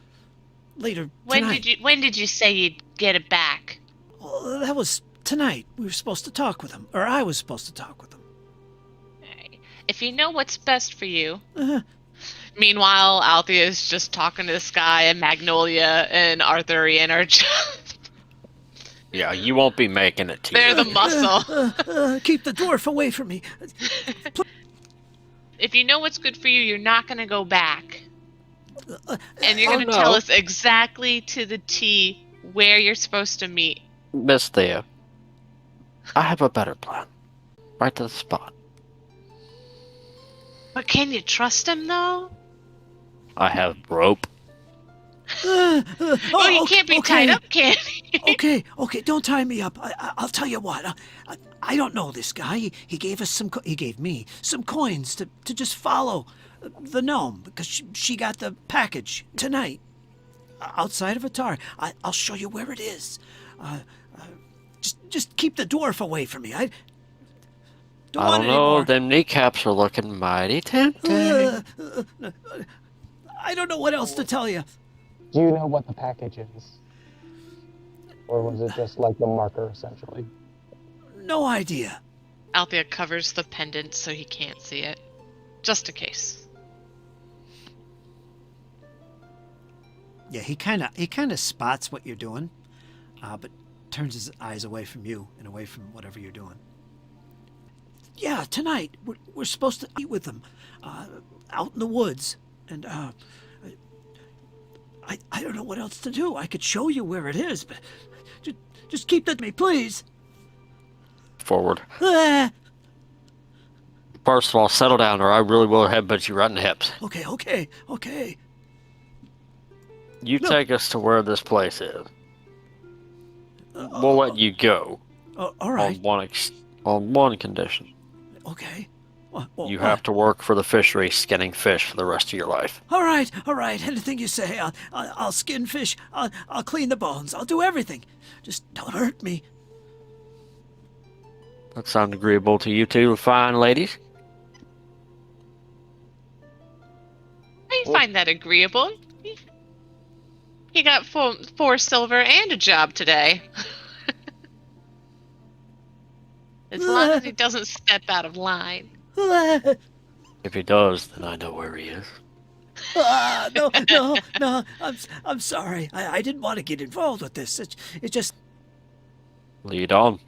Speaker 1: later tonight.
Speaker 2: When did you say you'd get it back?
Speaker 1: Well, that was tonight. We were supposed to talk with him, or I was supposed to talk with him.
Speaker 2: Alright. If you know what's best for you.
Speaker 1: Uh-huh.
Speaker 2: Meanwhile, Althea is just talking to this guy, and Magnolia and Arthurian are just...
Speaker 3: Yeah, you won't be making it to
Speaker 2: They're
Speaker 3: you.
Speaker 2: the muscle.
Speaker 1: Keep the dwarf away from me.
Speaker 2: If you know what's good for you, you're not going to go back. And you're
Speaker 3: Oh,
Speaker 2: going to
Speaker 3: no.
Speaker 2: tell us exactly to the T where you're supposed to meet.
Speaker 3: Miss Thea, I have a better plan. Right to the spot.
Speaker 2: But can you trust him, though?
Speaker 3: I have rope.
Speaker 2: Well, he can't be tied up, can he?
Speaker 1: Okay, don't tie me up. I'll tell you what. I don't know this guy. He gave us he gave me some coins to just follow the gnome because she got the package tonight outside of Atari. I'll show you where it is. Just keep the dwarf away from me. I don't
Speaker 3: I
Speaker 1: want
Speaker 3: don't
Speaker 1: it
Speaker 3: know.
Speaker 1: anymore.
Speaker 3: Them kneecaps are looking mighty tempting.
Speaker 1: I don't know what else to tell you.
Speaker 4: Do you know what the package is? Or was it just like the marker, essentially?
Speaker 1: No idea.
Speaker 2: Althea covers the pendant so he can't see it. Just in case.
Speaker 1: Yeah, he kind of spots what you're doing, but turns his eyes away from you and away from whatever you're doing. Yeah, tonight we're supposed to eat with them, out in the woods, and I don't know what else to do. I could show you where it is, but just keep that to me, please.
Speaker 3: Forward.
Speaker 1: Ah,
Speaker 3: First of all, settle down, or I really will headbutt you right in the hips.
Speaker 1: okay.
Speaker 3: You
Speaker 1: No.
Speaker 3: take us to where this place is. We'll let you go
Speaker 1: All right.
Speaker 3: on one condition.
Speaker 1: Okay.
Speaker 3: You have to work for the fishery, skinning fish for the rest of your life.
Speaker 1: All right. Anything you say. I'll skin fish. I'll clean the bones. I'll do everything. Just don't hurt me.
Speaker 3: That sounds agreeable to you two fine ladies.
Speaker 2: I find that agreeable. He got four silver and a job today. As long as he doesn't step out of line.
Speaker 3: If he does, then I know where he is.
Speaker 1: No. I'm sorry. I didn't want to get involved with this. It just.
Speaker 3: Lead on.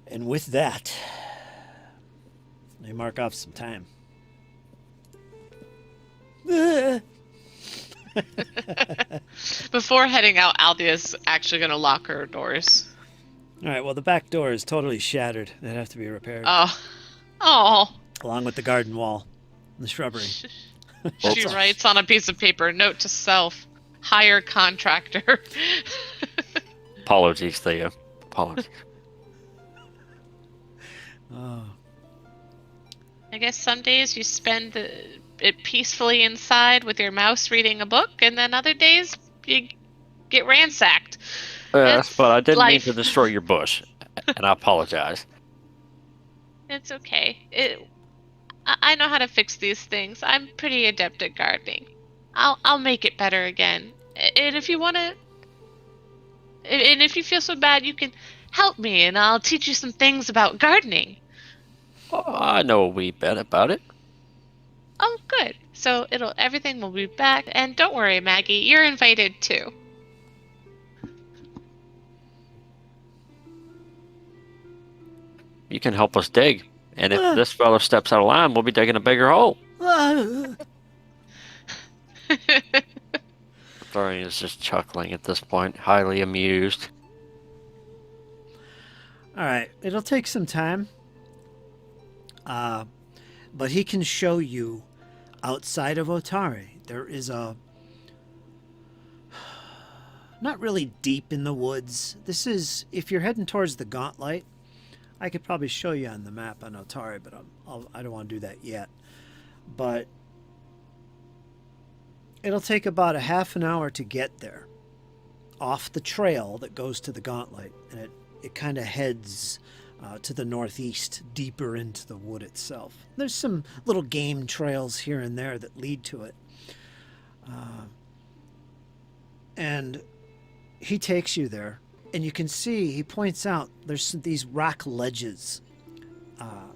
Speaker 1: And with that, they mark off some time.
Speaker 2: Before heading out, Althea's actually going to lock her doors.
Speaker 1: All right. Well, the back door is totally shattered. It'd have to be repaired,
Speaker 2: Oh.
Speaker 1: along with the garden wall, and the shrubbery.
Speaker 2: She writes on a piece of paper, note to self, hire contractor.
Speaker 3: Apologies, Thea. Apologies.
Speaker 1: Oh.
Speaker 2: I guess some days you spend it peacefully inside with your mouse reading a book, and then other days you get ransacked.
Speaker 3: Yes,
Speaker 2: It's
Speaker 3: but I didn't mean
Speaker 2: life.
Speaker 3: to destroy your bush, and I apologize.
Speaker 2: It's okay. I know how to fix these things. I'm pretty adept at gardening. I'll make it better again. And if you want to, and if you feel so bad, you can help me, and I'll teach you some things about gardening.
Speaker 3: Oh, I know a wee bit about it.
Speaker 2: Oh, good. So everything will be back, and don't worry, Maggie, you're invited too.
Speaker 3: You can help us dig, and if this fella steps out of line, we'll be digging a bigger hole. Thorian is just chuckling at this point, highly amused.
Speaker 1: All right. It'll take some time. But he can show you outside of Otari. There is not really deep in the woods. This is, if you're heading towards the Gauntlet, I could probably show you on the map on Otari, but I don't want to do that yet. But it'll take about a half an hour to get there, off the trail that goes to the Gauntlet, and it kind of heads to the northeast, deeper into the wood itself. There's some little game trails here and there that lead to it. And he takes you there, and you can see, he points out, there's these rock ledges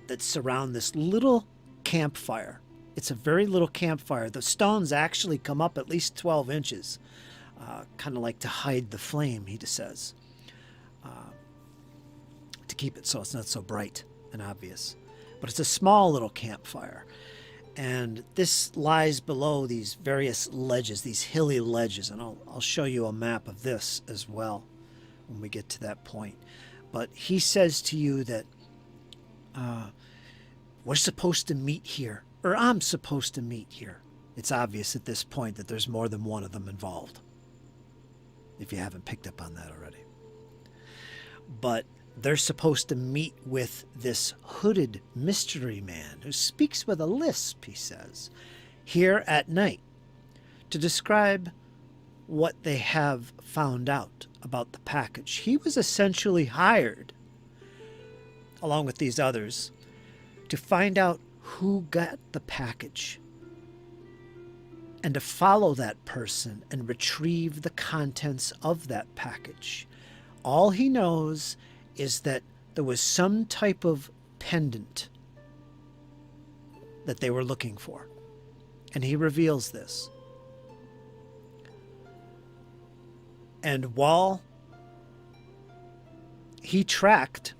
Speaker 1: that surround this little campfire. It's a very little campfire. The stones actually come up at least 12 inches, kind of like to hide the flame, he says. To keep it so it's not so bright and obvious. But it's a small little campfire. And this lies below these various ledges, these hilly ledges. And I'll show you a map of this as well when we get to that point. But he says to you that we're supposed to meet here, or I'm supposed to meet here. It's obvious at this point that there's more than one of them involved, if you haven't picked up on that already. But they're supposed to meet with this hooded mystery man who speaks with a lisp, he says, here at night, to describe what they have found out about the package. He was essentially hired, along with these others, to find out who got the package and to follow that person and retrieve the contents of that package. All he knows is that there was some type of pendant that they were looking for. And he reveals this. And while he tracked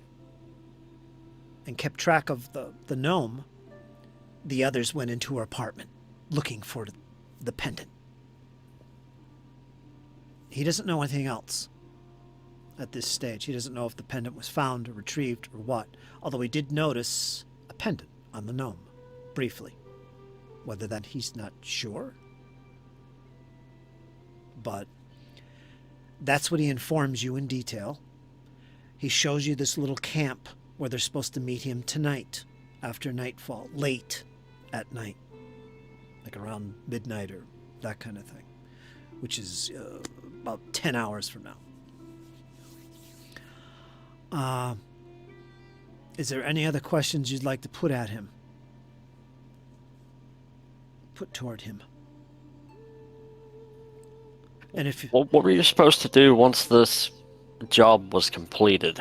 Speaker 1: and kept track of the gnome, the others went into her apartment looking for the pendant. He doesn't know anything else at this stage. He doesn't know if the pendant was found or retrieved or what, although he did notice a pendant on the gnome, briefly. Whether that he's not sure. But that's what he informs you in detail. He shows you this little camp where they're supposed to meet him tonight after nightfall, late at night, like around midnight or that kind of thing, which is about 10 hours from now. Is there any other questions you'd like to put at him? Put toward him? And if
Speaker 3: What were you supposed to do once this job was completed?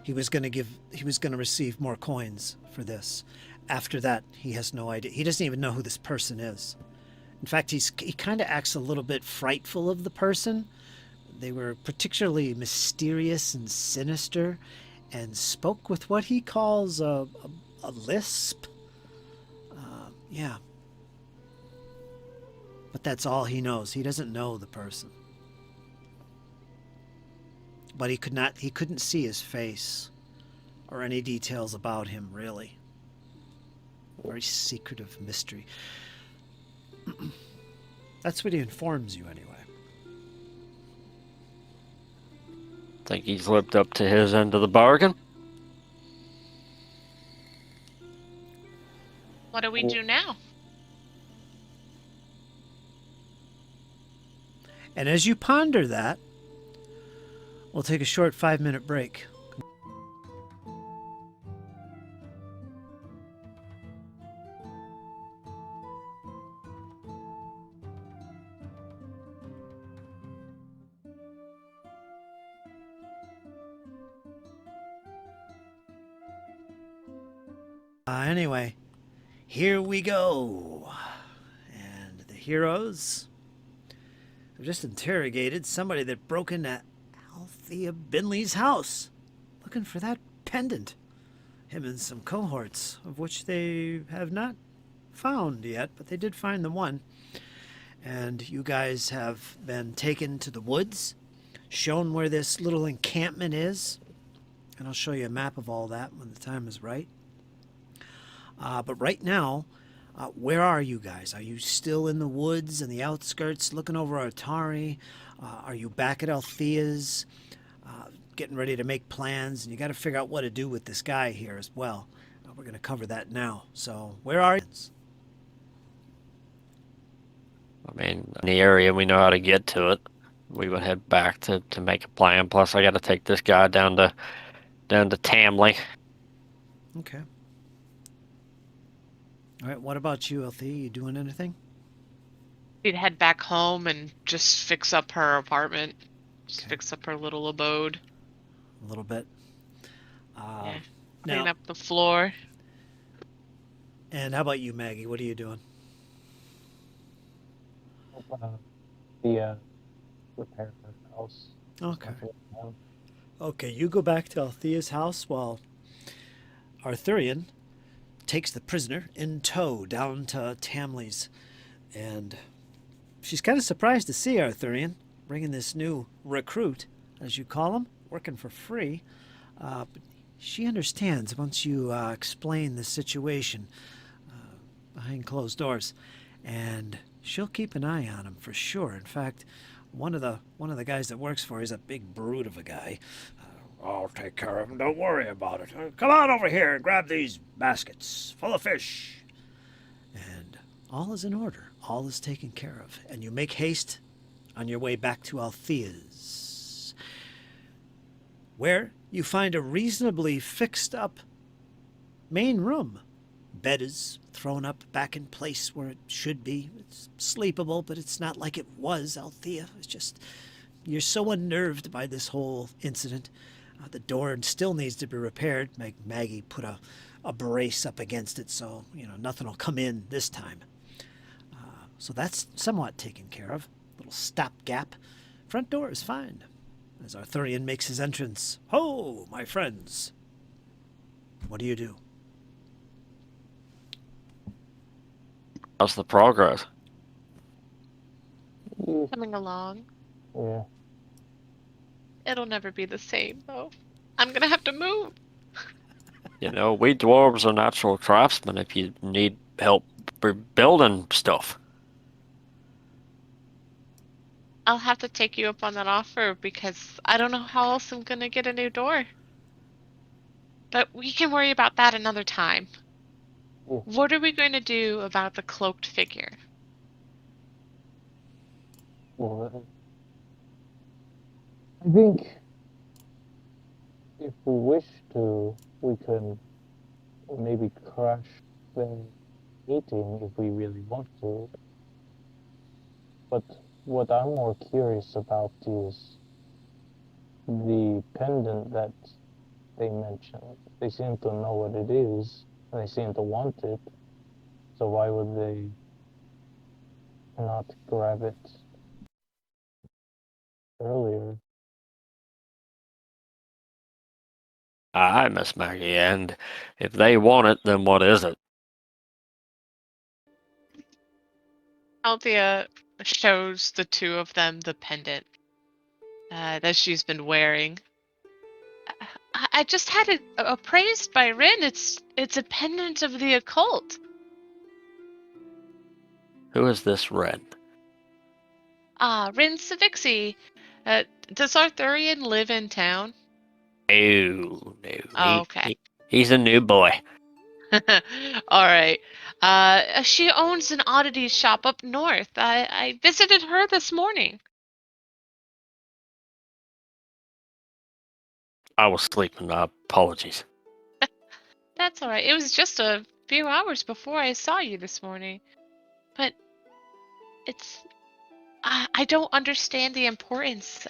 Speaker 1: he was going to receive more coins for this. After that, he has no idea. He doesn't even know who this person is. In fact, he kind of acts a little bit frightful of the person. They were particularly mysterious and sinister, and spoke with what he calls a lisp. Yeah. But that's all he knows. He doesn't know the person. But he couldn't see his face or any details about him, really. Very secretive mystery. That's what he informs you anyway.
Speaker 3: Think he's lived up to his end of the bargain?
Speaker 2: What do we do now?
Speaker 1: And as you ponder that, we'll take a short 5-minute break. Anyway, here we go. And the heroes have just interrogated somebody that broke into Thea Binley's house, looking for that pendant. Him and some cohorts, of which they have not found yet, but they did find the one. And you guys have been taken to the woods, shown where this little encampment is, and I'll show you a map of all that when the time is right. But right now, where are you guys? Are you still in the woods and the outskirts looking over Atari? Are you back at Althea's, getting ready to make plans? And you got to figure out what to do with this guy here as well. We're going to cover that now. So where are you?
Speaker 3: I mean, in the area, we know how to get to it. We would head back to make a plan. Plus, I got to take this guy down to Tamley.
Speaker 1: Okay. All right, what about you, Althea? You doing anything?
Speaker 2: She'd head back home and just fix up her apartment. Just
Speaker 1: Okay.
Speaker 2: fix up her little abode.
Speaker 1: A little bit.
Speaker 2: Yeah.
Speaker 1: Now,
Speaker 2: Clean up the floor.
Speaker 1: and how about you, Maggie? What are you doing?
Speaker 4: The repair her house.
Speaker 1: Okay.
Speaker 4: Um,
Speaker 1: Okay, you go back to Althea's house while Arthurian takes the prisoner in tow down to Tamley's. And she's kind of surprised to see Arthurian bringing this new recruit, as you call him, working for free. But she understands once you explain the situation behind closed doors. And she'll keep an eye on him for sure. In fact, one of the guys that works for her is a big brute of a guy. I'll take care of him. Don't worry about it. Come on over here and grab these baskets full of fish. And all is in order. all is taken care of, and you make haste on your way back to Althea's, where you find a reasonably fixed up main room. Bed is thrown up back in place where it should be. It's sleepable, but it's not like it was, Althea. It's just, you're so unnerved by this whole incident. The door still needs to be repaired. Maggie put a brace up against it, so, nothing will come in this time. So that's somewhat taken care of. Little stopgap. Front door is fine. As Arthurian makes his entrance, "Ho, my friends!" What do you do?
Speaker 3: How's the progress?
Speaker 2: Coming along.
Speaker 4: Yeah.
Speaker 2: It'll never be the same, though. I'm gonna have to move.
Speaker 3: We dwarves are natural craftsmen if you need help building stuff.
Speaker 2: I'll have to take you up on that offer because I don't know how else I'm gonna get a new door. But we can worry about that another time.
Speaker 4: Yeah.
Speaker 2: What are we going to do about the cloaked figure?
Speaker 4: Well, I think if we wish to, we can maybe crash the meeting if we really want to. But what I'm more curious about is the pendant that they mentioned. They seem to know what it is, and they seem to want it. So why would they not grab it earlier?
Speaker 3: Aye, Miss Maggie, and if they want it, then what is it?
Speaker 2: Althea shows the two of them the pendant that she's been wearing. I just had it appraised by Rin. It's a pendant of the occult.
Speaker 3: Who is this Red?
Speaker 2: Rin Savixi. Does Arthurian live in town?
Speaker 3: No.
Speaker 2: Oh, okay.
Speaker 3: He's a new boy.
Speaker 2: All right. She owns an oddities shop up north. I visited her this morning.
Speaker 3: I was sleeping. Apologies.
Speaker 2: That's all right. It was just a few hours before I saw you this morning. But it's... I don't understand the importance.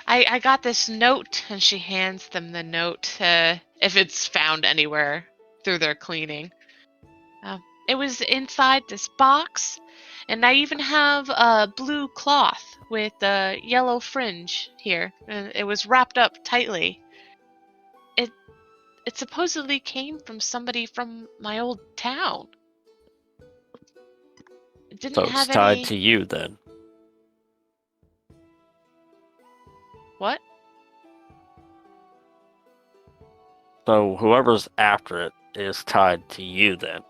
Speaker 2: I got this note, and she hands them the note, if it's found anywhere through their cleaning. It was inside this box, and I even have a blue cloth with a yellow fringe here. It was wrapped up tightly. It supposedly came from somebody from my old town. It didn't
Speaker 3: So it's
Speaker 2: have
Speaker 3: tied
Speaker 2: any...
Speaker 3: to you then.
Speaker 2: What?
Speaker 3: So whoever's after it is tied to you then.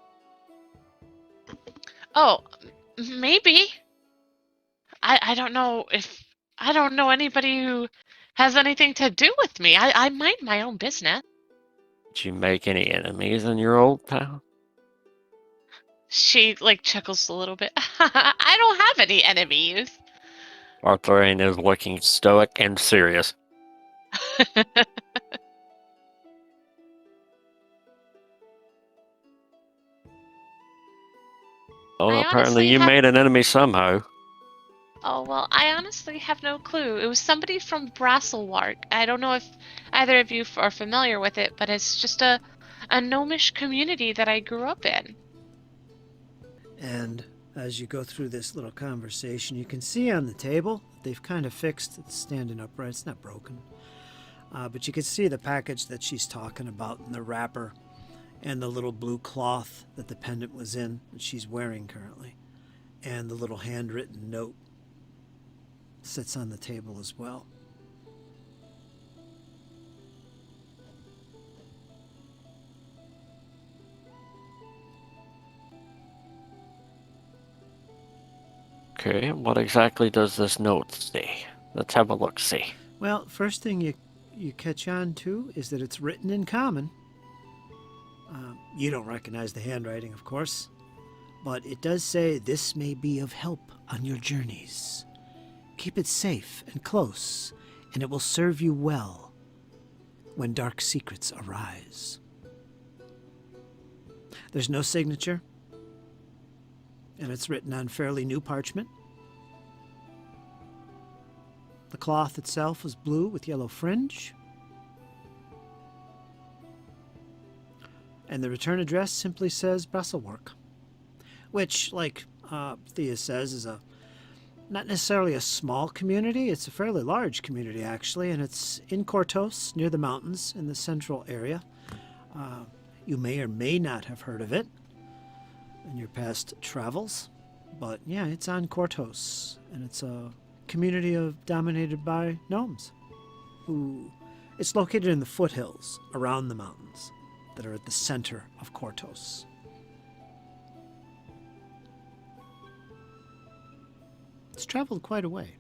Speaker 2: Oh, maybe. I don't know if... I don't know anybody who has anything to do with me. I mind my own business.
Speaker 3: Did you make any enemies in your old town?
Speaker 2: She, chuckles a little bit. I don't have any enemies.
Speaker 3: Arthurian is looking stoic and serious. Well,
Speaker 2: I
Speaker 3: apparently
Speaker 2: honestly
Speaker 3: you
Speaker 2: have...
Speaker 3: made an enemy somehow.
Speaker 2: Oh, well, I honestly have no clue. It was somebody from Brasselwark. I don't know if either of you are familiar with it, but it's just a gnomish community that I grew up in.
Speaker 1: And as you go through this little conversation, you can see on the table, they've kind of fixed, it's standing upright, it's not broken. But you can see the package that she's talking about in the wrapper and the little blue cloth that the pendant was in that she's wearing currently. And the little handwritten note sits on the table as well.
Speaker 3: Okay, what exactly does this note say? Let's have a look-see.
Speaker 1: Well, first thing you catch on to is that it's written in common. You don't recognize the handwriting, of course. but it does say this may be of help on your journeys. Keep it safe and close, and it will serve you well when dark secrets arise. There's no signature, and it's written on fairly new parchment. The cloth itself is blue with yellow fringe. And the return address simply says Brusselwork, which, like Thea says, is not necessarily a small community. It's a fairly large community, actually, and it's in Kortos, near the mountains in the central area. You may or may not have heard of it in your past travels, but yeah, it's on Kortos, and it's a community dominated by gnomes. It's located in the foothills around the mountains that are at the center of Kortos. It's traveled quite a way,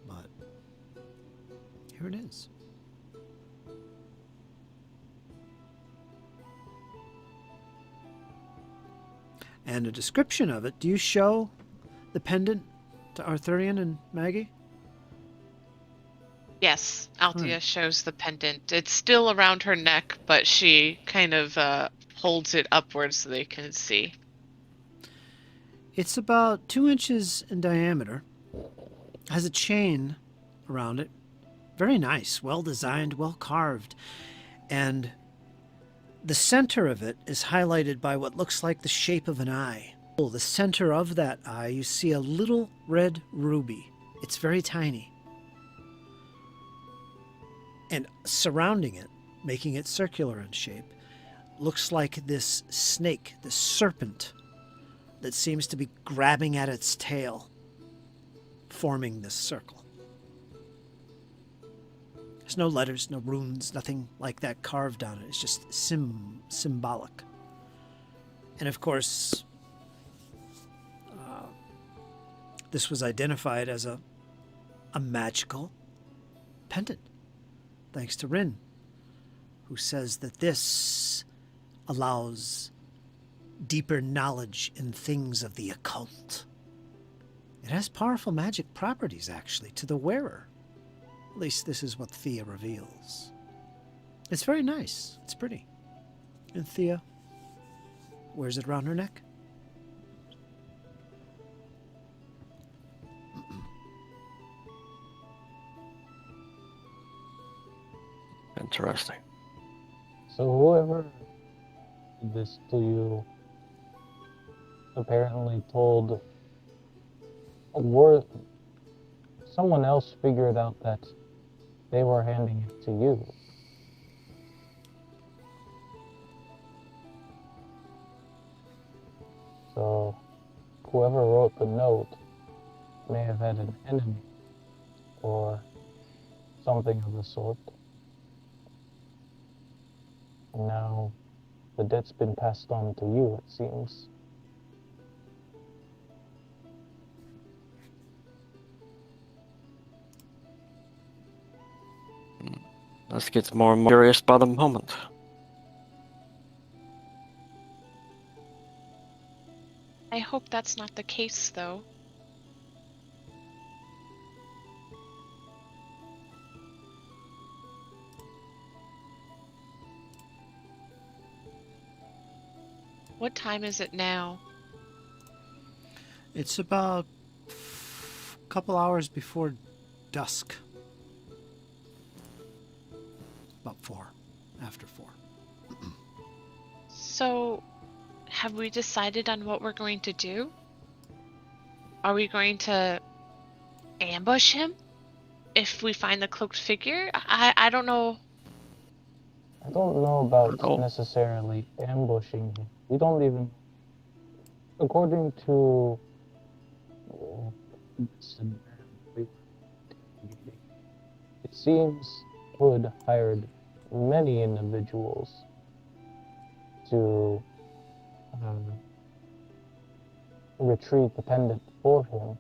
Speaker 1: but here it is. And a description of it. Do you show the pendant to Arthurian and Maggie?
Speaker 2: Yes, Althea
Speaker 1: Right.
Speaker 2: shows the pendant. It's still around her neck, but she kind of holds it upwards so they can see.
Speaker 1: It's about 2 inches in diameter. Has a chain around it. Very nice, well designed, well carved. And the center of it is highlighted by what looks like the shape of an eye. The center of that eye, you see a little red ruby. It's very tiny. And surrounding it, making it circular in shape, looks like this snake, this serpent that seems to be grabbing at its tail, forming this circle. There's no letters, no runes, nothing like that carved on it. It's just symbolic. And of course, this was identified as a magical pendant, thanks to Rin, who says that this allows deeper knowledge in things of the occult. It has powerful magic properties, actually, to the wearer. At least this is what Thea reveals. It's very nice. It's pretty. And Thea wears it around her neck.
Speaker 3: Interesting.
Speaker 4: So whoever did this to you apparently told someone else figured out that they were handing it to you. So whoever wrote the note may have had an enemy or something of the sort. Now the debt's been passed on to you, it seems.
Speaker 3: This gets more and more curious by the moment.
Speaker 2: I hope that's not the case, though. What time is it now?
Speaker 1: It's about a couple hours before dusk. About 4, after 4.
Speaker 2: So, have we decided on what we're going to do? Are we going to ambush him if we find the cloaked figure? I don't know.
Speaker 4: I don't know about
Speaker 3: Oh.
Speaker 4: necessarily ambushing him. We don't even, according to it seems Hood hired many individuals to retrieve the pendant for him,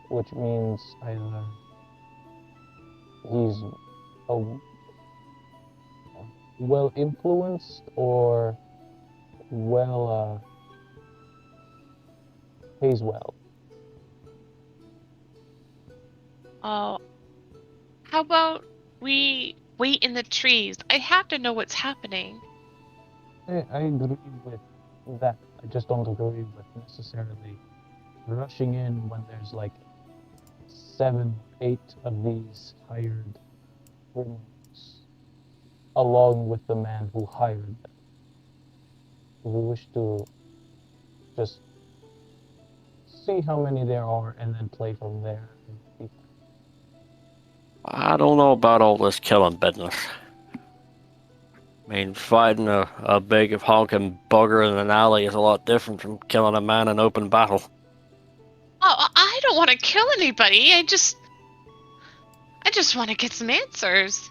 Speaker 4: which means either he's well influenced or well pays well.
Speaker 2: Oh, how about we wait in the trees? I have to know what's happening.
Speaker 4: I agree with that. I just don't agree with necessarily rushing in when there's like 7, 8 of these hired criminals, along with the man who hired them. We wish to just see how many there are and then play from there.
Speaker 3: I don't know about all this killing business. I mean, fighting a big honking bugger in an alley is a lot different from killing a man in open battle.
Speaker 2: Oh, I don't want to kill anybody. I just want to get some answers.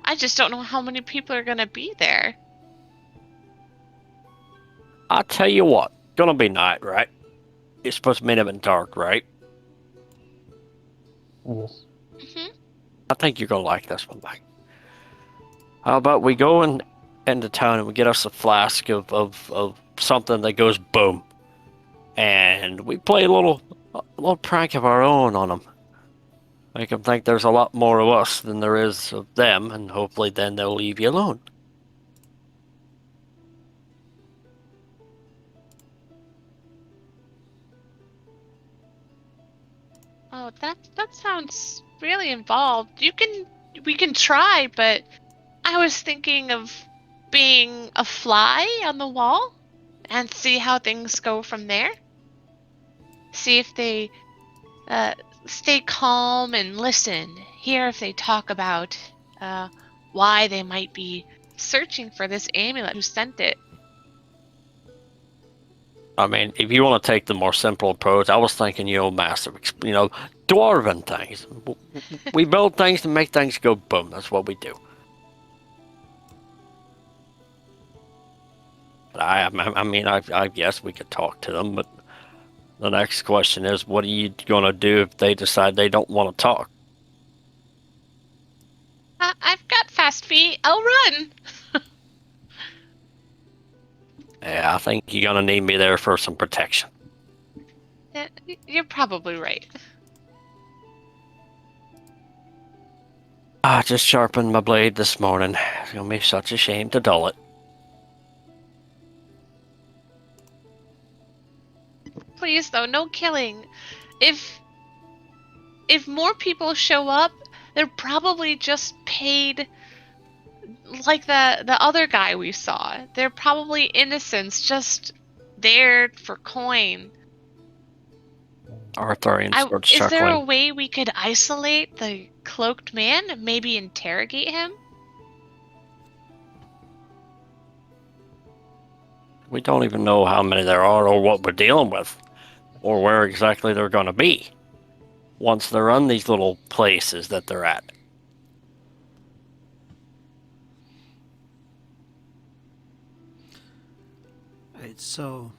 Speaker 2: I just don't know how many people are gonna be there.
Speaker 3: I tell you what, gonna be night, right? It's supposed to mean it been dark, right?
Speaker 4: Yes.
Speaker 3: I think you're gonna like this one, Mike. How about we go into town and we get us a flask of something that goes boom, and we play a little prank of our own on them. Make them think there's a lot more of us than there is of them, and hopefully then they'll leave you alone.
Speaker 2: Oh, that sounds really involved. We can try, but I was thinking of being a fly on the wall and see how things go from there. See if they stay calm and listen. Hear if they talk about why they might be searching for this amulet, who sent it.
Speaker 3: I mean, if you want to take the more simple approach, I was thinking, massive, dwarven things. We build things to make things go boom. That's what we do. But I guess we could talk to them, but the next question is, what are you going to do if they decide they don't want to talk?
Speaker 2: I've got fast feet. I'll run.
Speaker 3: Yeah, I think you're going to need me there for some protection.
Speaker 2: Yeah, you're probably right.
Speaker 3: I just sharpened my blade this morning. It's going to be such a shame to dull it.
Speaker 2: Please, though, no killing. If more people show up, they're probably just paid like the other guy we saw. They're probably innocents, just there for coin.
Speaker 3: Arthurian starts
Speaker 2: Is there a
Speaker 3: chuckling.
Speaker 2: way we could isolate the cloaked man and maybe interrogate him?
Speaker 3: We don't even know how many there are or what we're dealing with, or where exactly they're going to be once they're on these little places that they're at.
Speaker 1: Right, so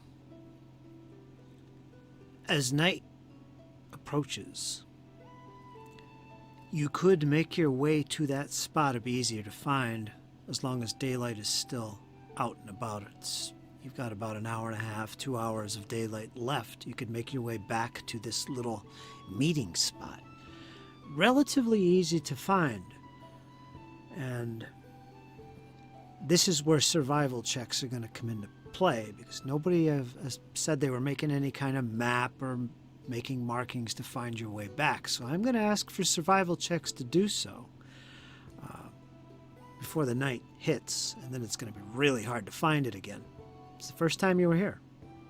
Speaker 1: as night approaches, you could make your way to that spot. It'd be easier to find as long as daylight is still out and about. You've got about an hour and a half, 2 hours of daylight left. You could make your way back to this little meeting spot. Relatively easy to find. And this is where survival checks are going to come into play, because nobody has said they were making any kind of map or making markings to find your way back. So I'm going to ask for survival checks to do so before the night hits, and then it's going to be really hard to find it again. It's the first time you were here.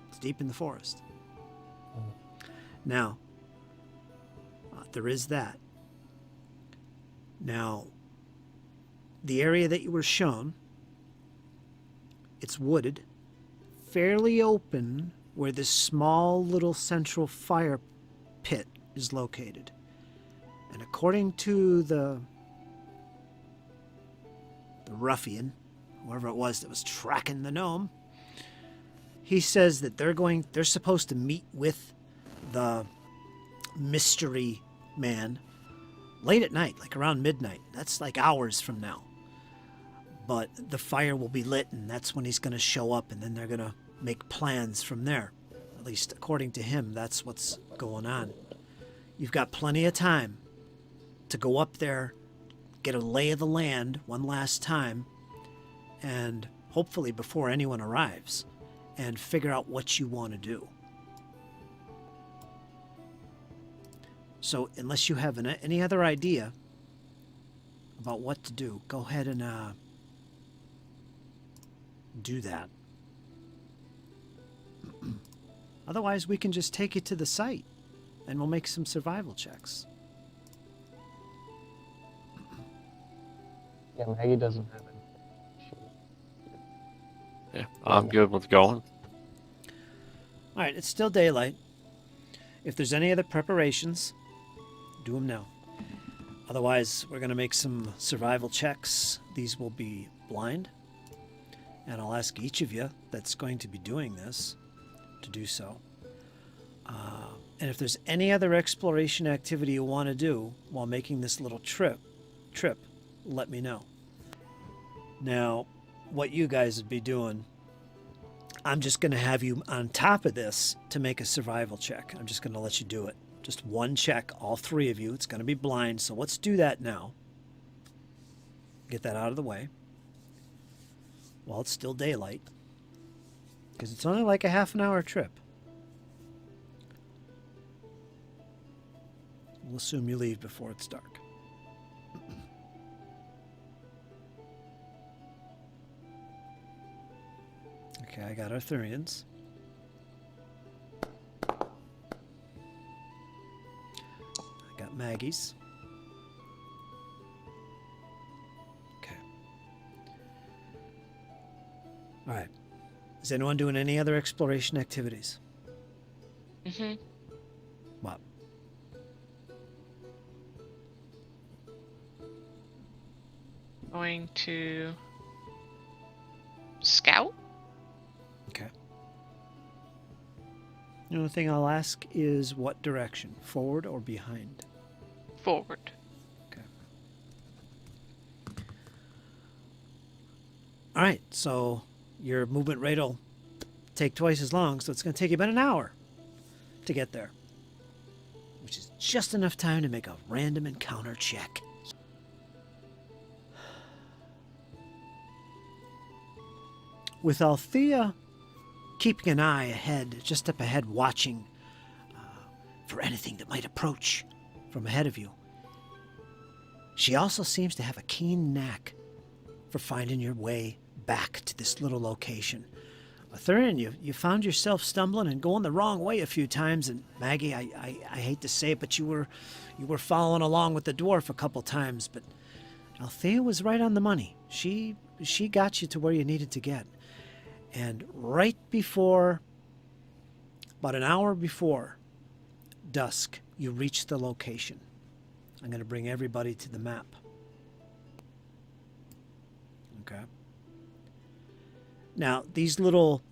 Speaker 1: It's deep in the forest. Now, there is that. Now, the area that you were shown, it's wooded, fairly open, where this small little central fire pit is located. And according to the ruffian, whoever it was that was tracking the gnome, he says that they're supposed to meet with the mystery man late at night, like around midnight. That's like hours from now. But the fire will be lit, and that's when he's going to show up, and then they're going to make plans from there. At least according to him, that's what's going on. You've got plenty of time to go up there, get a lay of the land one last time, and hopefully before anyone arrives, and figure out what you want to do. So unless you have any other idea about what to do, go ahead and do that. Otherwise, we can just take you to the site and we'll make some survival checks.
Speaker 4: Yeah, Maggie doesn't have any.
Speaker 3: Yeah, I'm good with going.
Speaker 1: All right, it's still daylight. If there's any other preparations, do them now. Otherwise, we're going to make some survival checks. These will be blind. And I'll ask each of you that's going to be doing this to do so. And if there's any other exploration activity you want to do while making this little trip, let me know. Now, what you guys would be doing, I'm just going to have you on top of this to make a survival check. I'm just going to let you do it. Just one check, all three of you. It's going to be blind, so let's do that now. Get that out of the way while it's still daylight, because it's only like a half an hour trip. We'll assume you leave before it's dark. Okay, I got Arthurians. I got Maggie's. Okay. All right. Is anyone doing any other exploration activities?
Speaker 2: Mm-hmm.
Speaker 1: What?
Speaker 2: Going to scout?
Speaker 1: Okay. The only thing I'll ask is what direction, forward or behind?
Speaker 2: Forward.
Speaker 1: Okay. All right, so your movement rate will take twice as long, so it's going to take you about an hour to get there, which is just enough time to make a random encounter check. With Althea keeping an eye ahead, just up ahead, watching for anything that might approach from ahead of you, she also seems to have a keen knack for finding your way back to this little location. Arthurian, you found yourself stumbling and going the wrong way a few times, and Maggie, I hate to say it, but you were following along with the dwarf a couple times, but Althea was right on the money. She got you to where you needed to get. And right before, about an hour before dusk, you reach the location. I'm going to bring everybody to the map. Okay. Now, these little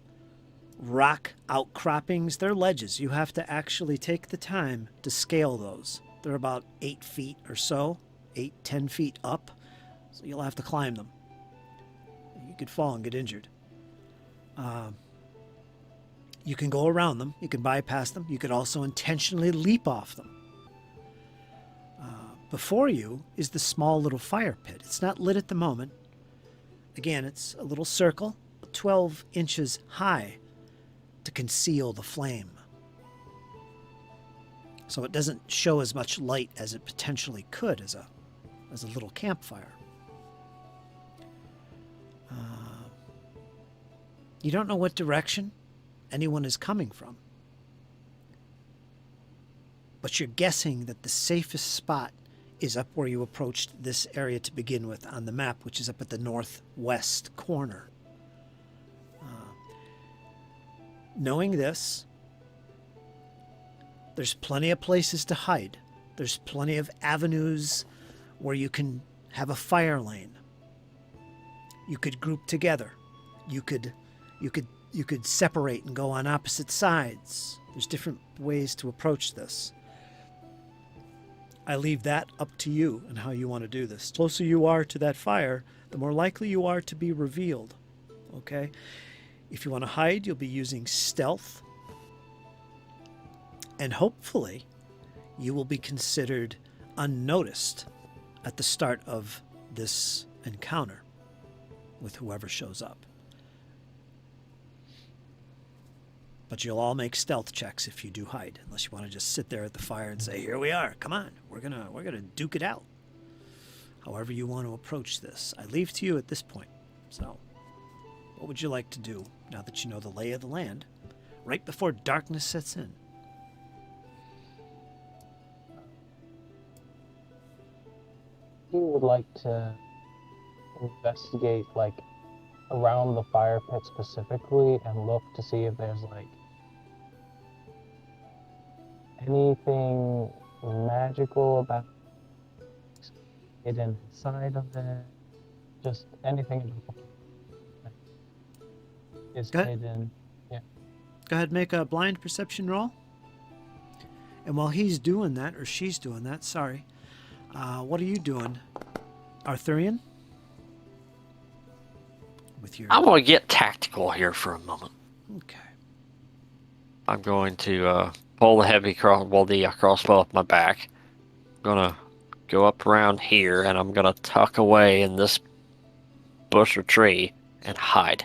Speaker 1: rock outcroppings, they're ledges. You have to actually take the time to scale those. They're about 8 feet or so, 10 feet up. So you'll have to climb them. You could fall and get injured. You can go around them. You can bypass them. You could also intentionally leap off them. Before you is the small little fire pit. It's not lit at the moment. Again, it's a little circle, 12 inches high, to conceal the flame. So it doesn't show as much light as it potentially could as a little campfire. You don't know what direction anyone is coming from, but you're guessing that the safest spot is up where you approached this area to begin with on the map, which is up at the northwest corner. Knowing this, there's plenty of places to hide. There's plenty of avenues where you can have a fire lane. You could group together. You could separate and go on opposite sides. There's different ways to approach this. I leave that up to you and how you want to do this. The closer you are to that fire, the more likely you are to be revealed. Okay? If you want to hide, you'll be using stealth. And hopefully, you will be considered unnoticed at the start of this encounter with whoever shows up. But you'll all make stealth checks if you do hide, unless you want to just sit there at the fire and say, "Here we are. Come on, we're gonna duke it out." However you want to approach this, I leave to you at this point. So, what would you like to do now that you know the lay of the land, right before darkness sets in?
Speaker 4: He would like to investigate, like, around the fire pit specifically and look to see if there's, like, anything magical about hidden inside of it. Just anything that is
Speaker 1: Go ahead.
Speaker 4: hidden. Yeah.
Speaker 1: Go ahead and make a blind perception roll. And while he's doing that, or she's doing that, sorry, what are you doing, Arthurian? With your...
Speaker 3: I'm going to get tactical here for a moment.
Speaker 1: Okay.
Speaker 3: I'm going to pull the crossbow off my back. I'm going to go up around here, and I'm going to tuck away in this bush or tree and hide.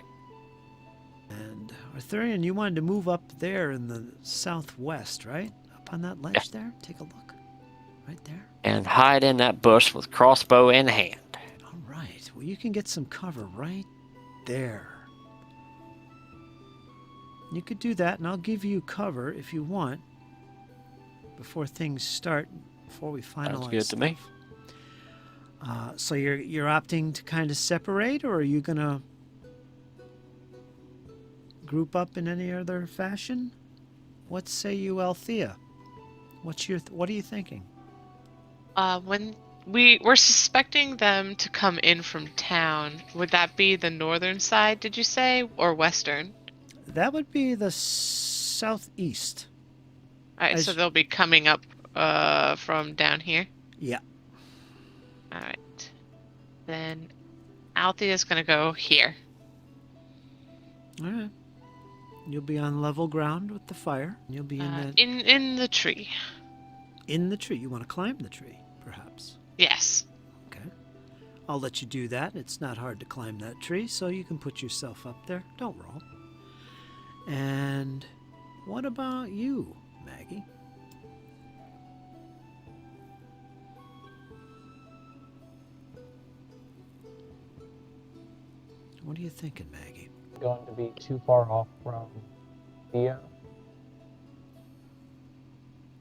Speaker 1: And Arthurian, you wanted to move up there in the southwest, right? Up on that ledge there? Take a look. Right there.
Speaker 3: And hide in that bush with crossbow in hand.
Speaker 1: All right. Well, you can get some cover right there. You could do that, and I'll give you cover if you want before things start, before we finalize.
Speaker 3: Sounds good to me.
Speaker 1: So you're opting to kind of separate, or are you gonna group up in any other fashion? What say you, Althea? What are you thinking?
Speaker 2: When we're suspecting them to come in from town, would that be the northern side, did you say, or western?
Speaker 1: That would be the southeast.
Speaker 2: All right, so they'll be coming up from down here?
Speaker 1: Yeah.
Speaker 2: All right. Then Althea's going to go here.
Speaker 1: All right. You'll be on level ground with the fire. You'll be
Speaker 2: In the tree.
Speaker 1: In the tree. You want to climb the tree, perhaps?
Speaker 2: Yes.
Speaker 1: Okay. I'll let you do that. It's not hard to climb that tree, so you can put yourself up there. Don't roll. And what about you, Maggie? What are you thinking, Maggie?
Speaker 4: Going to be too far off from Thea.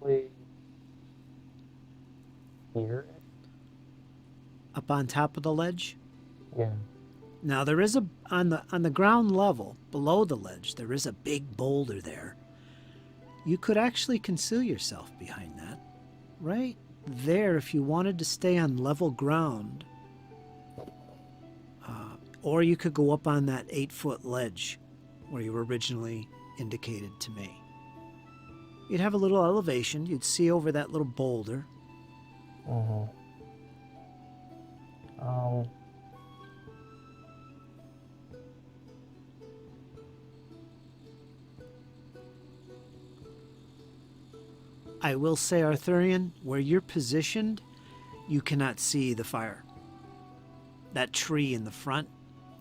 Speaker 4: Probably here.
Speaker 1: Up on top of the ledge?
Speaker 4: Yeah.
Speaker 1: Now there is on the ground level below the ledge, there is a big boulder there. You could actually conceal yourself behind that. Right there, if you wanted to stay on level ground. Or you could go up on that 8-foot ledge where you were originally indicated to me. You'd have a little elevation. You'd see over that little boulder.
Speaker 4: Mm-hmm.
Speaker 1: I will say, Arthurian, where you're positioned, you cannot see the fire. That tree in the front,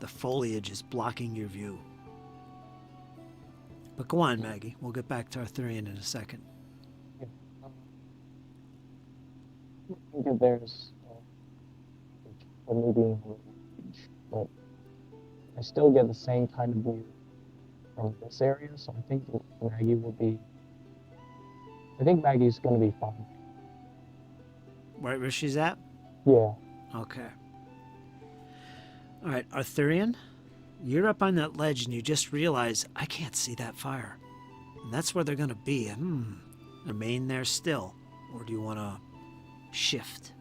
Speaker 1: the foliage is blocking your view. But go on, Maggie. We'll get back to Arthurian in a second.
Speaker 4: I think there's for me being on the beach, but I still get the same kind of view from this area, so I think Maggie will be. I think Maggie's gonna be fine.
Speaker 1: Right where she's at?
Speaker 4: Yeah.
Speaker 1: Okay. All right, Arthurian, you're up on that ledge and you just realize, I can't see that fire. And that's where they're going to be. Remain there still. Or do you want to shift?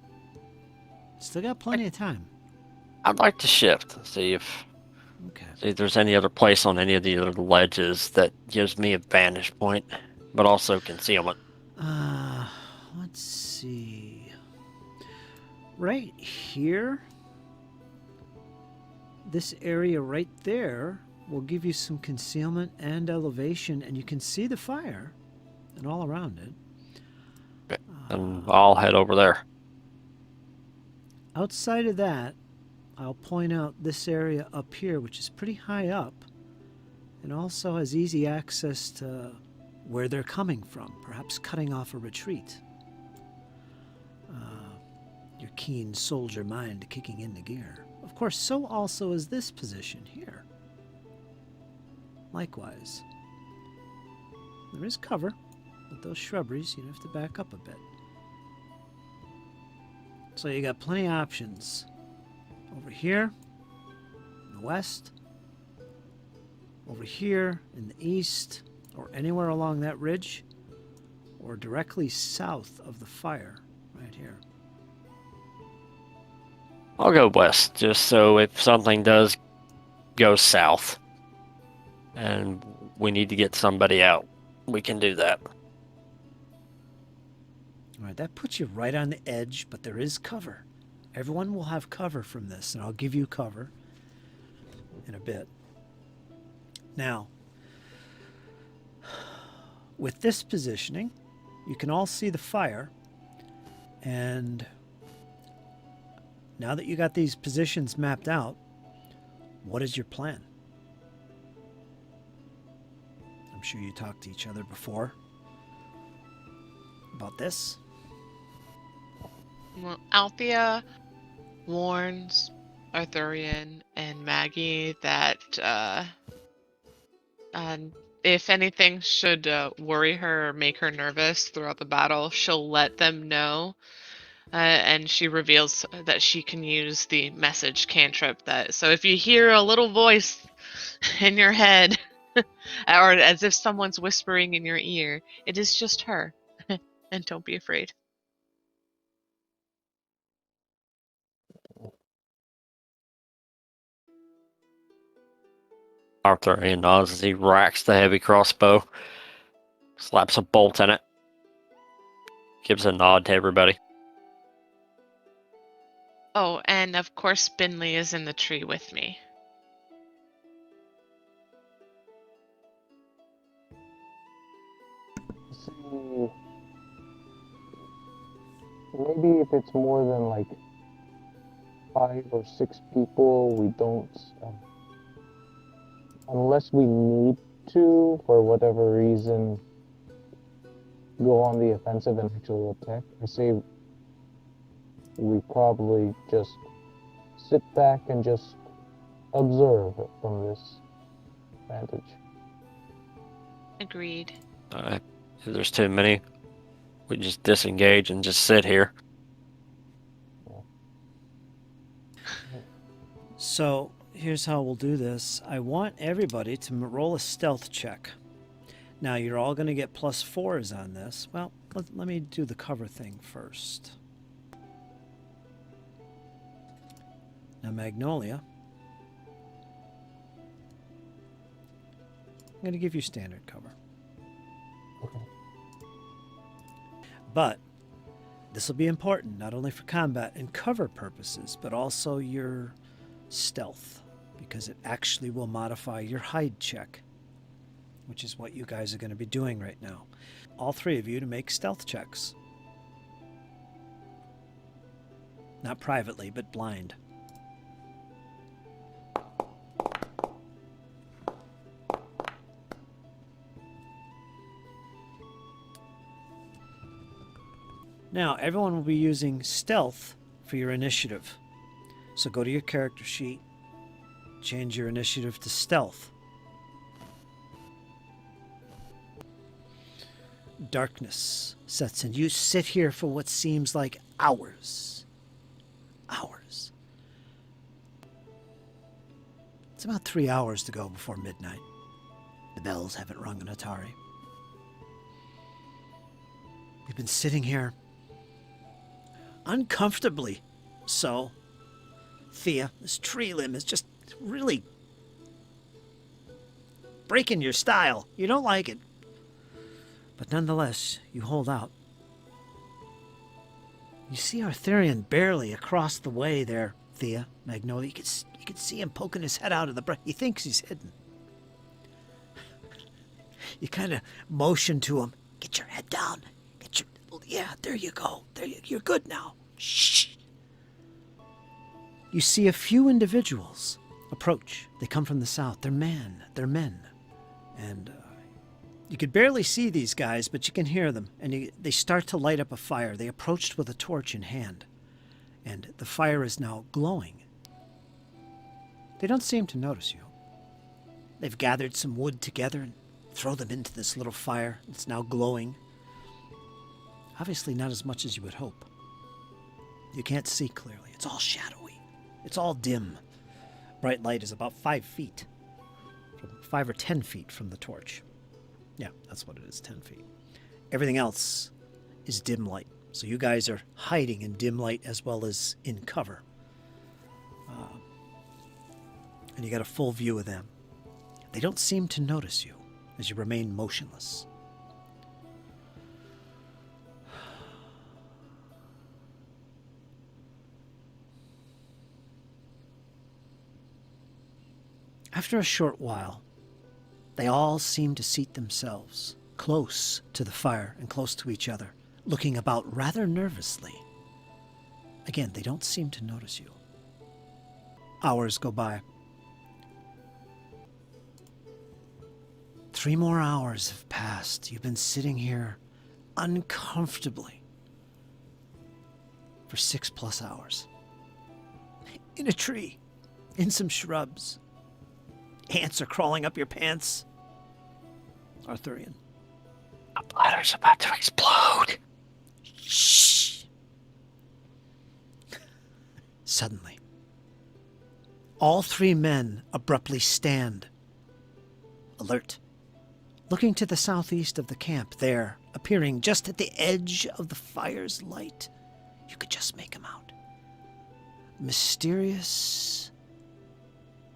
Speaker 1: Still got plenty of time.
Speaker 3: I'd like to shift and see if there's any other place on any of the other ledges that gives me a vantage point, but also concealment.
Speaker 1: Let's see. Right here, this area right there will give you some concealment and elevation, and you can see the fire and all around it.
Speaker 3: And I'll head over there.
Speaker 1: Outside of that, I'll point out this area up here, which is pretty high up, and also has easy access to where they're coming from, perhaps cutting off a retreat. Your keen soldier mind kicking into gear. Of course, so also is this position here. Likewise. There is cover, but those shrubberies, you'd have to back up a bit. So you got plenty of options. Over here, in the west, over here in the east, or anywhere along that ridge, or directly south of the fire, right here.
Speaker 3: I'll go west, just so if something does go south and we need to get somebody out, we can do that.
Speaker 1: All right, that puts you right on the edge, but there is cover. Everyone will have cover from this, and I'll give you cover in a bit. Now, with this positioning, you can all see the fire, and now that you got these positions mapped out, what is your plan? I'm sure you talked to each other before about this.
Speaker 2: Well, Althea warns Arthurian and Maggie that if anything should worry her or make her nervous throughout the battle, she'll let them know. And she reveals that she can use the message cantrip. So if you hear a little voice in your head, or as if someone's whispering in your ear, it is just her. And don't be afraid.
Speaker 3: Arthurian nods as he racks the heavy crossbow, slaps a bolt in it, gives a nod to everybody.
Speaker 2: Oh, and of course Binley is in the tree with me.
Speaker 4: See, maybe if it's more than like 5 or 6 people, we don't, unless we need to, for whatever reason, go on the offensive and actually attack. I say we probably just sit back and just observe from this vantage.
Speaker 2: Agreed.
Speaker 3: If there's too many, we just disengage and just sit here.
Speaker 1: So here's how we'll do this. I want everybody to roll a stealth check. Now you're all going to get +4s on this. Well, let me do the cover thing first. Now Magnolia, I'm going to give you standard cover.
Speaker 4: Okay.
Speaker 1: But this will be important, not only for combat and cover purposes, but also your stealth, because it actually will modify your hide check, which is what you guys are going to be doing right now. All 3 of you to make stealth checks. Not privately, but blind. Now, everyone will be using stealth for your initiative. So go to your character sheet, change your initiative to stealth. Darkness sets in. You sit here for what seems like hours. Hours. It's about 3 hours to go before midnight. The bells haven't rung in Atari. We've been sitting here uncomfortably so. Thea, this tree limb is just really breaking your style. You don't like it. But nonetheless, you hold out. You see Arthurian barely across the way there, Thea, Magnolia. You can see him poking his head out of the brush. He thinks he's hidden. You kind of motion to him. Get your head down. Yeah, there you go. You're good now. Shh. You see a few individuals approach. They come from the south. They're men. And you could barely see these guys, but you can hear them. And they start to light up a fire. They approached with a torch in hand. And the fire is now glowing. They don't seem to notice you. They've gathered some wood together and throw them into this little fire. It's now glowing. Obviously not as much as you would hope. You can't see clearly. It's all shadowy. It's all dim. Bright light is about 5 feet. 5 or 10 feet from the torch. Yeah, that's what it is, 10 feet. Everything else is dim light. So you guys are hiding in dim light as well as in cover. And you got a full view of them. They don't seem to notice you as you remain motionless. After a short while, they all seem to seat themselves close to the fire and close to each other, looking about rather nervously. Again, they don't seem to notice you. Hours go by. 3 more hours have passed. You've been sitting here uncomfortably for 6+ hours. In a tree, in some shrubs. Ants are crawling up your pants. Arthurian.
Speaker 3: My bladder's about to explode.
Speaker 1: Shh. Suddenly, all 3 men abruptly stand, alert, looking to the southeast of the camp. There, appearing just at the edge of the fire's light. You could just make him out. Mysterious,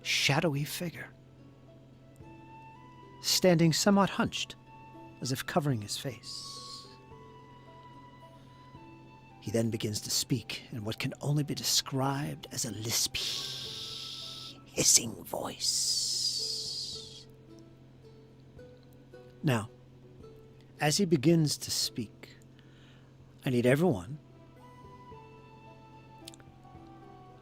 Speaker 1: shadowy figure, standing somewhat hunched, as if covering his face. He then begins to speak in what can only be described as a lispy, hissing voice. Now, as he begins to speak, I need everyone,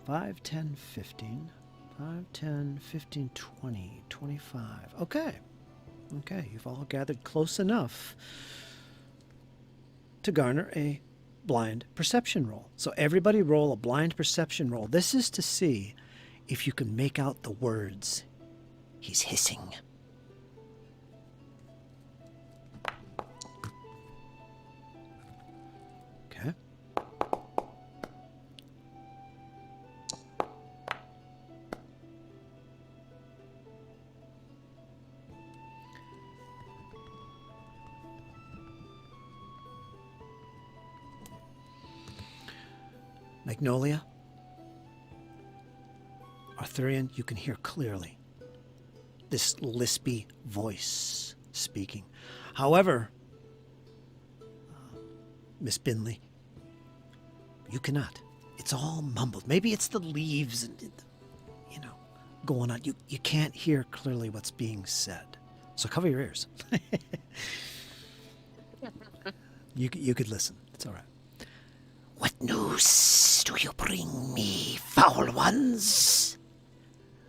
Speaker 1: 5, 10, 15, 5, 10, 15, 20, 25. Okay, you've all gathered close enough to garner a blind perception roll. So everybody roll a blind perception roll. This is to see if you can make out the words he's hissing. Okay. Magnolia, Arthurian, you can hear clearly this lispy voice speaking. However, Miss Binley, you cannot. It's all mumbled. Maybe it's the leaves and, going on. You can't hear clearly what's being said. So cover your ears. You could listen. It's all right. What news do you bring me, foul ones?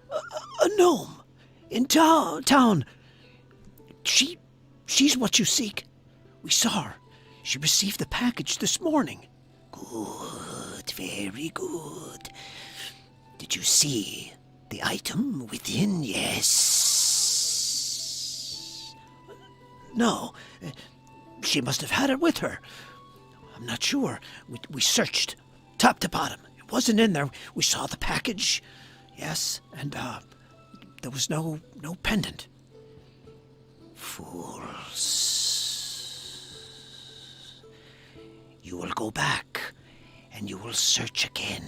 Speaker 1: A gnome in town. She's what you seek. We saw her. She received the package this morning. Good, very good. Did you see the item within? Yes. No, she must have had it with her. I'm not sure. We searched top to bottom. It wasn't in there. We saw the package. Yes, and there was no pendant. Fools. You will go back, and you will search again.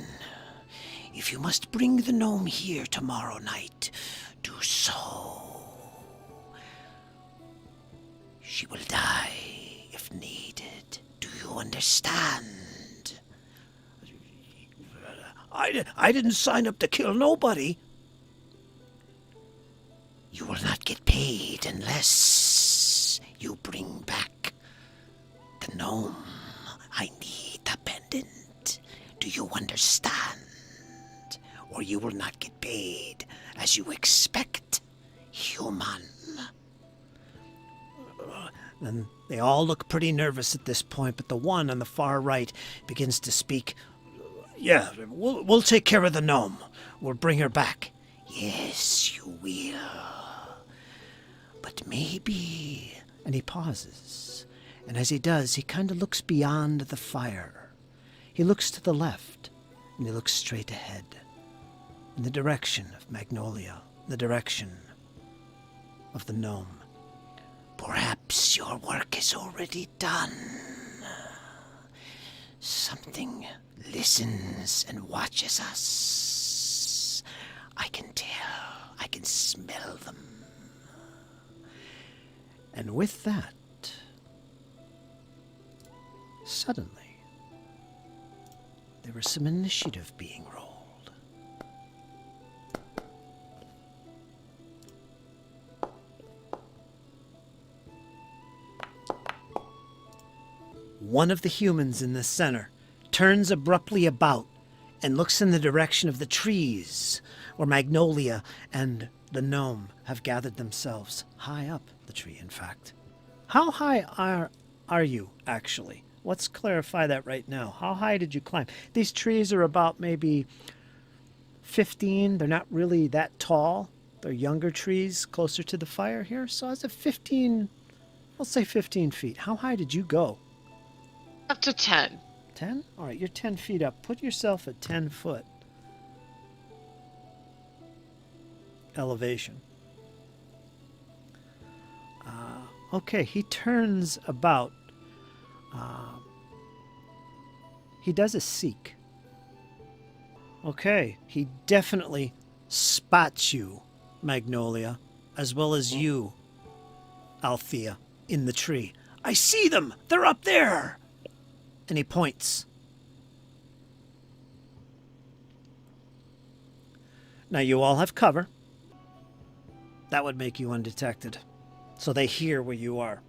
Speaker 1: If you must bring the gnome here tomorrow night, do so. She will die if needed. Do you understand? I didn't sign up to kill nobody. You will not get paid unless... gnome, I need the pendant. Do you understand? Or you will not get paid as you expect, human. And they all look pretty nervous at this point, but the one on the far right begins to speak. Yeah, we'll take care of the gnome. We'll bring her back. Yes, you will. But maybe... And he pauses. And as he does, he kind of looks beyond the fire. He looks to the left, and he looks straight ahead. In the direction of Magnolia, the direction of the gnome. Perhaps your work is already done. Something listens and watches us. I can tell. I can smell them. And with that, suddenly, there was some initiative being rolled. One of the humans in the center turns abruptly about and looks in the direction of the trees where Magnolia and the gnome have gathered themselves. High up the tree, in fact. How high are you, actually? Let's clarify that right now. How high did you climb? These trees are about maybe 15. They're not really that tall. They're younger trees closer to the fire here. So it's a 15, let's say 15 feet. How high did you go?
Speaker 2: Up to 10.
Speaker 1: 10? All right, you're 10 feet up. Put yourself at 10 foot elevation. Okay, he turns about. He does a seek. Okay, he definitely spots you, Magnolia, as well as you, Althea, in the tree. I see them! They're up there! And he points. Now you all have cover. That would make you undetected. So they hear where you are.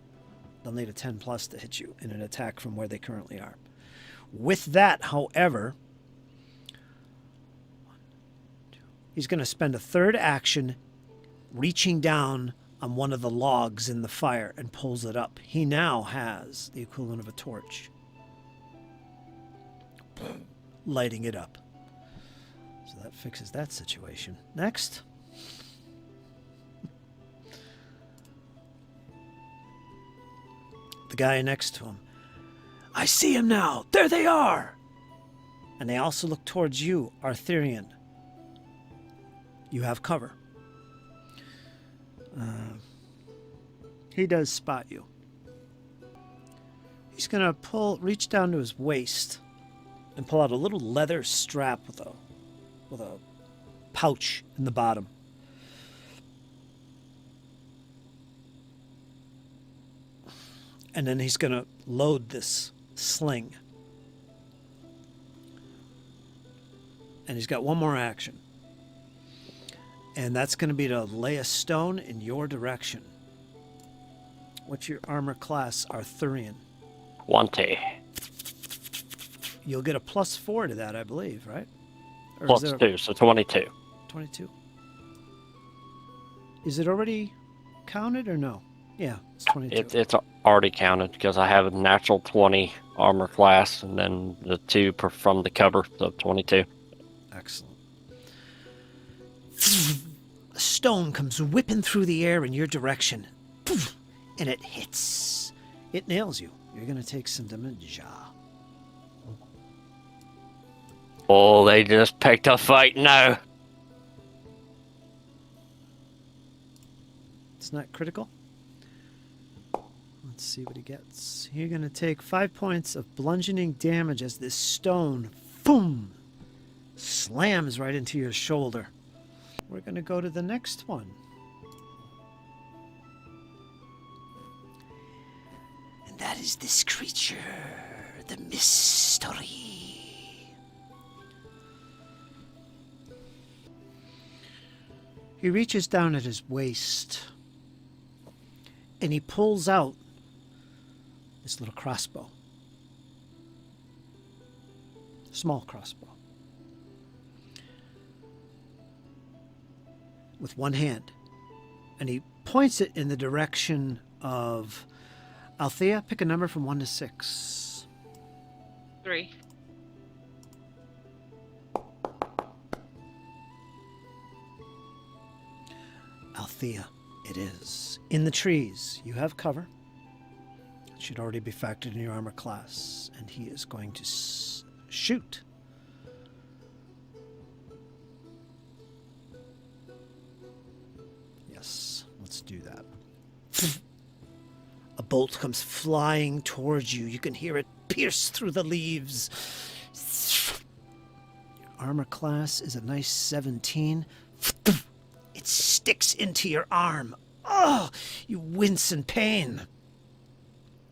Speaker 1: They'll need a 10 plus to hit you in an attack from where they currently are. With that, however, he's going to spend a third action reaching down on one of the logs in the fire and pulls it up. He now has the equivalent of a torch. Lighting it up. So that fixes that situation. Next. The guy next to him. I see him now. There they are. And they also look towards you, Arthurian. You have cover. He does spot you. He's going to reach down to his waist and pull out a little leather strap with a pouch in the bottom. And then he's going to load this sling. And he's got one more action. And that's going to be to lay a stone in your direction. What's your armor class, Arthurian?
Speaker 3: 20.
Speaker 1: You'll get a +4 to that, I believe, right? Or
Speaker 3: Plus
Speaker 1: is it
Speaker 3: 2, so 22.
Speaker 1: 22. Is it already counted or no? Yeah, it's 22.
Speaker 3: It's already counted because I have a natural 20 armor class and then the 2 from the cover, so 22.
Speaker 1: Excellent. A stone comes whipping through the air in your direction, and it hits. It nails you. You're going to take some damage.
Speaker 3: Oh, they just picked a fight now.
Speaker 1: It's not critical. Let's see what he gets. You're going to take 5 points of bludgeoning damage as this stone, boom, slams right into your shoulder. We're going to go to the next one. And that is this creature, the mystery. He reaches down at his waist and he pulls out this little crossbow. Small crossbow. With one hand. And he points it in the direction of Althea. Pick a number from 1 to 6.
Speaker 2: 3.
Speaker 1: Althea, it is. In the trees, you have cover. It should already be factored in your armor class. And he is going to shoot. Yes, let's do that. A bolt comes flying towards you. You can hear it pierce through the leaves. Your armor class is a nice 17. It sticks into your arm. Oh, you wince in pain.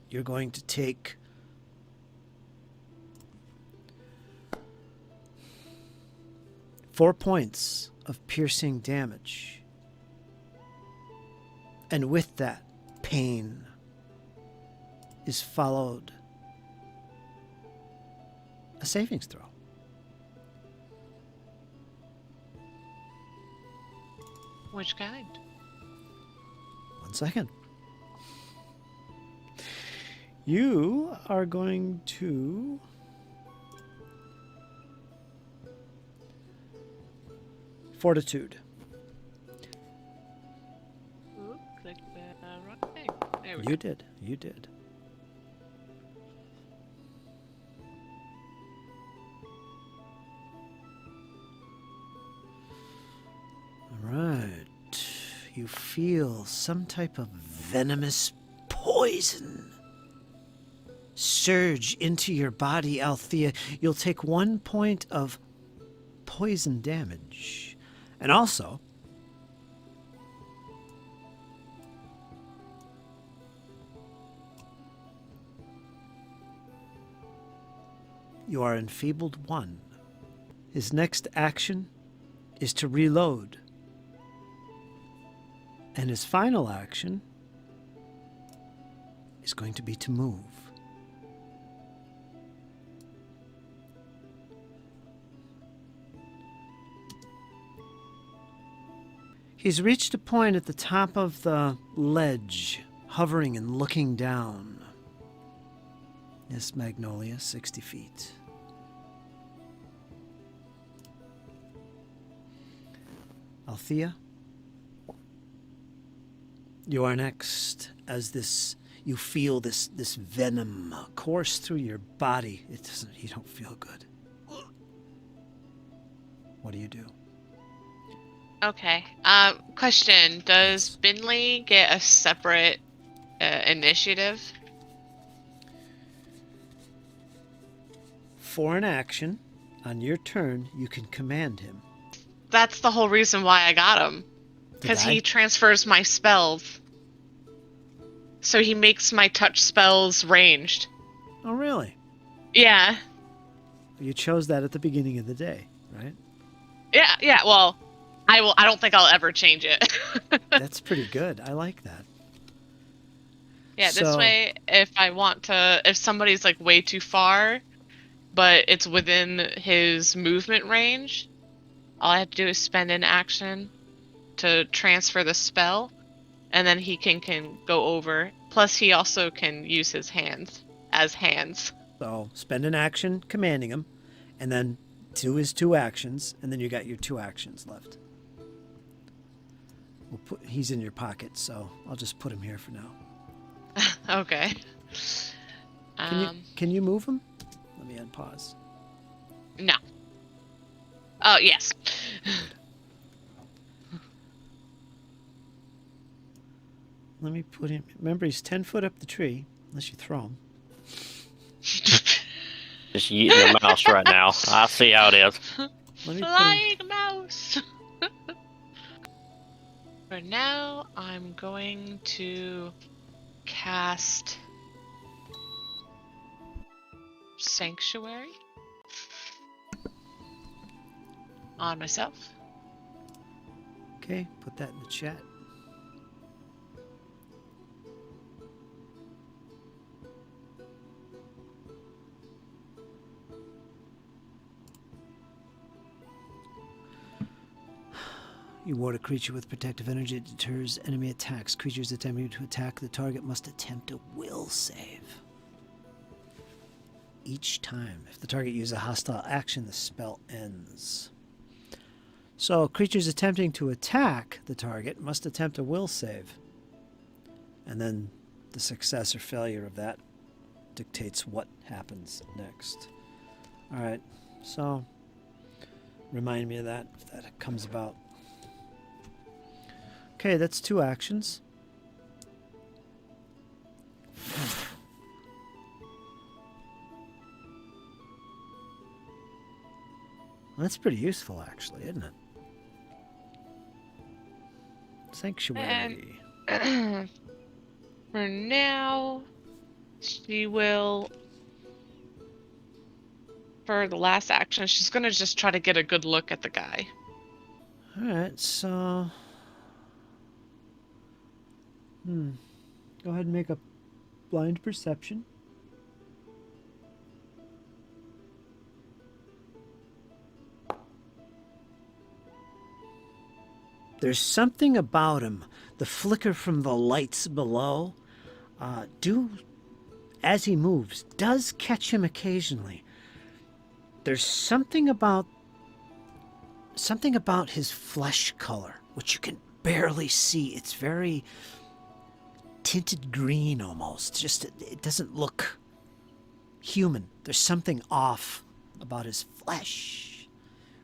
Speaker 1: You're going to take 4 points of piercing damage. And with that, pain is followed a savings throw.
Speaker 2: Which kind?
Speaker 1: 1 second. You are going to Fortitude.
Speaker 2: Ooh, click the wrong thing. There we
Speaker 1: You
Speaker 2: go.
Speaker 1: did. You did. All right. You feel some type of venomous poison surge into your body, Althea. You'll take 1 point of poison damage. And also, you are enfeebled 1. His next action is to reload. And his final action is going to be to move. He's reached a point at the top of the ledge, hovering and looking down. Yes, Magnolia, 60 feet. Althea, you are next. As you feel this venom course through your body. You don't feel good. What do you do?
Speaker 2: Okay. Question. Does Binley get a separate initiative?
Speaker 1: For an action, on your turn, you can command him.
Speaker 2: That's the whole reason why I got him. Because he transfers my spells. So he makes my touch spells ranged.
Speaker 1: Oh, really?
Speaker 2: Yeah.
Speaker 1: You chose that at the beginning of the day, right?
Speaker 2: Yeah, well, I don't think I'll ever change it.
Speaker 1: That's pretty good. I like that.
Speaker 2: Yeah, this way, if somebody's like way too far, but it's within his movement range, all I have to do is spend an action to transfer the spell, and then he can go over. Plus, he also can use his hands as hands.
Speaker 1: So spend an action commanding him, and then do his 2 actions, and then you got your 2 actions left. He's in your pocket, so I'll just put him here for now.
Speaker 2: Okay.
Speaker 1: Can you move him? Let me unpause.
Speaker 2: No. Oh, yes.
Speaker 1: Let me put him. Remember, he's 10 foot up the tree, unless you throw him.
Speaker 3: Just eating the mouse right now. I see how it is.
Speaker 1: Let me
Speaker 2: Flying mouse! For now, I'm going to cast Sanctuary on myself.
Speaker 1: Okay, put that in the chat. You ward a creature with protective energy. It deters enemy attacks. Creatures attempting to attack the target must attempt a will save. Each time. If the target uses a hostile action, the spell ends. So, creatures attempting to attack the target must attempt a will save. And then the success or failure of that dictates what happens next. Alright, so remind me of that if that comes about. Okay, that's 2 actions. That's pretty useful, actually, isn't it? Sanctuary.
Speaker 2: For now, she will. For the last action, she's gonna just try to get a good look at the guy.
Speaker 1: Alright, so... Go ahead and make a blind perception. There's something about him. The flicker from the lights below, as he moves, does catch him occasionally. There's something about his flesh color, which you can barely see. It's very tinted green almost. Just, it doesn't look human. There's something off about his flesh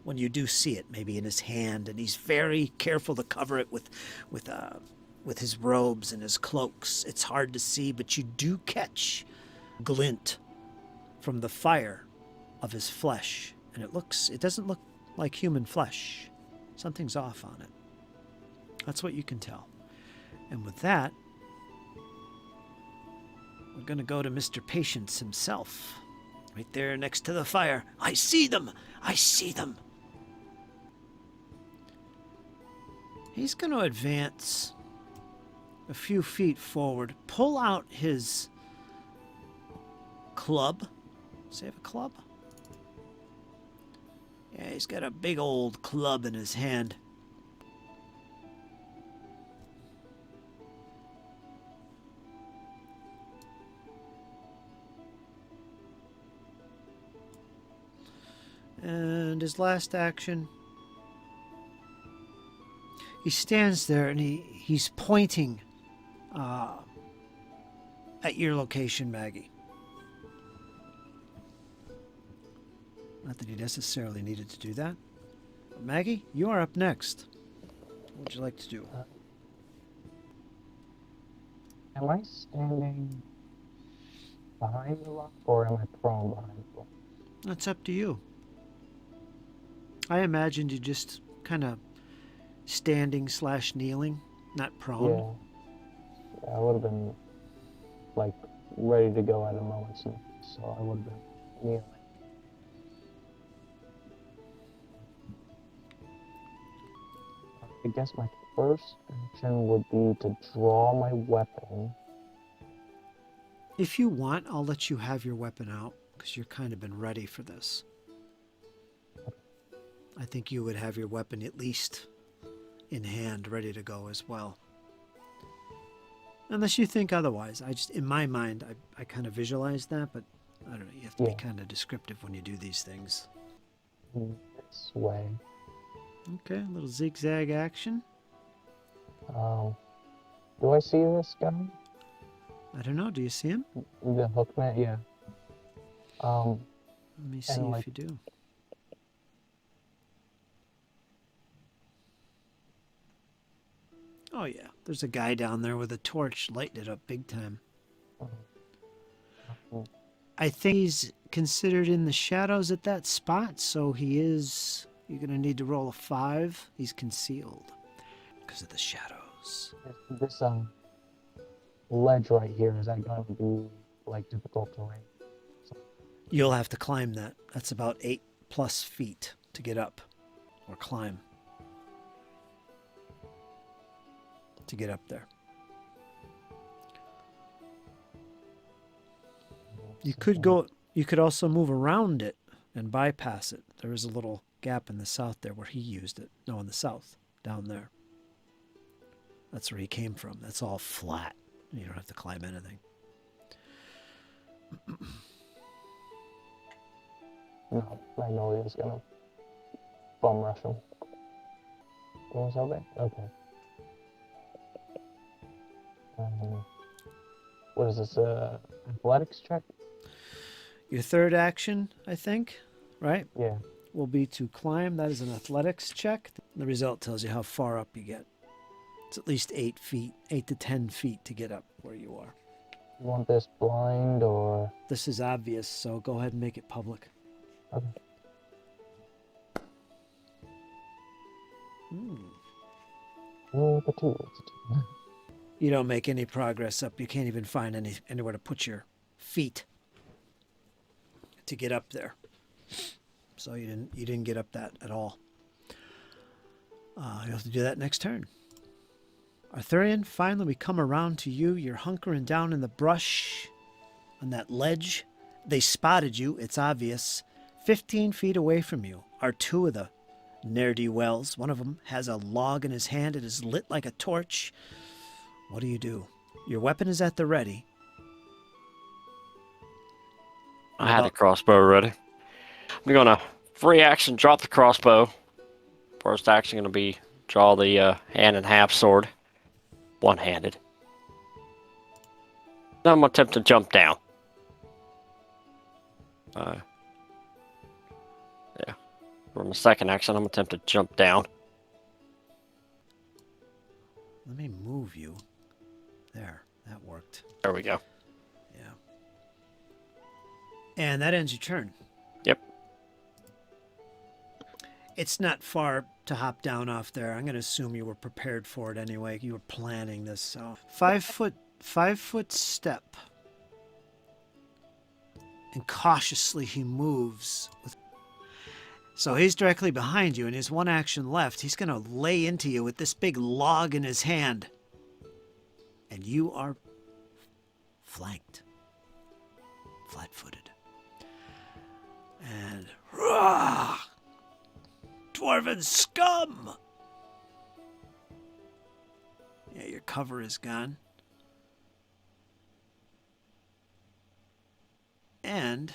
Speaker 1: when you do see it, maybe in his hand, and he's very careful to cover it with his robes and his cloaks. It's hard to see, but you do catch glint from the fire of his flesh, and it doesn't look like human flesh. Something's off on it. That's what you can tell. And with that, we're going to go to Mr. Patience himself. Right there next to the fire. I see them! I see them! He's going to advance a few feet forward, pull out his club. Does he have a club? Yeah, he's got a big old club in his hand. And his last action, he stands there and he's pointing at your location, Maggie. Not that he necessarily needed to do that. But Maggie, you are up next. What would you like to do?
Speaker 4: Am I standing behind the rock or am I prone behind the rock?
Speaker 1: That's up to you. I imagined you just kind of standing / kneeling, not prone.
Speaker 4: Yeah, I would have been like ready to go at a moment's notice, so I would have been kneeling. I guess my first action would be to draw my weapon.
Speaker 1: If you want, I'll let you have your weapon out, because you've kind of been ready for this. I think you would have your weapon at least in hand, ready to go as well. Unless you think otherwise. In my mind, I kind of visualize that, but I don't know, you have to be kind of descriptive when you do these things.
Speaker 4: This way.
Speaker 1: Okay, a little zigzag action.
Speaker 4: Do I see this guy?
Speaker 1: I don't know, do you see him?
Speaker 4: The hookman, yeah.
Speaker 1: Let me see if
Speaker 4: like,
Speaker 1: you do. Oh yeah, there's a guy down there with a torch lighting it up big time. I think he's considered in the shadows at that spot, so you're going to need to roll a 5. He's concealed because of the shadows.
Speaker 4: This ledge right here, is that going to be like difficult terrain?
Speaker 1: You'll have to climb that. That's about 8+ feet to get up or climb to get up there. You could also move around it and bypass it. There is a little gap in the south there where he used it. No, in the south. down there. That's where he came from. That's all flat. You don't have to climb anything.
Speaker 4: No, Magnolia's gonna bum rush him. What was that? Okay. What is this? Athletics check?
Speaker 1: Your third action, I think, right,
Speaker 4: Yeah.
Speaker 1: will be to climb. That is an athletics check. The result tells you how far up you get. It's at least 8 feet, 8 to 10 feet to get up where you are.
Speaker 4: You want this blind or?
Speaker 1: This is obvious, so go ahead and make it public.
Speaker 4: Okay. Oh, it's a 2. It's a 2.
Speaker 1: You don't make any progress up. You can't even find anywhere to put your feet to get up there. So you didn't get up that at all. You have to do that next turn. Arthurian, finally we come around to you. You're hunkering down in the brush on that ledge. They spotted you. It's obvious. 15 feet away from you are 2 of the ne'er-do-wells. One of them has a log in his hand. It is lit like a torch. What do you do? Your weapon is at the ready.
Speaker 3: I had a crossbow ready. I'm gonna free action drop the crossbow. First action gonna be draw the hand and half sword, one-handed. Then I'm gonna attempt to jump down. Yeah. For my second action, I'm gonna attempt to jump down.
Speaker 1: Let me move you. There, that worked.
Speaker 3: There we go.
Speaker 1: Yeah. And that ends your turn.
Speaker 3: Yep.
Speaker 1: It's not far to hop down off there. I'm going to assume you were prepared for it anyway. You were planning this. So 5 foot step. And cautiously he moves. So he's directly behind you, and his one action left. He's going to lay into you with this big log in his hand. And you are flanked. Flat-footed. And rah! Dwarven scum! Yeah, your cover is gone. And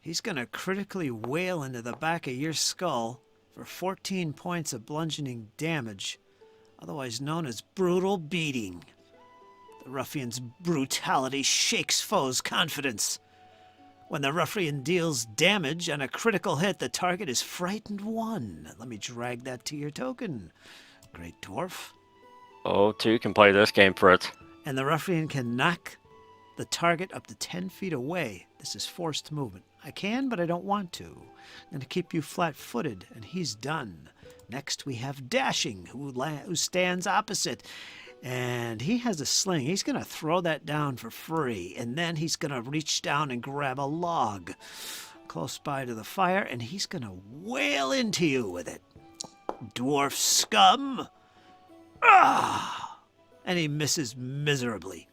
Speaker 1: he's going to critically wail into the back of your skull for 14 points of bludgeoning damage, otherwise known as brutal beating. The ruffian's brutality shakes foes' confidence. When the ruffian deals damage on a critical hit, the target is frightened 1. Let me drag that to your token, Great Dwarf.
Speaker 3: Oh, 2 can play this game, Fritz.
Speaker 1: And the ruffian can knock the target up to 10 feet away. This is forced movement. I can, but I don't want to. I'm going to keep you flat-footed, and he's done. Next, we have Dashing, who stands opposite. And he has a sling. He's going to throw that down for free. And then he's going to reach down and grab a log close by to the fire. And he's going to wail into you with it. Dwarf scum. Ah! And he misses miserably.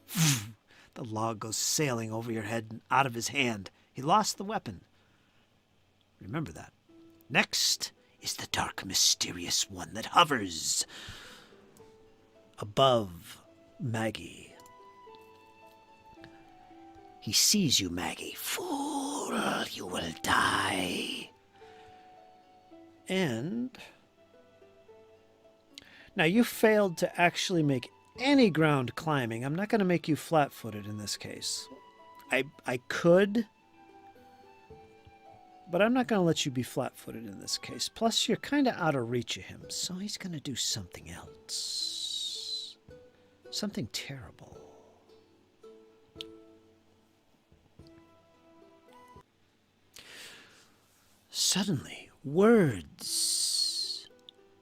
Speaker 1: The log goes sailing over your head and out of his hand. He lost the weapon. Remember that. Next is the dark, mysterious one that hovers above Maggie. He sees you, Maggie. Fool, you will die. And now you failed to actually make any ground climbing. I'm not going to make you flat-footed in this case. I could, but I'm not going to let you be flat-footed in this case. Plus, you're kind of out of reach of him, so he's going to do something else. Something terrible. Suddenly, words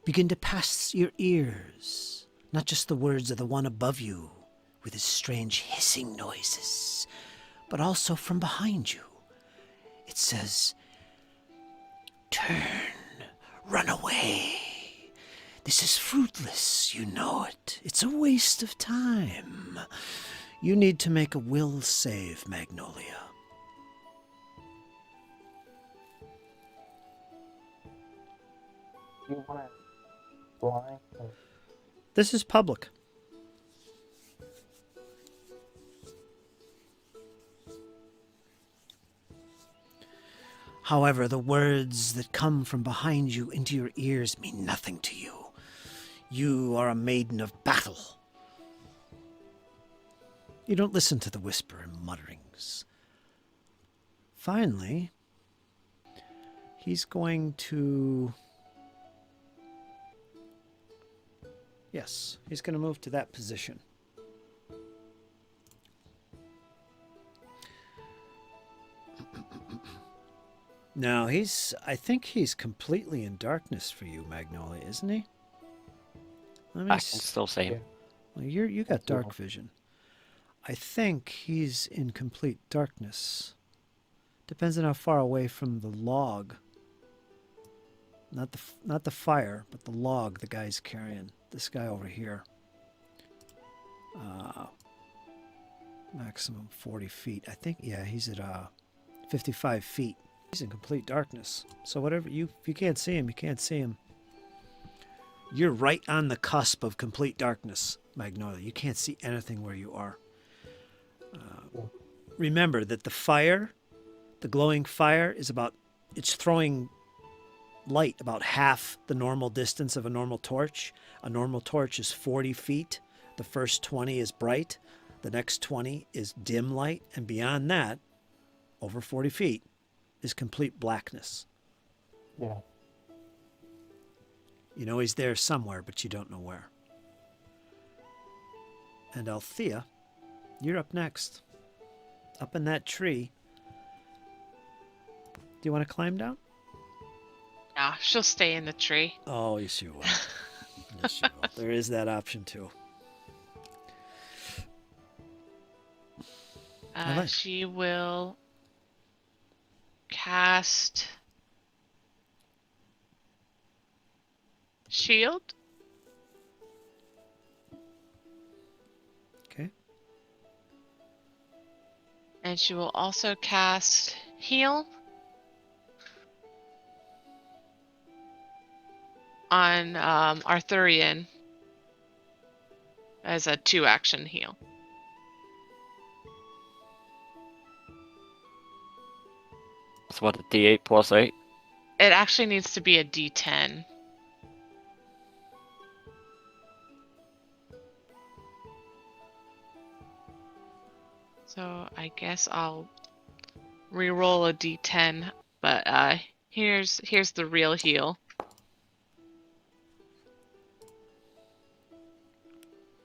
Speaker 1: begin to pass your ears. Not just the words of the one above you, with his strange hissing noises, but also from behind you. It says, "Turn, run away. This is fruitless, you know it. It's a waste of time. You need to make a will save, Magnolia."
Speaker 4: You want flying?
Speaker 1: This is public. However, the words that come from behind you into your ears mean nothing to you. You are a maiden of battle. You don't listen to the whisper and mutterings. Finally, he's going to... Yes, he's going to move to that position. Now, I think he's completely in darkness for you, Magnolia, isn't he? Let me
Speaker 3: I can still see him.
Speaker 1: Well, you got dark vision. I think he's in complete darkness. Depends on how far away from the log. Not the fire, but the log the guy's carrying. This guy over here. Maximum 40 feet. I think, yeah, he's at 55 feet. He's in complete darkness. So whatever if you can't see him, you can't see him. You're right on the cusp of complete darkness, Magnolia. You can't see anything where you are. Remember that the glowing fire it's throwing light about half the normal distance of a normal torch. A normal torch is 40 feet. The first 20 is bright. The next 20 is dim light. And beyond that, over 40 feet, is complete blackness.
Speaker 4: Yeah.
Speaker 1: You know he's there somewhere, but you don't know where. And Althea, you're up next. Up in that tree. Do you want to climb down?
Speaker 2: Nah, she'll stay in the tree.
Speaker 1: Oh, yes you will. Yes you will. There is that option too.
Speaker 2: She will cast shield.
Speaker 1: Okay.
Speaker 2: And she will also cast heal on Arthurian as a 2-action heal.
Speaker 3: That's what, a D8 plus 8?
Speaker 2: It actually needs to be a D10. So I guess I'll re-roll a D10, but here's the real heal.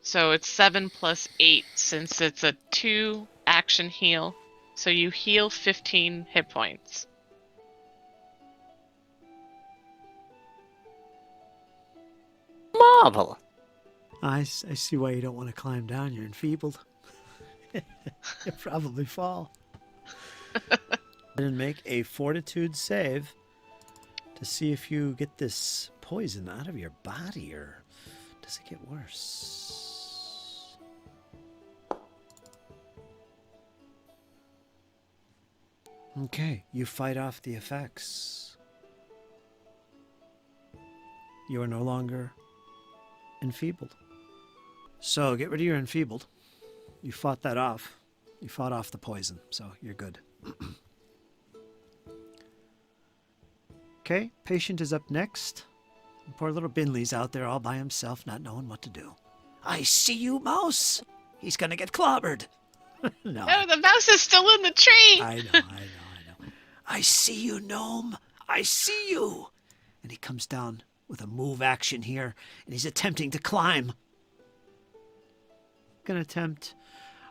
Speaker 2: So it's 7 plus 8 since it's a 2-action heal. So you heal 15 hit points.
Speaker 3: Marvel.
Speaker 1: I see why you don't want to climb down. You're enfeebled. You'll probably fall. And make a fortitude save to see if you get this poison out of your body, or does it get worse? Okay, you fight off the effects. You are no longer enfeebled. So get rid of your enfeebled. You fought that off. You fought off the poison, so you're good. Okay, patient is up next. Poor little Binley's out there all by himself, not knowing what to do. I see you, mouse. He's gonna get clobbered. No,
Speaker 2: the mouse is still in the tree.
Speaker 1: I know. I see you, gnome. I see you. And he comes down with a move action here, and he's attempting to climb. Gonna attempt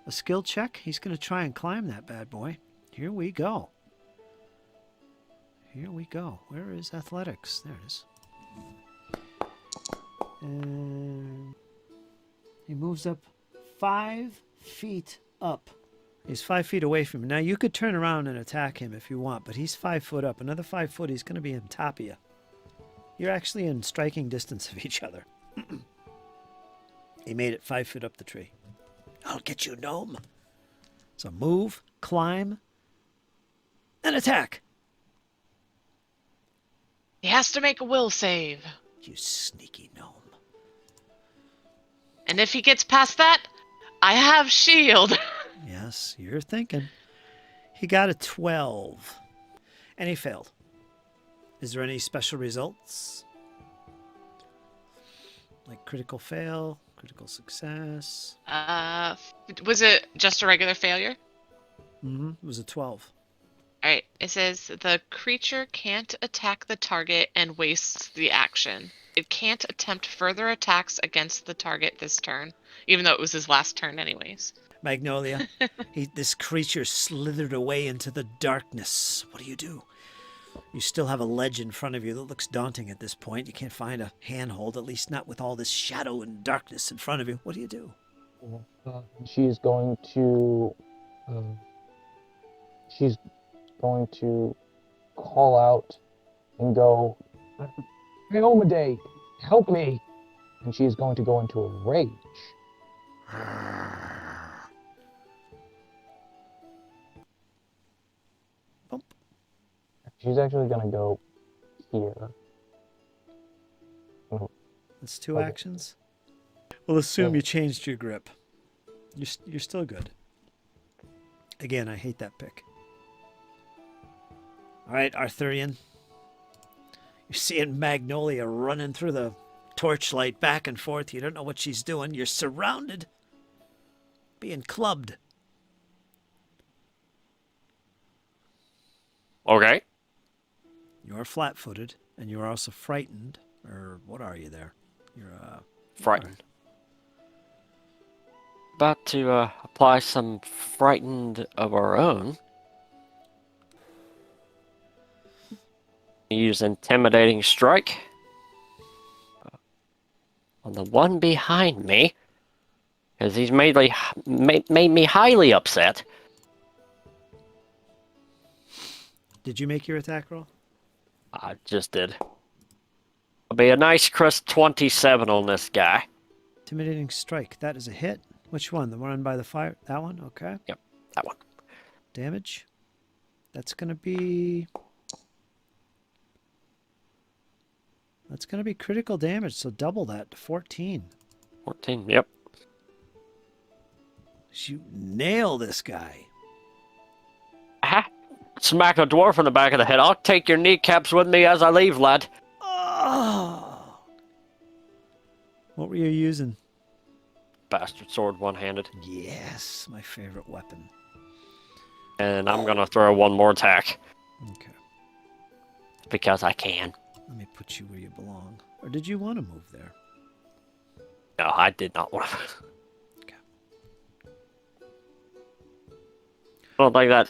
Speaker 1: a skill check. He's gonna try and climb that bad boy. Here we go. Here we go. Where is athletics? There it is. And he moves up 5 feet up. He's 5 feet away from him. Now you could turn around and attack him if you want, but he's 5 foot up. Another 5 foot, he's going to be on top of you. You're actually in striking distance of each other. He made it 5 foot up the tree. I'll get you, gnome. So move, climb, and attack.
Speaker 2: He has to make a will save.
Speaker 1: You sneaky gnome.
Speaker 2: And if he gets past that, I have shield.
Speaker 1: Yes, you're thinking. He got a 12. And he failed. Is there any special results? Like critical fail, critical success?
Speaker 2: Was it just a regular failure?
Speaker 1: Mm-hmm. It was a 12.
Speaker 2: Alright, it says the creature can't attack the target and wastes the action. It can't attempt further attacks against the target this turn, even though it was his last turn anyways.
Speaker 1: Magnolia, this creature slithered away into the darkness. What do? You still have a ledge in front of you that looks daunting at this point. You can't find a handhold, at least not with all this shadow and darkness in front of you. What do you do?
Speaker 4: She's going to. She's going to call out and go, Naomade, help me! And she's going to go into a rage.
Speaker 1: Bump.
Speaker 4: She's actually going to go here.
Speaker 1: That's 2
Speaker 4: Okay.
Speaker 1: actions. We'll assume
Speaker 4: Yeah.
Speaker 1: you changed your grip. You're still good. Again, I hate that pick. All right, Arthurian. You're seeing Magnolia running through the torchlight back and forth. You don't know what she's doing. You're surrounded. Being clubbed.
Speaker 3: Okay.
Speaker 1: You're flat-footed, and you're also frightened. Or what are you there? You're,
Speaker 3: Frightened. About to apply some frightened of our own. Use intimidating strike on the one behind me, because he's made me highly upset.
Speaker 1: Did you make your attack roll?
Speaker 3: I just did. It'll be a nice crisp 27 on this guy.
Speaker 1: Intimidating strike. That is a hit. Which one? The one by the fire? That one? Okay.
Speaker 3: Yep, that one.
Speaker 1: Damage. That's going to be... That's going to be critical damage, so double that to 14.
Speaker 3: 14, yep.
Speaker 1: You nail this guy.
Speaker 3: Aha! Smack a dwarf in the back of the head. I'll take your kneecaps with me as I leave, lad.
Speaker 1: Oh! What were you using?
Speaker 3: Bastard sword, one-handed.
Speaker 1: Yes, my favorite weapon.
Speaker 3: And I'm gonna throw one more attack.
Speaker 1: Okay.
Speaker 3: Because I can.
Speaker 1: Let me put you where you belong. Or did you want to move there?
Speaker 3: No, I did not want to.
Speaker 1: Okay.
Speaker 3: I don't think that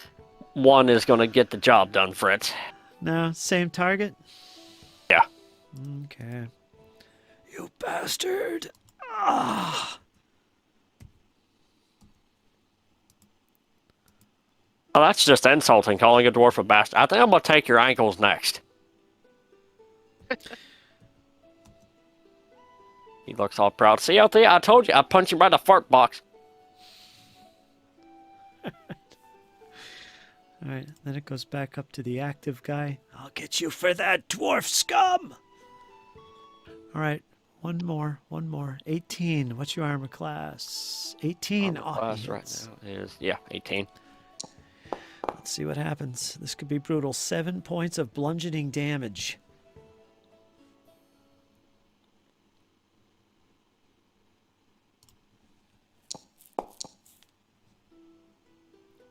Speaker 3: one is gonna get the job done, Fritz.
Speaker 1: No, same target?
Speaker 3: Yeah.
Speaker 1: Okay. You bastard! Ah!
Speaker 3: Oh, that's just insulting, calling a dwarf a bastard. I think I'm gonna take your ankles next. He looks all proud. See out there? I told you, I punched him right in the fart box.
Speaker 1: All right, then it goes back up to the active guy. I'll get you for that, dwarf scum! All right, one more. 18. What's your armor class? 18.
Speaker 3: Armor class right now is, yeah, 18.
Speaker 1: Let's see what happens. This could be brutal. 7 points of bludgeoning damage.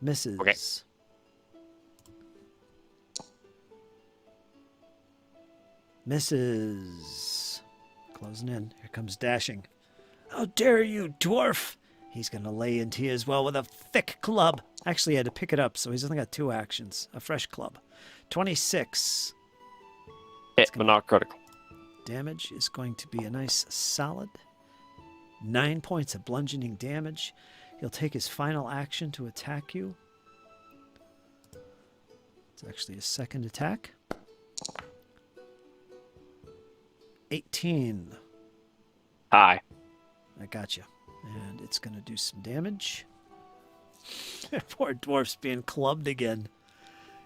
Speaker 1: Misses.
Speaker 3: Okay.
Speaker 1: Misses. Closing in. Here comes dashing. How dare you, dwarf! He's going to lay into you as well with a thick club. Actually, I had to pick it up, so he's only got 2 actions. A fresh club. 26.
Speaker 3: Hit, but not critical.
Speaker 1: Damage is going to be a nice solid 9 points of bludgeoning damage. He'll take his final action to attack you. It's actually a second attack. 18.
Speaker 3: Hi.
Speaker 1: I got you. And it's going to do some damage. Poor dwarf's being clubbed again.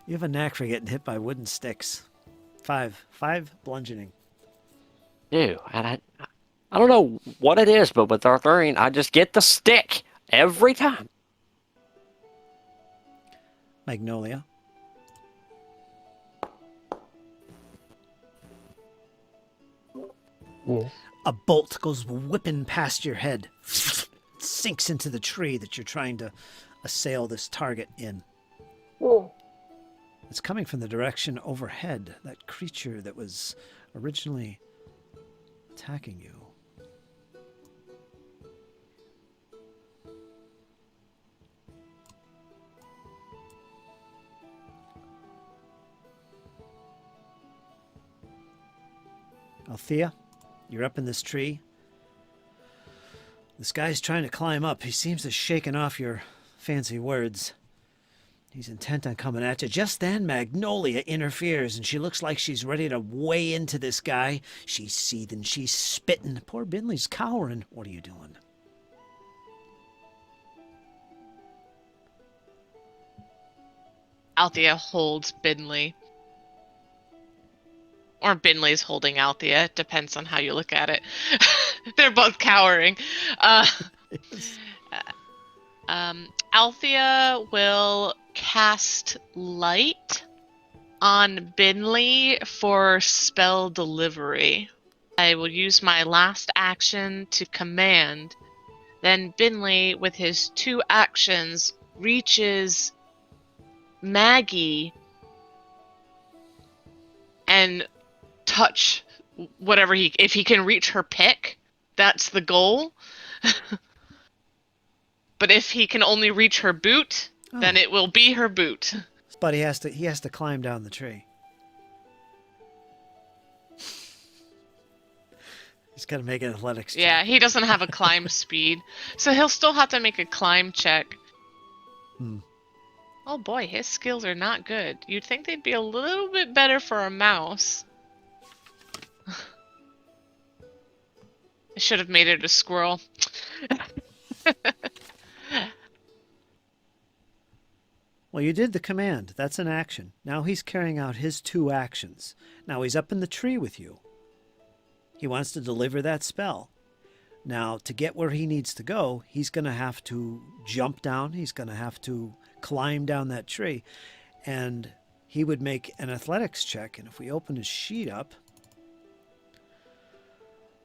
Speaker 1: You have a knack for getting hit by wooden sticks. 5 bludgeoning.
Speaker 3: do. And I don't know what it is, but with Arthurian, I just get the stick every time.
Speaker 1: Magnolia.
Speaker 4: Yes.
Speaker 1: A bolt goes whipping past your head, sinks into the tree that you're trying to assail this target in.
Speaker 4: Oh,
Speaker 1: It's coming from the direction overhead, that creature that was originally attacking you. Althea, you're up in this tree. This guy's trying to climb up. He seems to have shaken off your fancy words. He's intent on coming at you. Just then, Magnolia interferes, and she looks like she's ready to weigh into this guy. She's seething. She's spitting. Poor Binley's cowering. What are you doing?
Speaker 2: Althea holds Binley. Or Binley's holding Althea. It depends on how you look at it. They're both cowering. Althea will cast Light on Binley for spell delivery. I will use my last action to command. Then Binley, with his 2 actions, reaches Maggie and touch whatever if he can reach her pick, that's the goal. But if he can only reach her boot, then it will be her boot.
Speaker 1: But he has to climb down the tree. He's got to make an athletics check.
Speaker 2: Yeah, he doesn't have a climb speed, so he'll still have to make a climb check. Oh boy, his skills are not good. You'd think they'd be a little bit better for a mouse. I should have made it a squirrel.
Speaker 1: Well, you did the command. That's an action. Now he's carrying out his 2 actions. Now he's up in the tree with you. He wants to deliver that spell. Now, to get where he needs to go, he's going to have to jump down. He's going to have to climb down that tree. And he would make an athletics check. And if we open his sheet up,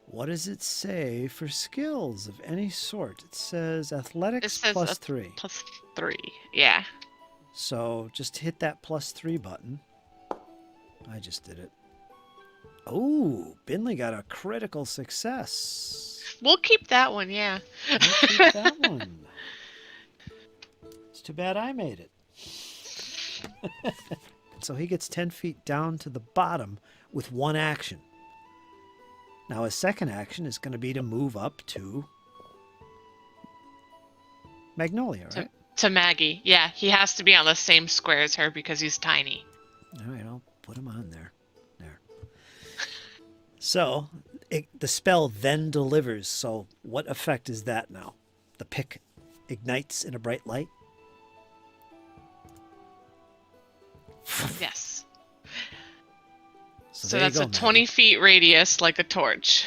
Speaker 1: what does it say for skills of any sort? It says athletics plus 3.
Speaker 2: Plus 3, yeah.
Speaker 1: So just hit that +3 button. I just did it. Oh, Binley got a critical success.
Speaker 2: We'll keep that one, yeah.
Speaker 1: We'll keep that one. It's too bad I made it. So he gets 10 feet down to the bottom with 1 action. Now his second action is going to be to move up to Magnolia, right?
Speaker 2: To Maggie. Yeah, he has to be on the same square as her because he's tiny.
Speaker 1: All right, I'll put him on there. There. So the spell then delivers. So what effect is that now? The pick ignites in a bright light?
Speaker 2: Yes.
Speaker 1: So
Speaker 2: that's a 20 feet radius like a torch.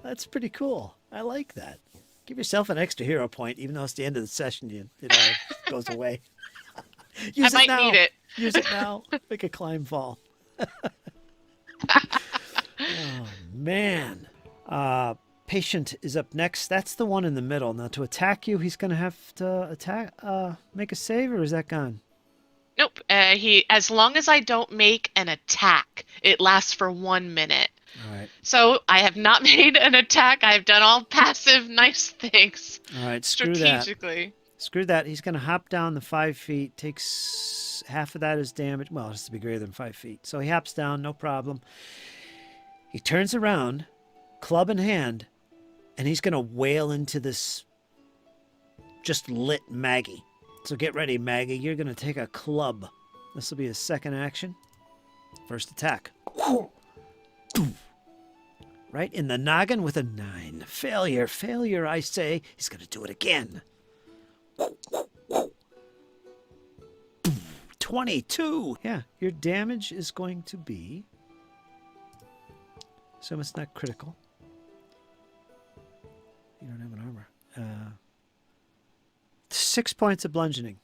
Speaker 1: That's pretty cool. I like that. Give yourself an extra hero point, even though it's the end of the session. It all goes away. Use
Speaker 2: I
Speaker 1: it now.
Speaker 2: might need it.
Speaker 1: Use it now. Make a climb fall. Oh, man. Patient is up next. That's the one in the middle. Now, to attack you, he's going to have to make a save, or is that gone?
Speaker 2: Nope. As long as I don't make an attack, it lasts for 1 minute.
Speaker 1: All right.
Speaker 2: So I have not made an attack. I've done all passive, nice things. All
Speaker 1: right. Screw that.
Speaker 2: Strategically.
Speaker 1: Screw that. He's going to hop down the 5 feet. Takes half of that as damage. Well, it has to be greater than 5 feet. So he hops down. No problem. He turns around, club in hand, and he's going to wail into this just lit Maggie. So get ready, Maggie. You're going to take a club. This will be his second action. First attack. Right in the noggin with a 9. Failure, failure, I say. He's going to do it again. 22. Yeah, your damage is going to be Assume it's not critical. You don't have an armor. 6 points of bludgeoning.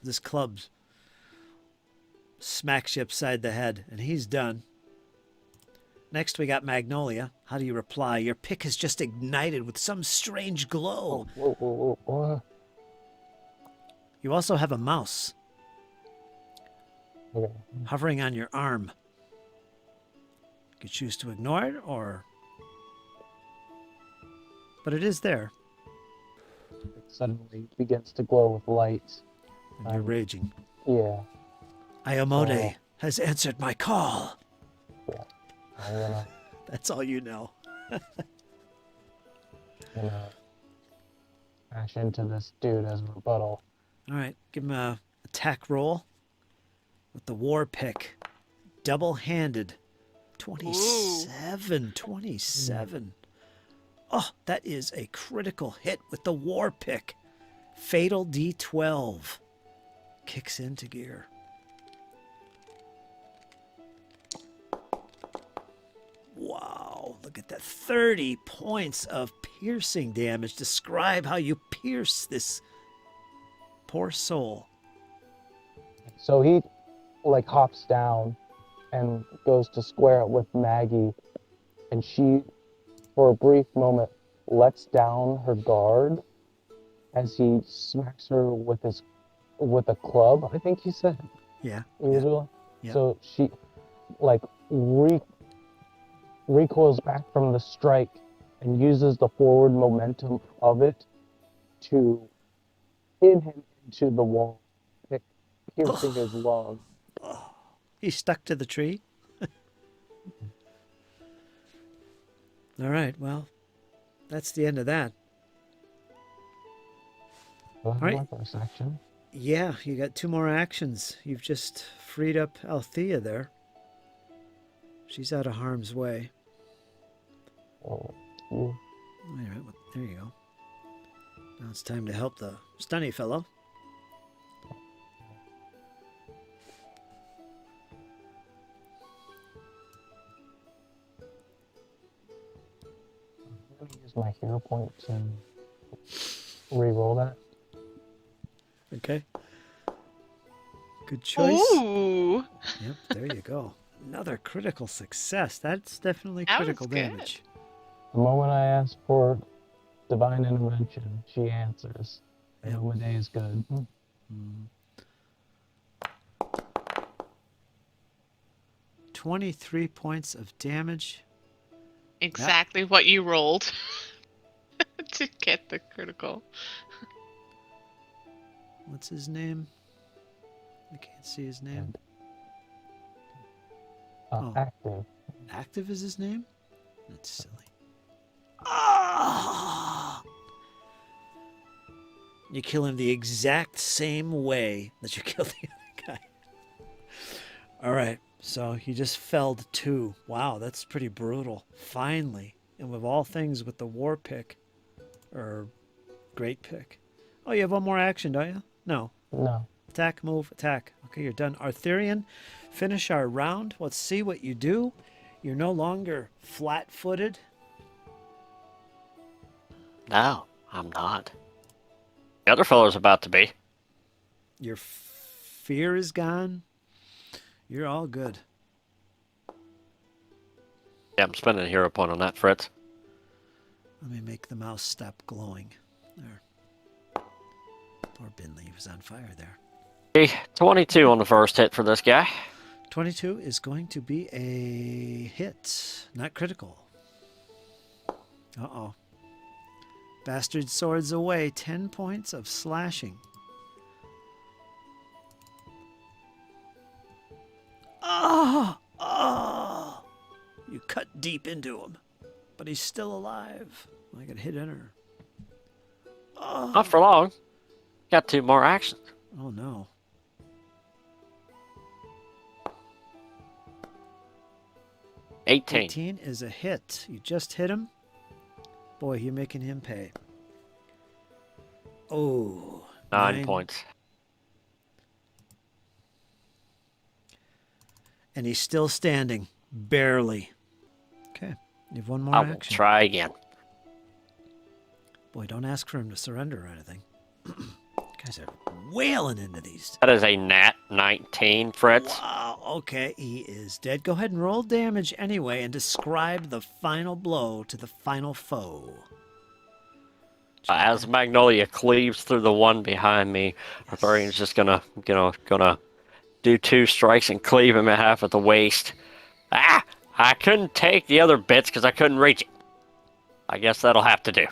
Speaker 1: This club smacks you upside the head, and he's done. Next, we got Magnolia. How do you reply? Your pick has just ignited with some strange glow.
Speaker 4: Whoa.
Speaker 1: You also have a mouse
Speaker 4: Okay.
Speaker 1: hovering on your arm. You could choose to ignore it, or... But it is there,
Speaker 4: It suddenly begins to glow with light.
Speaker 1: and you're raging.
Speaker 4: Yeah.
Speaker 1: Iomode has answered my call.
Speaker 4: I'm gonna,
Speaker 1: That's all you know.
Speaker 4: Smash into this dude as a rebuttal.
Speaker 1: All right, give him a attack roll with the war pick. Double-handed. 27. 27. Oh, that is a critical hit with the war pick. Fatal D12. Kicks into gear. Wow, look at that. 30 points of piercing damage. Describe how you pierce this poor soul.
Speaker 4: So he hops down and goes to square it with Maggie, and she, for a brief moment, lets down her guard as he smacks her with a club, I think he said.
Speaker 1: Yeah.
Speaker 4: Usually.
Speaker 1: Yeah.
Speaker 4: So she recoils back from the strike and uses the forward momentum of it to pin him into the wall, piercing his lung.
Speaker 1: He's stuck to the tree. All right, well, that's the end of that.
Speaker 4: So that's
Speaker 1: Right.
Speaker 4: my first action.
Speaker 1: Yeah, you got 2 more actions. You've just freed up Althea there. She's out of harm's way.
Speaker 4: Oh, you.
Speaker 1: All right, well, there you go. Now it's time to help the stunny fellow.
Speaker 4: I'm going to use my hero point to re-roll that.
Speaker 1: Okay. Good choice.
Speaker 2: Ooh.
Speaker 1: Yep, there you go. Another critical success. That's definitely
Speaker 2: That was
Speaker 1: critical
Speaker 2: good.
Speaker 1: damage.
Speaker 4: The moment I ask for divine intervention, she answers.
Speaker 1: Yep.
Speaker 4: Iomade is good.
Speaker 1: 23 points of damage.
Speaker 2: Exactly what you rolled to get the critical.
Speaker 1: What's his name? I can't see his name. Oh.
Speaker 4: Active.
Speaker 1: Active is his name? That's silly. Ah! You kill him the exact same way that you killed the other guy. All right, so you just felled 2. Wow, that's pretty brutal. Finally, and of all things with the war pick, or great pick. Oh, you have one more action, don't you? No.
Speaker 4: No.
Speaker 1: Attack, move, attack. Okay, you're done. Arthurian, finish our round. Let's see what you do. You're no longer flat-footed.
Speaker 3: No, I'm not. The other fellow's about to be.
Speaker 1: Your fear is gone. You're all good.
Speaker 3: Yeah, I'm spending a hero point on that, Fritz.
Speaker 1: Let me make the mouse stop glowing. There. Poor Binley, he was on fire there.
Speaker 3: Okay, 22 on the first hit for this guy.
Speaker 1: 22 is going to be a hit, not critical. Uh-oh. Bastard swords away, 10 points of slashing. Ah! Ah! You cut deep into him, but he's still alive. I could hit enter. Oh,
Speaker 3: Not for long. Got 2 more actions.
Speaker 1: oh no.
Speaker 3: 18.
Speaker 1: 18 is a hit. You just hit him. Boy, you're making him pay. Oh.
Speaker 3: 9 points.
Speaker 1: And he's still standing. Barely. Okay. You have one more
Speaker 3: I will
Speaker 1: action.
Speaker 3: try again.
Speaker 1: Boy, don't ask for him to surrender or anything. Guys are wailing into these.
Speaker 3: That is a nat 19, Fritz.
Speaker 1: Wow. Okay, he is dead. Go ahead and roll damage anyway and describe the final blow to the final foe.
Speaker 3: As Magnolia cleaves through the one behind me, Arthurian's just gonna do 2 strikes and cleave him in half at the waist. Ah! I couldn't take the other bits because I couldn't reach it. I guess that'll have to do.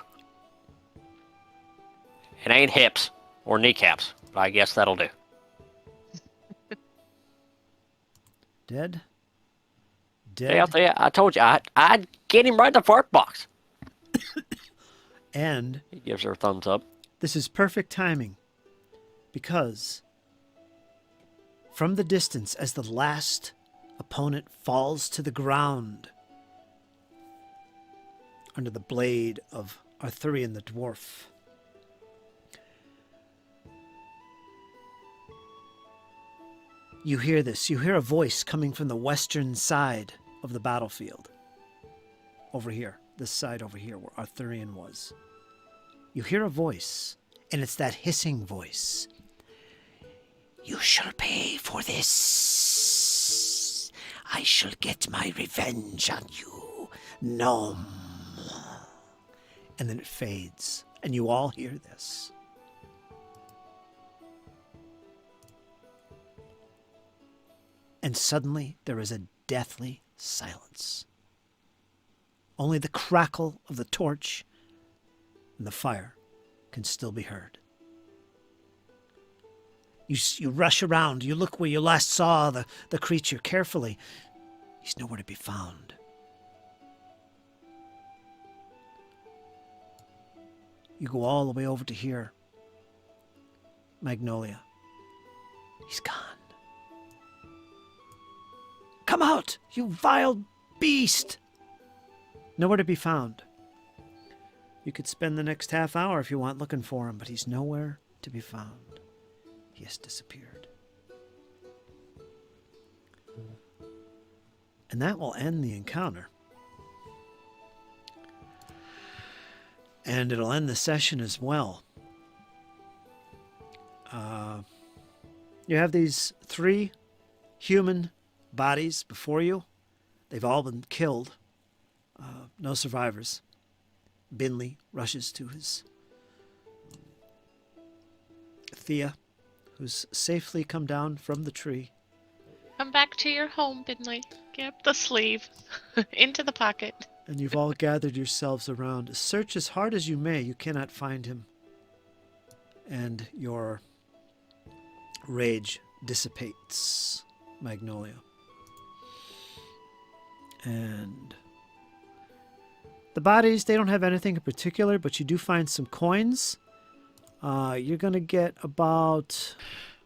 Speaker 3: It ain't hips or kneecaps, but I guess that'll do.
Speaker 1: Dead?
Speaker 3: Yeah, Thea, I told you, I'd get him right in the fart box.
Speaker 1: And
Speaker 3: He gives her a thumbs up.
Speaker 1: this is perfect timing because from the distance, as the last opponent falls to the ground under the blade of Arthurian the dwarf, you hear this. You hear a voice coming from the western side of the battlefield. Over here. This side over here where Arthurian was. You hear a voice, and it's that hissing voice. You shall pay for this. I shall get my revenge on you, gnome. And then it fades, and you all hear this. And suddenly there is a deathly silence. Only the crackle of the torch and the fire can still be heard. You rush around. You look where you last saw the creature carefully. He's nowhere to be found. You go all the way over to here. Magnolia. He's gone. Come out, you vile beast! Nowhere to be found. You could spend the next half hour if you want looking for him, but he's nowhere to be found. He has disappeared. And that will end the encounter. And it'll end the session as well. You have these 3 human bodies before you. They've all been killed. No survivors. Binley rushes to his Thea, who's safely come down from the tree.
Speaker 2: Come back to your home, Binley. Get the sleeve into the pocket.
Speaker 1: And you've all gathered yourselves around. Search as hard as you may, you cannot find him. And your rage dissipates, Magnolia. And the bodies, they don't have anything in particular, but you do find some coins. You're going to get about...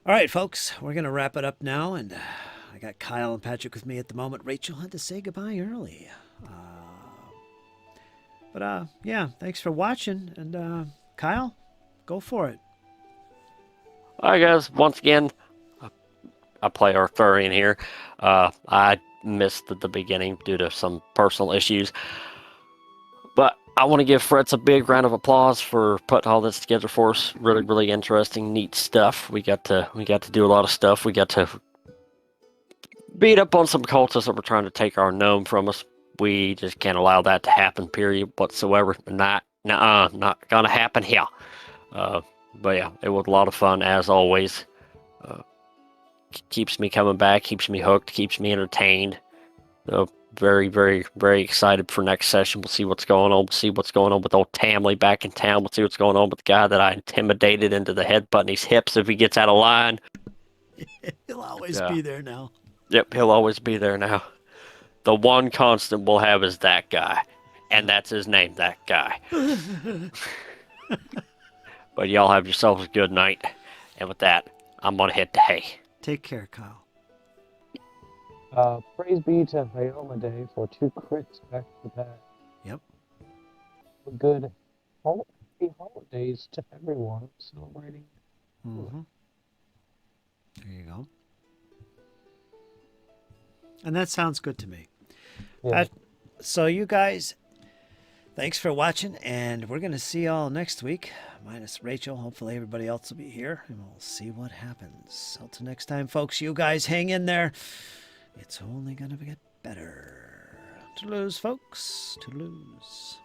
Speaker 1: All right, folks, we're going to wrap it up now. And I got Kyle and Patrick with me at the moment. Rachel had to say goodbye early. But yeah, thanks for watching. And Kyle, go for it.
Speaker 3: All right, guys. Once again, I play Arthurian here. I missed the beginning due to some personal issues. But I want to give Fritz a big round of applause for putting all this together for us. Really, really interesting, neat stuff. We got to do a lot of stuff. We got to beat up on some cultists that were trying to take our gnome from us. We just can't allow that to happen, period, whatsoever. Not gonna happen here. But yeah, it was a lot of fun, as always. Keeps me coming back, keeps me hooked, keeps me entertained. Very, very, very excited for next session. We'll see what's going on. We'll see what's going on with old Tamley back in town. We'll see what's going on with the guy that I intimidated into the headbutt in his hips if he gets out of line.
Speaker 1: He'll always be there now.
Speaker 3: Yep, he'll always be there now. The one constant we'll have is that guy. And that's his name, that guy. But y'all have yourselves a good night. And with that, I'm going to hit the hay.
Speaker 1: Take care, Kyle.
Speaker 4: Praise be to Day for 2 crits back to back.
Speaker 1: Yep.
Speaker 4: Good happy holidays to everyone celebrating.
Speaker 1: Mm-hmm. There you go. And that sounds good to me.
Speaker 4: Yeah.
Speaker 1: So you guys, thanks for watching, and we're going to see y'all next week, minus Rachel. Hopefully everybody else will be here, and we'll see what happens. Until next time, folks, you guys hang in there. It's only going to get better. To lose, folks. To lose.